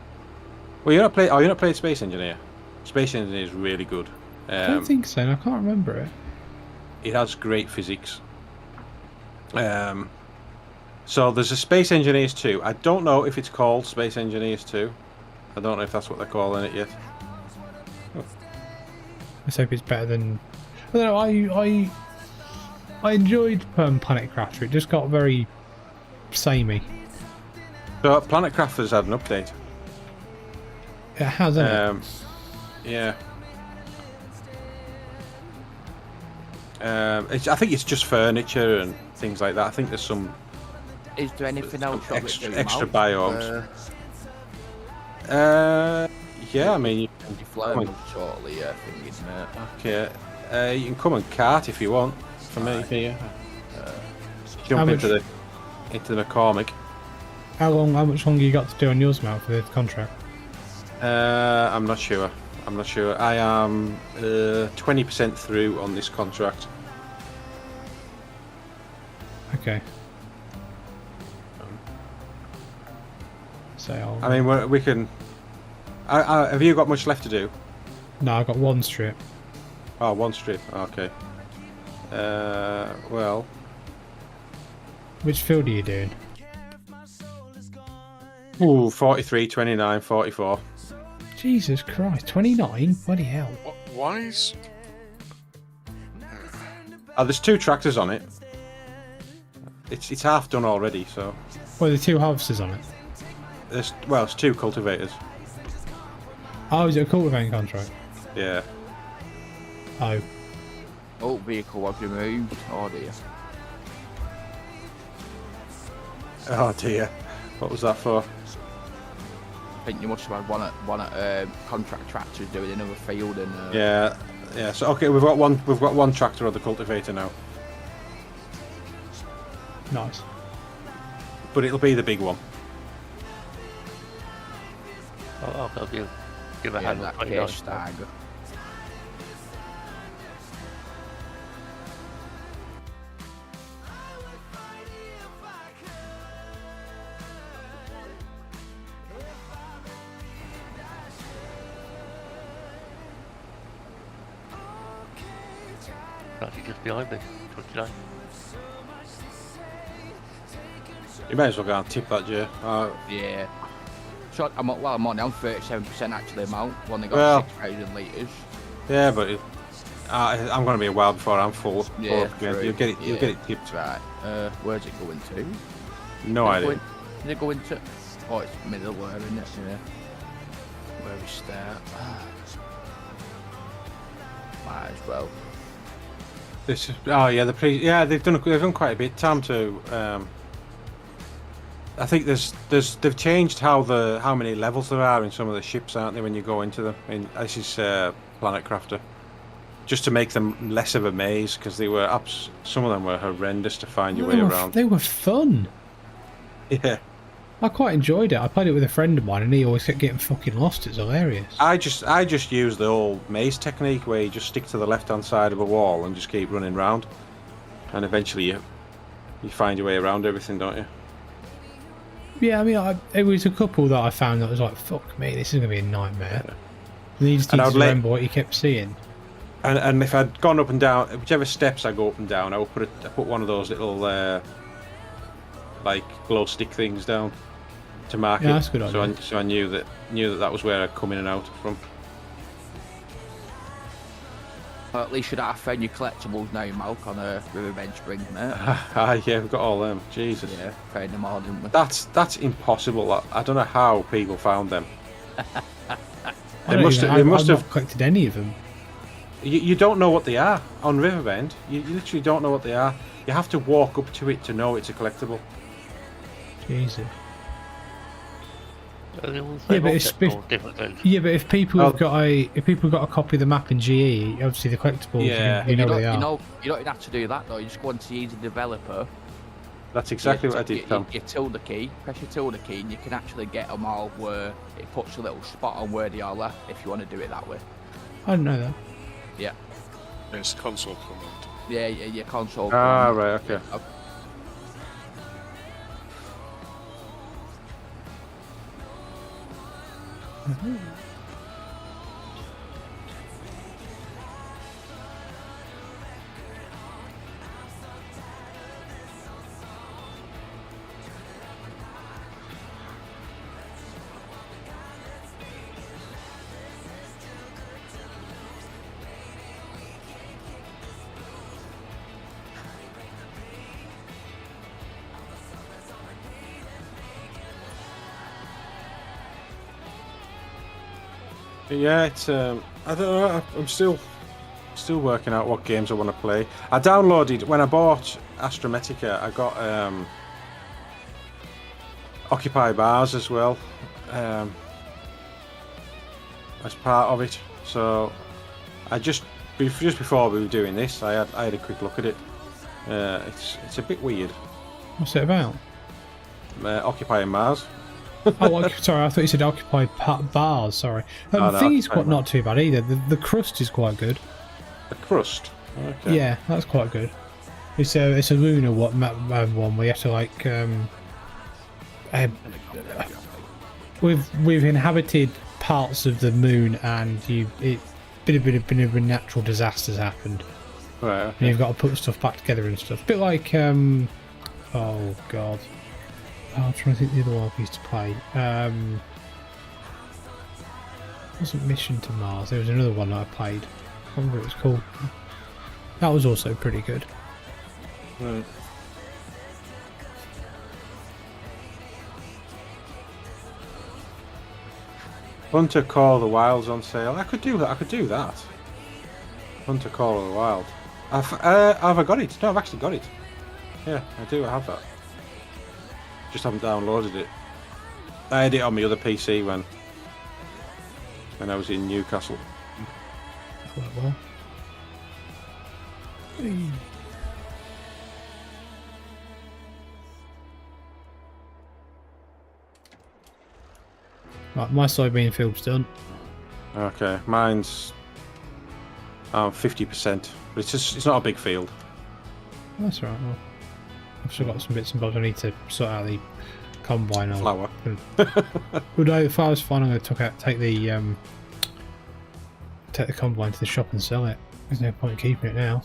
Well, you're not playing. Oh, you're not playing Space Engineer. Space Engineer is really good. I don't think so. I can't remember it. It has great physics. So there's a Space Engineers 2. I don't know if it's called Space Engineers 2. I don't know if that's what they're calling it yet. Let's hope it's better than. I don't know. I enjoyed Planet Crafter. It just got very samey. So Planet Crafters had an update. It has, hasn't it? Yeah. I think it's just furniture and things like that. I think there's some Is there anything else extra biomes. Yeah, I mean, you can You fly them shortly, thing, isn't it? okay. You can come and cart if you want. For me, here. Jump into the McCormick. How much longer you got to do on yours, Mal, for the contract? I'm not sure. I am 20% through on this contract. Okay. So I mean, we can. Have you got much left to do? No, I got one strip. Oh, one strip. Okay. Well. Which field are you doing? Ooh, 43, 29, 44. Jesus Christ, 29? Bloody hell. Why is... There's 2 tractors on it. It's half done already, so. Well, the 2 harvesters on it. It's 2 cultivators. Oh, is it a cultivating contract? Yeah. Oh. Oh, vehicle was removed. Oh dear. Oh dear. What was that for? I think you must have had one at contract tractors doing another field and. Yeah. So okay, we've got one tractor on the cultivator now, Nice. but it'll be the big one. I'll give a Yeah, hand that on case stag. Actually, just behind me. 29. You may as well go and tip that, Jay. Yeah. So I'm on 37% actually amount. Only got Well. 6,000 litres. Yeah, but I'm going to be a while before I'm full. Yeah, Again. true. You'll get it. You'll Yeah. get it tipped. Right. Where's it going to? No idea. Is it going to? Oh, it's middleware, isn't it? Yeah. Where we start? Might as well. They've done quite a bit. Time to. I think they've changed how many levels there are in some of the ships, aren't they? When you go into them, this is Planet Crafter, just to make them less of a maze, because some of them were horrendous to find your way around. They were fun. Yeah. I quite enjoyed it. I played it with a friend of mine and he always kept getting fucking lost. It's hilarious. I just use the old maze technique where you just stick to the left-hand side of a wall and just keep running round, and eventually you find your way around everything, don't you? Yeah, I mean, it was a couple that I found that was like, fuck me, this is going to be a nightmare. And you just need to remember what you kept seeing. And if I'd gone up and down, whichever steps I go up and down, I would put one of those little like glow stick things down to mark it. That's a good idea. So I knew that was where I'd come in and out from. Well, at least you don't have to find your collectibles now, Malc, on a Riverbench Springs, mate. Yeah, we've got all them. Jesus. Yeah, found them all, didn't we? That's impossible. I don't know how people found them. I've not collected any of them. You don't know what they are on Riverbend. You literally don't know what they are. You have to walk up to it to know it's a collectible. Jesus. Yeah, but if people have got a copy of the map in GE, obviously the collectibles, Yeah. you know where they are. You don't even have to do that though. You just go into Easy Developer. That's exactly what I did, Tom. You tilde key, press your tilde key, and you can actually get them all where it puts a little spot on where they are left if you want to do it that way. I didn't know that. Yeah. It's console command. Yeah, your console. Ah, command. right, okay. Yeah, it's I don't know. I'm still working out what games I want to play. I downloaded when I bought Astrometica. I got Occupy Bars as well as part of it. So I just before we were doing this, I had a quick look at it. It's a bit weird. What's it about? Occupying Mars. Oh, sorry, I thought you said occupied bars. Sorry. The thing is quite not too bad either. The crust is quite good. The crust. Okay. Yeah, that's quite good. It's a lunar one where you have to like we've inhabited parts of the moon and bit of natural disasters happened. Right. Okay. And you've got to put stuff back together and stuff. A bit like oh god. I'm trying to think the other one I used to play. Wasn't Mission to Mars. There was another one that I played. I can't remember what it was called. That was also pretty good. Right. Hunter Call of the Wild's on sale. I could do that. Hunter Call of the Wild. Have I got it? No, I've actually got it. Yeah, I do. I have that. Just haven't downloaded it. I had it on my other PC when I was in Newcastle. Well. Right, my soybean field's done. Okay, mine's 50%, but it's not a big field. That's all right. Well, I've still got some bits and bobs. I need to sort out the combine. Flour. Well, no, if I was fine, I'm going to take the combine to the shop and sell it. There's no point in keeping it now.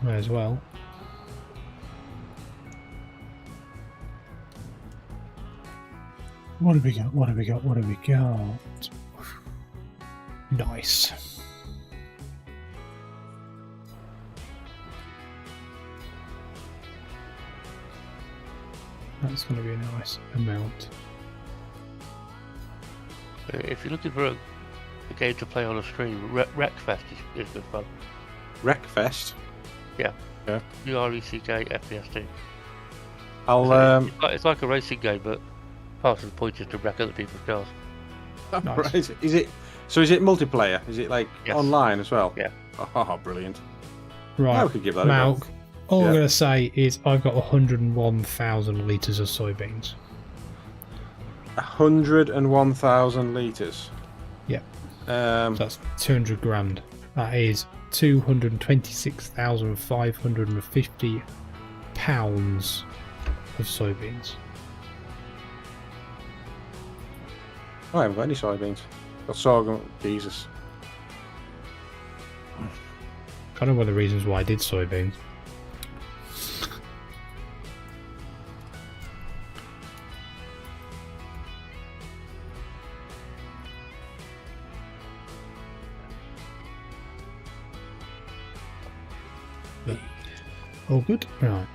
May as well. What have we got? What have we got? What have we got? Nice. That's going to be a nice amount. If you're looking for a game to play on a stream, Wreckfest is good fun. Wreckfest? Yeah. Yeah. URECK I'll It's like a racing game, but part of the point is to wreck other people's cars. Nice. Right. Is it multiplayer? Is it like Yes. online as well? Yeah. Oh, brilliant. Right, I could give that a Malc, go. all Yeah. I'm going to say is I've got 101,000 litres of soybeans. 101,000 litres. Yeah. Um, So that's 200 grand. That is 226,550 pounds of soybeans. I haven't got any soybeans. Got sorghum, Jesus. Kind of one of the reasons why I did soybeans. All good? Right.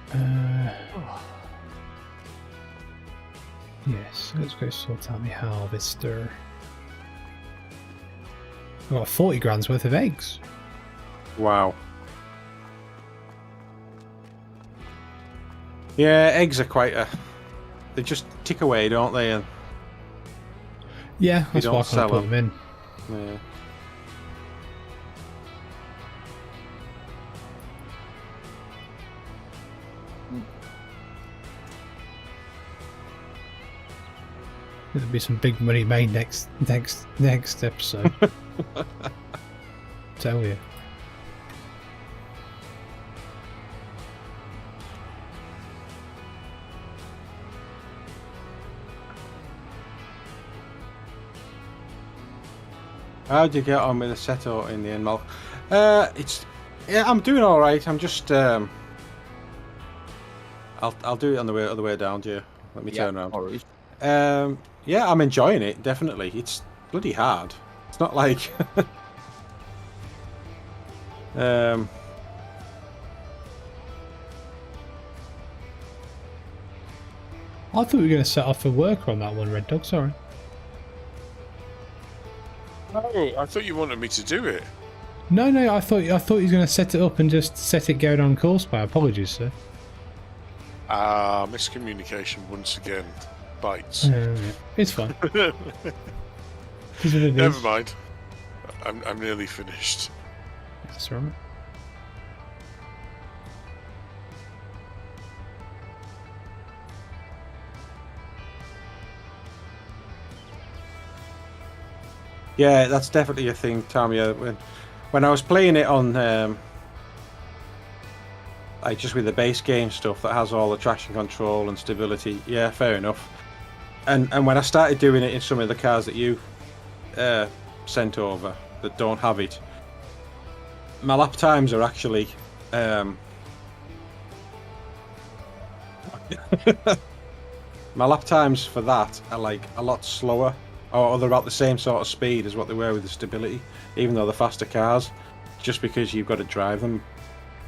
Yes, let's go sort out my harvester. I've got 40 grand's worth of eggs. Wow. Yeah, eggs are quite they just tick away, don't they? And Yeah, that's why I don't can't sell put them in. yeah. There'll be some big money made next episode. Tell you. How'd you get on with the Seto in the end, Malc? I'm doing all right. I'm just I'll do it on the way down, Jay. Let me turn around. Yeah, I'm enjoying it, definitely. It's bloody hard. It's not like I thought we were going to set off for work on that one, Red Dog, sorry. No, I thought you wanted me to do it. No, I thought he was going to set it up and just set it going on course by. Apologies, sir. Miscommunication once again. Bites. It's fine. Never mind. I'm nearly finished. That's all right. Yeah, that's definitely a thing, Tom. Yeah, when I was playing it on, like just with the base game stuff that has all the traction control and stability. Yeah, fair enough. And when I started doing it in some of the cars that you sent over that don't have it, my lap times are actually my lap times for that are like a lot slower. Or they're about the same sort of speed as what they were with the stability, even though they're faster cars, just because you've got to drive them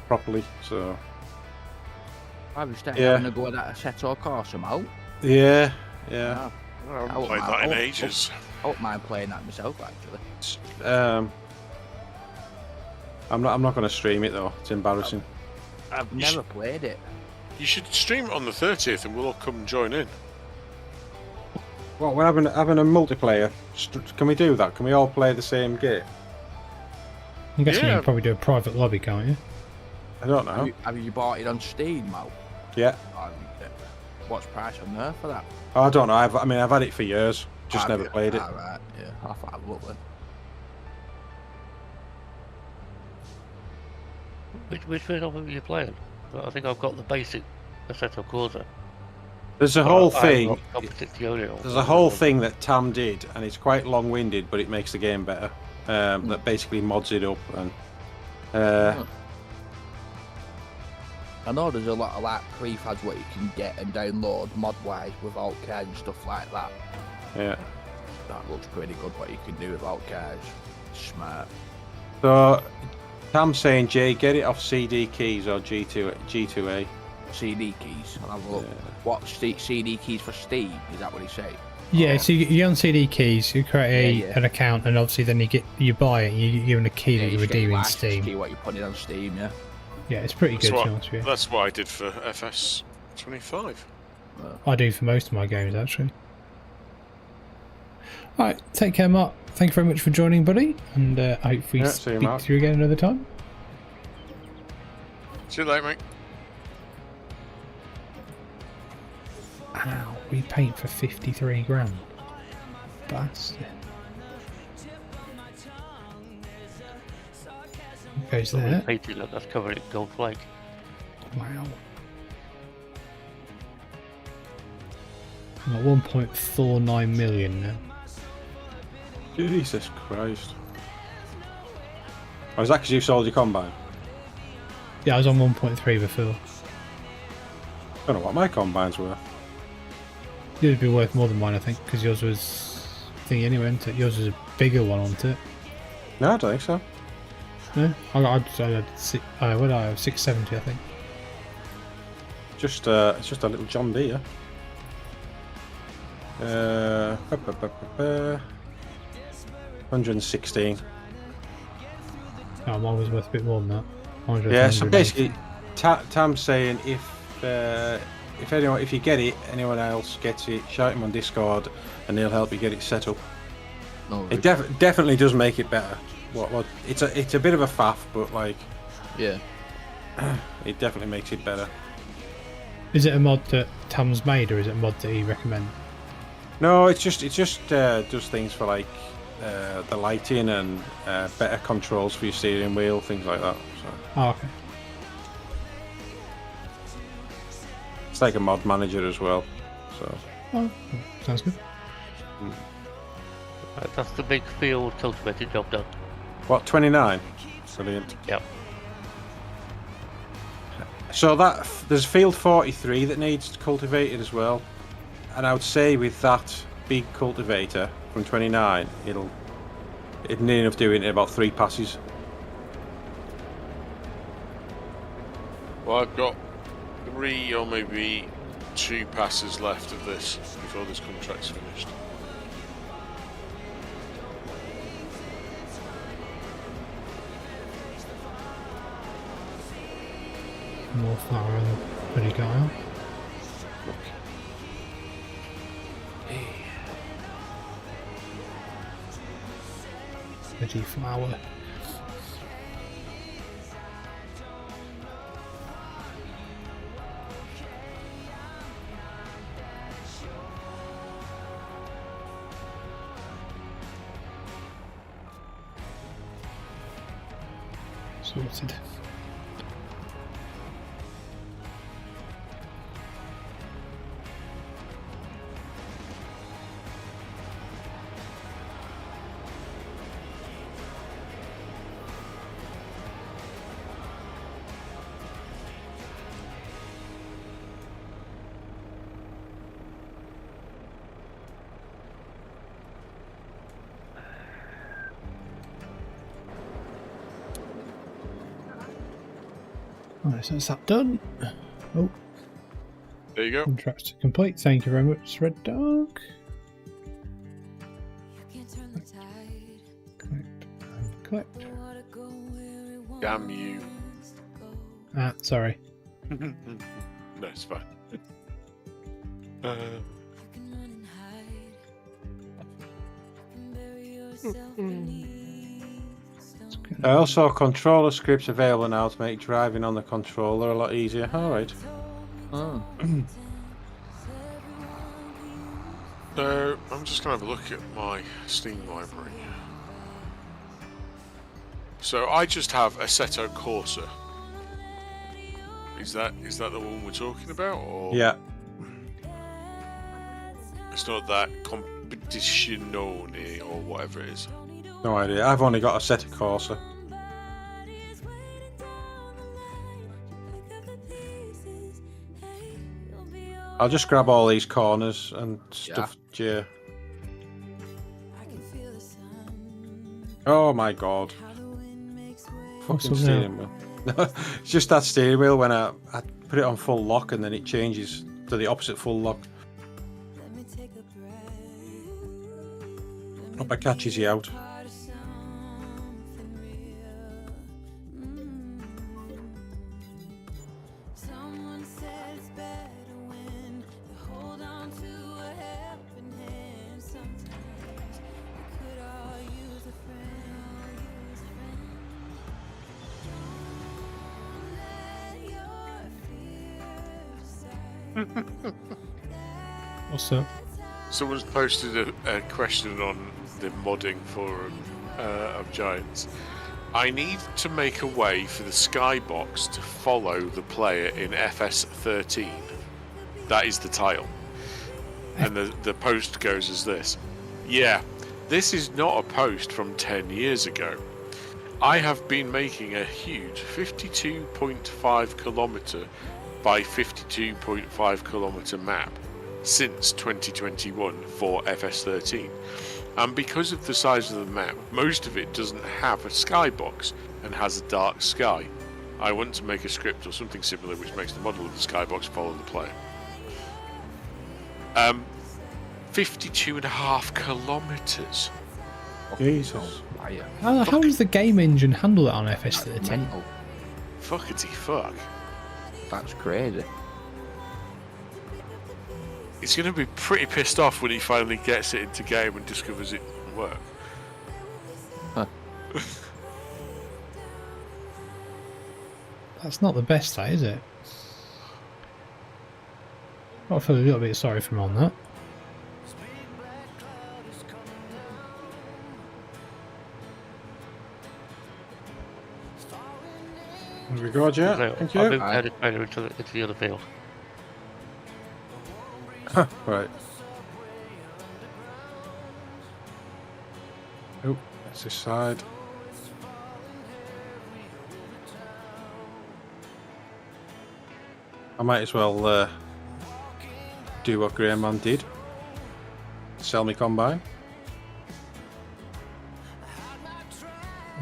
properly. So I was definitely having to go at that Seto car somehow. Yeah. I haven't played that in ages. I wouldn't mind playing that myself, actually. I'm not going to stream it though. It's embarrassing. I've never played it. You should stream it on the 30th, and we'll all come join in. Well, we're having a multiplayer. Can we do that? Can we all play the same game? I'm guessing you can probably do a private lobby, can't you? I don't know. Have you bought it on Steam, Mal? Yeah. What's the price on there for that? I don't know. I've had it for years. Just never played it. Right. Yeah, I'll have a look then. Which version of it are you playing? I think I've got the basic Assetto Corsa. There's a whole thing. There's There's a whole thing that Tam did, and it's quite long-winded, but it makes the game better. That basically mods it up, and I know there's a lot of like prefabs what you can get and download mod-wise with alt cars and stuff like that. Yeah. That looks pretty good. What you can do with alt cars, smart. So Tam's saying, Jay, get it off CD keys or G2A. CD keys. I'll have a look. What CD keys for Steam? Is that what he said? Yeah, so you get on CD keys, you create an account, and obviously then you buy it, and you give them a key that you redeem in Steam. Key what you put it on Steam, yeah. Yeah, it's pretty good. That's what I did for FS25. I do for most of my games, actually. Alright, take care, Mark. Thank you very much for joining, buddy, and hopefully speak to you again another time. See you later, mate. Ow, repaint for 53 grand. Bastard. Goes there. Repainted, look, that's covered in gold flake. Wow. I'm at 1.49 million now. Jesus Christ. Oh, is that because you sold your combine? Yeah, I was on 1.3 before. I don't know what my combine's worth. Yours would be worth more than mine, I think, because yours was thingy anyway, isn't it? Yours was a bigger one, wasn't it? No, I don't think so. No? I had 670, I think. It's just a little John Deere. 116. Oh, mine was worth a bit more than that. Yeah, so basically, Tam's saying if you get it, anyone else gets it, shout him on Discord, and he'll help you get it set up. No, it definitely does make it better. What? It's a bit of a faff, but like, yeah, it definitely makes it better. Is it a mod that Tam's made, or is it a mod that he recommends? No, it just does things for like the lighting and better controls for your steering wheel, things like that. So Oh, okay. it's like a mod manager as well. So Oh, sounds good. Right, that's the big field cultivated job done. what, 29? Brilliant. Yep. So that there's field 43 that needs cultivated as well, and I would say with that big cultivator from 29, it'd need enough doing it in about 3 passes. Well, I've got 3 or maybe 2 passes left of this before this contract's finished. More flour than pretty guy. Pretty flour. Sorted. Right, so that's that done. Oh, There you go. contracts complete. Thank you very much, Red Dog. Collect and collect. Damn you. Ah, sorry. No, it's fine. Also, controller scripts available now to make driving on the controller a lot easier. Alright. So, I'm just going to have a look at my Steam library. So, I just have Assetto Corsa. Is that the one we're talking about? Or Yeah. it's not that Competizione or whatever it is. No idea. I've only got a set of Corsa. I'll just grab all these corners and stuff. Yeah. Oh my god. Fucking What's up steering wheel. It's just that steering wheel when I put it on full lock and then it changes to the opposite full lock. Hope it catches you out. What's up? Someone's posted a question on the modding forum of Giants. I need to make a way for the skybox to follow the player in FS13. That is the title. And the post goes as this. Yeah, this is not a post from 10 years ago. I have been making a huge 52.5 kilometer by 52.5 kilometer map since 2021 for FS13, and because of the size of the map, most of it doesn't have a skybox and has a dark sky. I want to make a script or something similar which makes the model of the skybox follow the player. 52.5 kilometers. Jesus. How does the game engine handle it on FS13? Fuckity fuck. That's crazy. He's going to be pretty pissed off when he finally gets it into game and discovers it doesn't work. Huh. That's not the best, that is it? I feel a little bit sorry for him on that. There we go, Jet. So Thank I've you. moved the trailer into the other field. Right. Oh, that's this side. I might as well do what Grainman did. Sell me combine.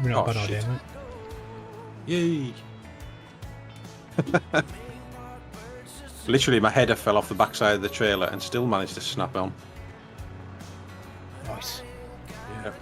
Not Oh, a bad shit. idea, mate. Yay! Literally, my header fell off the backside of the trailer and still managed to snap on. Nice. Yeah.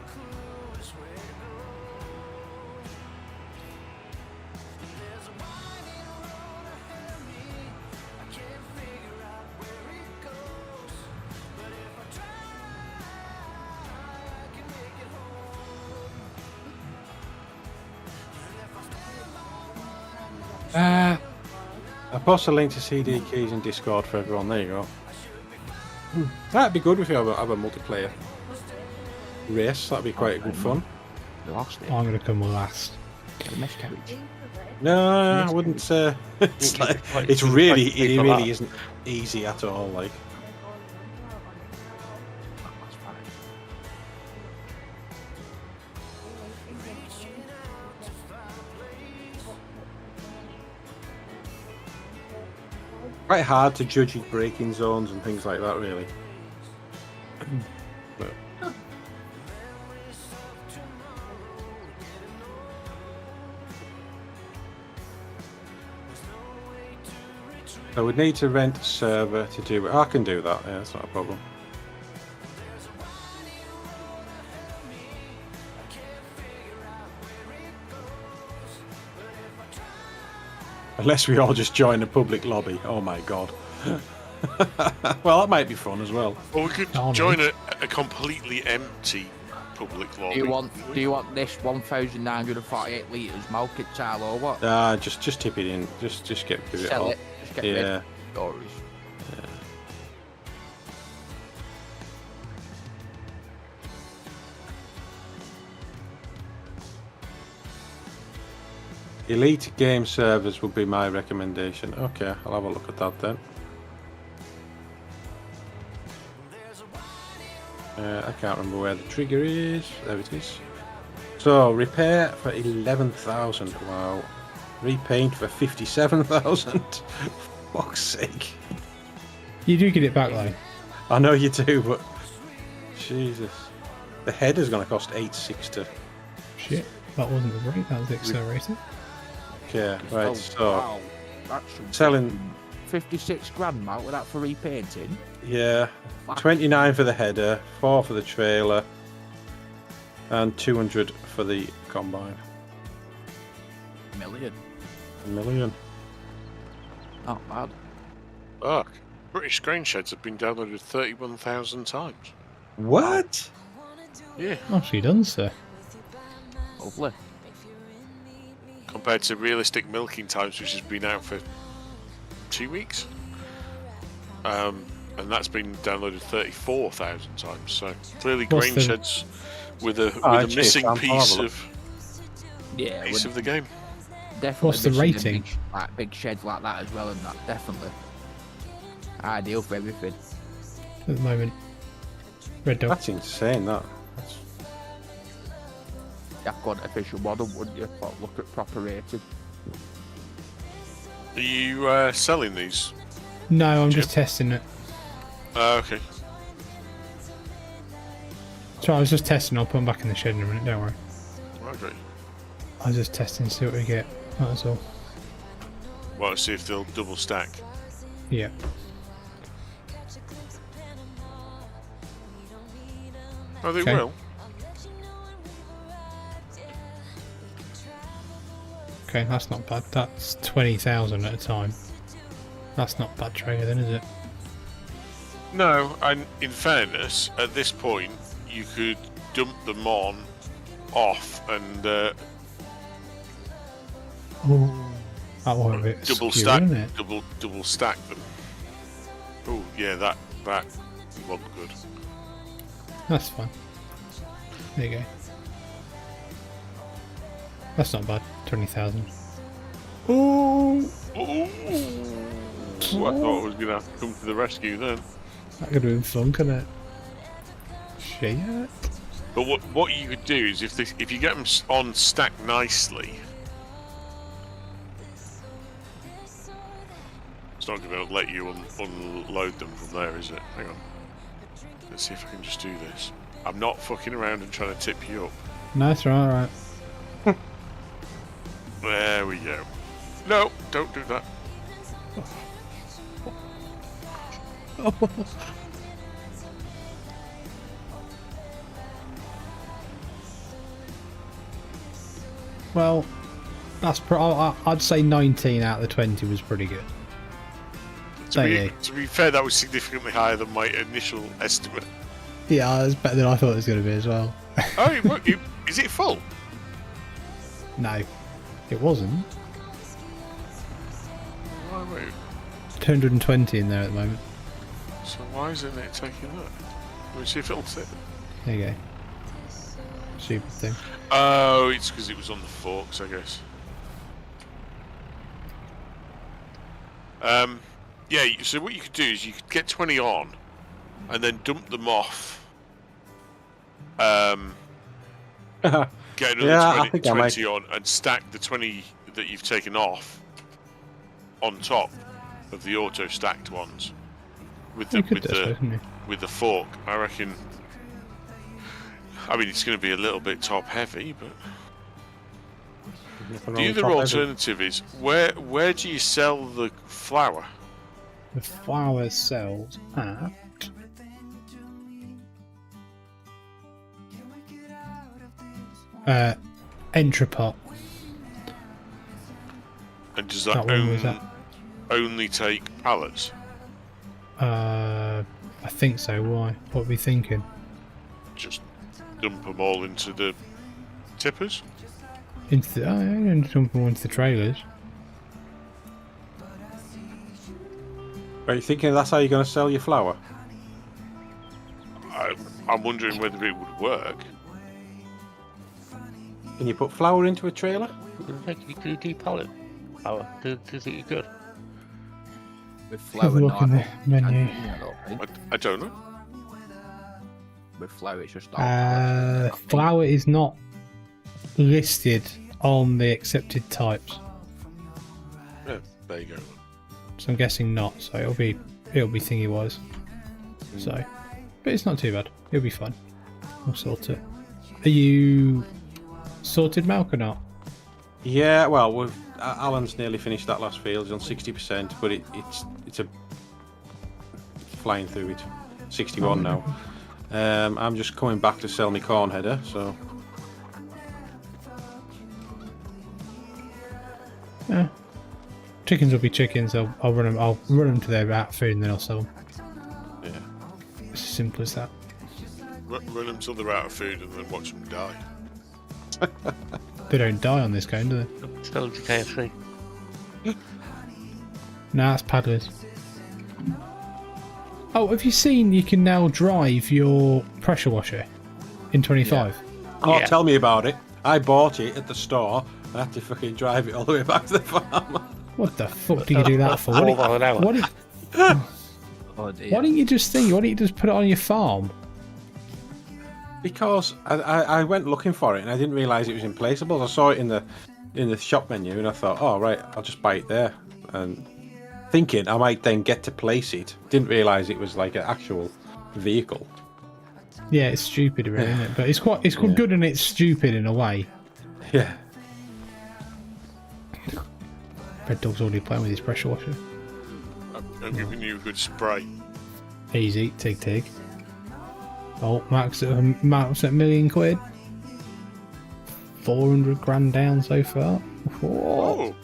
I'll post a link to CD keys in Discord for everyone. There you go. That'd be good if you have a multiplayer race. That'd be quite good fun. You lost it. I'm going to come last. A miscarriage. No, I wouldn't say. It's like, it really isn't easy at all. Like, That's fine. quite hard to judge your braking zones and things like that, really. But, I would need to rent a server to do it. I can do that. Yeah, that's not a problem. Unless we all just join a public lobby. Oh my god. Well, that might be fun as well. Or we could Oh, join a completely empty public lobby. Do you want this 1,948 litres Malc tile or what? Just tip it in. Just give it Sell all. it. Just get rid Yeah. of stories. Elite game servers would be my recommendation. Okay, I'll have a look at that then. I can't remember where the trigger is. There it is. So, repair for 11,000. Wow. Repaint for 57,000. Fuck's sake. You do get it back though. I know you do, but Jesus. The header's going to cost 860. Shit, that wasn't the brake, that was the accelerator. Okay, right, Oh, so wow. That should selling, 56 grand, Malc, with that for repainting. yeah, Fuck. 29 for the header, 4 for the trailer, and 200 for the combine. Million. A million. Not bad. Fuck. British grain sheds have been downloaded 31,000 times. What? Yeah. Nicely done, sir. Lovely. Compared to realistic milking times, which has been out for 2 weeks. And that's been downloaded 34,000 times. So clearly, What's grain the- sheds with a actually, missing it's piece unmarvellous. of Yeah, of the game. definitely. What's the missing rating? Big sheds like that as well, and that definitely ideal for everything. At the moment. Red Dog. That's insane, that. That's... You've got an official model, wouldn't you? But look at proper rated. Are you selling these? No, I'm just testing it. Okay. So I was just testing, I'll put them back in the shed in a minute, don't worry. Okay. I was just testing to see what we get. That's all. Well, let's see if they'll double stack. Yeah. Oh, they Okay. will. Okay, that's not bad. That's 20,000 at a time. That's not bad trade then, is it? No, and in fairness, at this point, you could dump them off, and That was a bit double skew, stack, isn't it? double stack them. Oh yeah, that wasn't good. That's fine. There you go. That's not bad. 20,000. Oh, Ooh. I thought I was going to have to come to the rescue then. that could have been fun, couldn't it? Shit. But what you could do is if you get them on stacked nicely, it's not going to let you unload them from there, is it? Hang on. Let's see if I can just do this. I'm not fucking around and trying to tip you up. No, that's right. There we go. No, don't do that. Well, that's I'd say 19 out of the 20 was pretty good. To be fair, that was significantly higher than my initial estimate. Yeah, it was better than I thought it was going to be as well. Oh, is it full? No, it wasn't. Wait. 220 in there at the moment. So why isn't it taking that? Let me see if it'll fit. There you go. Stupid thing. Oh, it's because it was on the forks, I guess. Yeah, so what you could do is you could get 20 on and then dump them off. Get another 20 on and stack the 20 that you've taken off on top of the auto stacked ones with the fork. I reckon. I mean, it's going to be a little bit top heavy, but the other alternative is where do you sell the flour? The flour sells at Entrepot. And does that only take pallets? I think so. Why? What are we thinking? Just dump them all into the tippers? Into the dump them into the trailers. Are you thinking that's how you're going to sell your flour? I'm wondering whether it would work. Can you put flour into a trailer? Can you de-pallet flour? Do you think you could? With Have a flour, look in the menu. I don't know. With flour, it's just Flour is not listed on the accepted types, Yeah, there you go. so I'm guessing not. So it'll be thingy wise. So, but it's not too bad. It'll be fun. We'll sort it. Are you sorted, Malc, or not? Yeah, well, Alan's nearly finished that last field. He's on 60%, but it's flying through it. 61 now. I'm just coming back to sell my corn header, so. Yeah. Chickens will be chickens. I'll run them to their rat food and then I'll sell them. Yeah. It's as simple as that. Run them till they're out of food and then watch them die. They don't die on this game, do they? Sell them to KFC. Nah, it's paddlers. Oh, have you seen you can now drive your pressure washer in 25? Yeah. Oh, yeah. Tell me about it. I bought it at the store. I had to fucking drive it all the way back to the farm. What the fuck do you do that for? Why didn't you just think? Why didn't you just put it on your farm? Because I went looking for it and I didn't realise it was in placeables. I saw it in the shop menu and I thought, oh right, I'll just buy it there. And thinking I might then get to place it, didn't realise it was like an actual vehicle. Yeah, it's stupid, really, isn't it? But it's quite good and it's stupid in a way. Yeah. Red Dog's already playing with his pressure washer. I'm giving you a good spray. Easy, tig. Oh, Max at £1 million. 400 grand down so far. Whoa. Oh,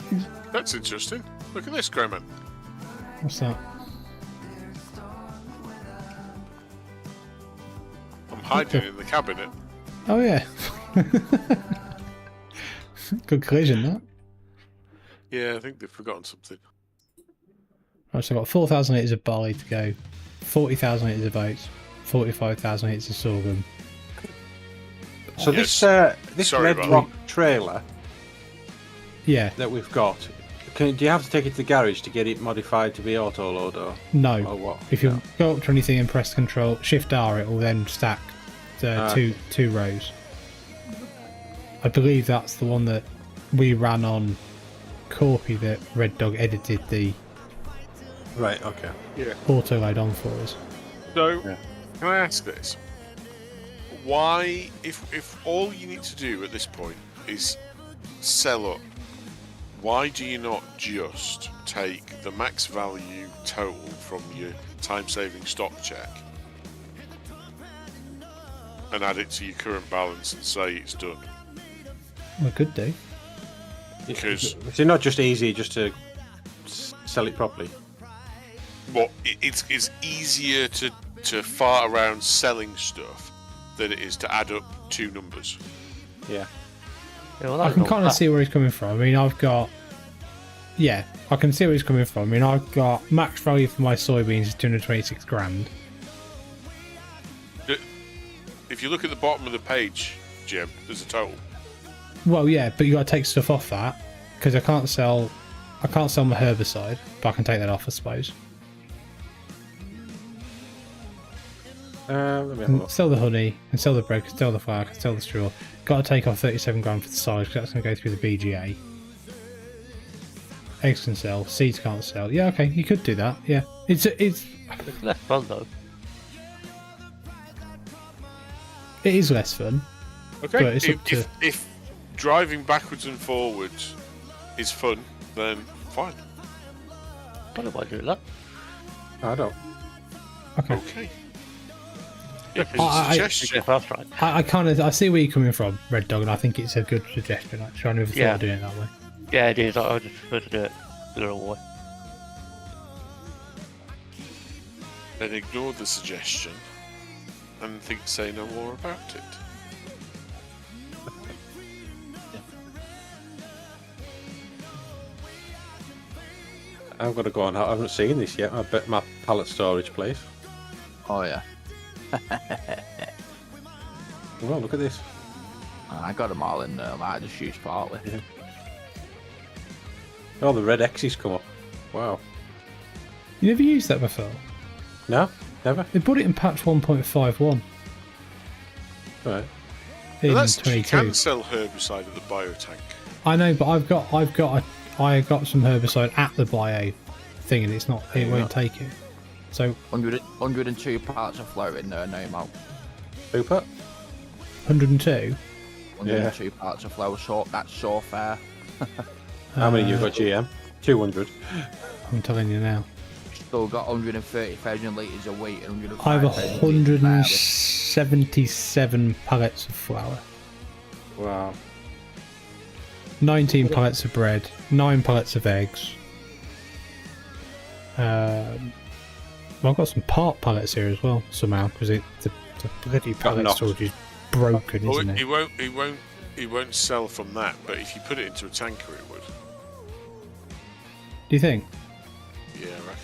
that's interesting. Look at this, Grainman. What's that? I'm hiding in the cabinet. Oh yeah. Good collision, that. Yeah, I think they've forgotten something. Right, so I've got 4,000 litres of barley to go, 40,000 litres of oats, 45,000 litres of sorghum. So this Red Rock trailer that we've got, do you have to take it to the garage to get it modified to be auto load or No. what? If you go up to anything and press Control Shift R, it will then stack two rows. I believe that's the one that we ran on Corpy that Red Dog edited the Right. Okay. auto load on for us. So, can I ask this? Why, if all you need to do at this point is sell up, why do you not just take the max value total from your time-saving stock check and add it to your current balance and say it's done? We could do. Because it's not just easy just to sell it properly. well, it's easier to fart around selling stuff than it is to add up two numbers. Yeah. Yeah, well, I can kind of see where he's coming from. I mean, I can see where he's coming from. I mean, I've got max value for my soybeans is 226 grand. If you look at the bottom of the page, Jim, there's a total. Well, yeah, but you got to take stuff off that because I can't sell my herbicide, but I can take that off, I suppose. Let me have a Can look. sell the honey, can sell the bread, can sell the flour, can sell the straw. Got to take off 37 grand for the silage because that's going to go through the BGA. Eggs can sell, seeds can't sell. Yeah, okay, you could do that. Yeah, it's It's less fun though. it is less fun. Okay. But it's up to- If driving backwards and forwards is fun, then fine. I don't mind doing that. I don't. Okay. Okay. If it's I- a suggestion. Yeah, fast right. I see where you're coming from, Red Dog, and I think it's a good suggestion. Actually, I never thought of doing it that way. Yeah, it is. I just prefer to do it the little way. Then ignore the suggestion and say no more about it. I'm gonna go on. I haven't seen this yet. I bet my pallet storage place. Oh yeah. Well, look at this. I got them all in there. I might just use partly. Oh, the red X's come up. Wow. You never used that before. No, never. They put it in patch 1.51 Right. in Well, you 22. can sell herbicide at the biotank. I know, but I got some herbicide at the bio thing, and it's not. It won't take it. So 102 parts of flour in there, no more. Super. 102. 102 parts of flour, so that's so fair. How many you got, GM? 200. I'm telling you now. Still got 130,000 litres of wheat and I have 105,000 barley. 177 pallets of flour, Wow. 19 pallets of bread, 9 pallets of eggs. Well, I've got some part pallets here as well somehow because the bloody pallet knocked. storage is broken, Well, isn't it? it won't sell from that, but if you put it into a tanker, it would. Do you think? Yeah, I reckon.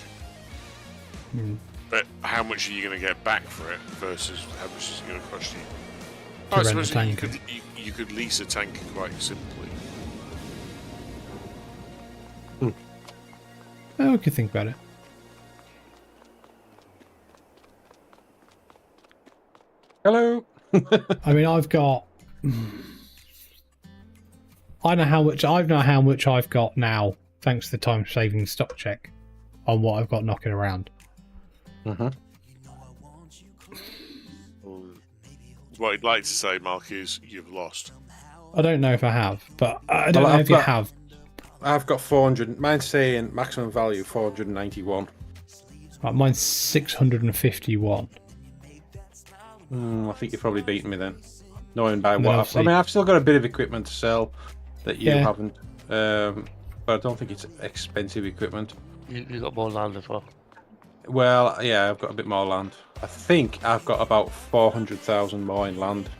Hmm. But how much are you going to get back for it versus how much is it going to cost you? To I rent suppose the you tanker. you could lease a tanker quite simply. Oh, we could think about it. Hello. I mean, I've got. I know how much I've got now, thanks to the time-saving stock check on what I've got knocking around. Mm-hmm. What I'd like to say, Mark, is you've lost. I don't know if I have, but I don't Well, know I've if you got- have. I've got 400. Mine's saying maximum value 491. Right, mine's 651. I think you're probably beating me then. Knowing by No, what obviously- I mean, I've still got a bit of equipment to sell that you Yeah. haven't. But I don't think it's expensive equipment. You got more land as well. Well, yeah, I've got a bit more land. I think I've got about 400,000 more in land.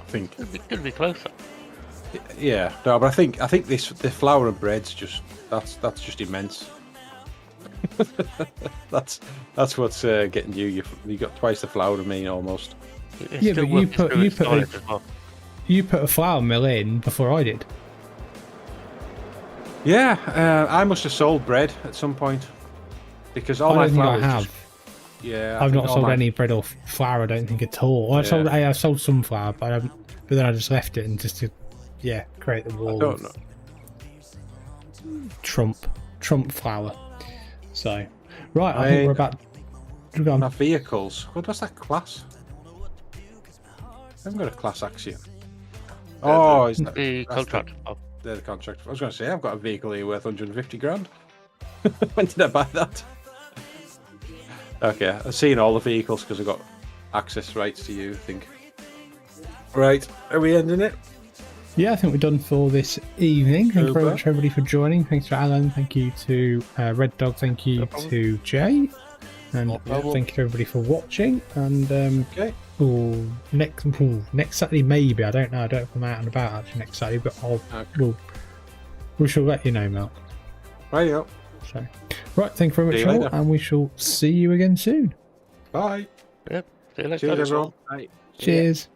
I think. Could be closer. Yeah, no, but I think the flour and bread's just that's just immense. that's what's getting you. You got twice the flour than me almost. It's Yeah, still but worth its storage as well. you put a flour mill in before I did. Yeah, I must have sold bread at some point because all I my don't think I flour. have. Yeah, I I've think not all sold my- any bread or flour. I don't think at all. I sold some flour, but I haven't. But then I just left it and just to, create the wall. I don't know. Trump flour. So, right, I think we're about. Go on. My vehicles. What's that class? I haven't got a class axiom. Oh, is that The that's contract. They're the contract. I was going to say I've got a vehicle here worth 150 grand. When did I buy that? Okay, I've seen all the vehicles because I've got access rights to you, I think. Right, are we ending it? Yeah, I think we're done for this evening. Thank you very Super. much, everybody, for joining. Thanks to Alan. Thank you to Red Dog. Thank you to Jay. And thank you to everybody for watching. And Okay. next Saturday, maybe. I don't know. I don't know if I'm out and about actually next Saturday, but we shall let you know, Mark. Right, So, right, thank you very See much, you all, later. and we shall see you again soon. Bye. Yep. See you next Cheers, time. everyone. Right. Cheers.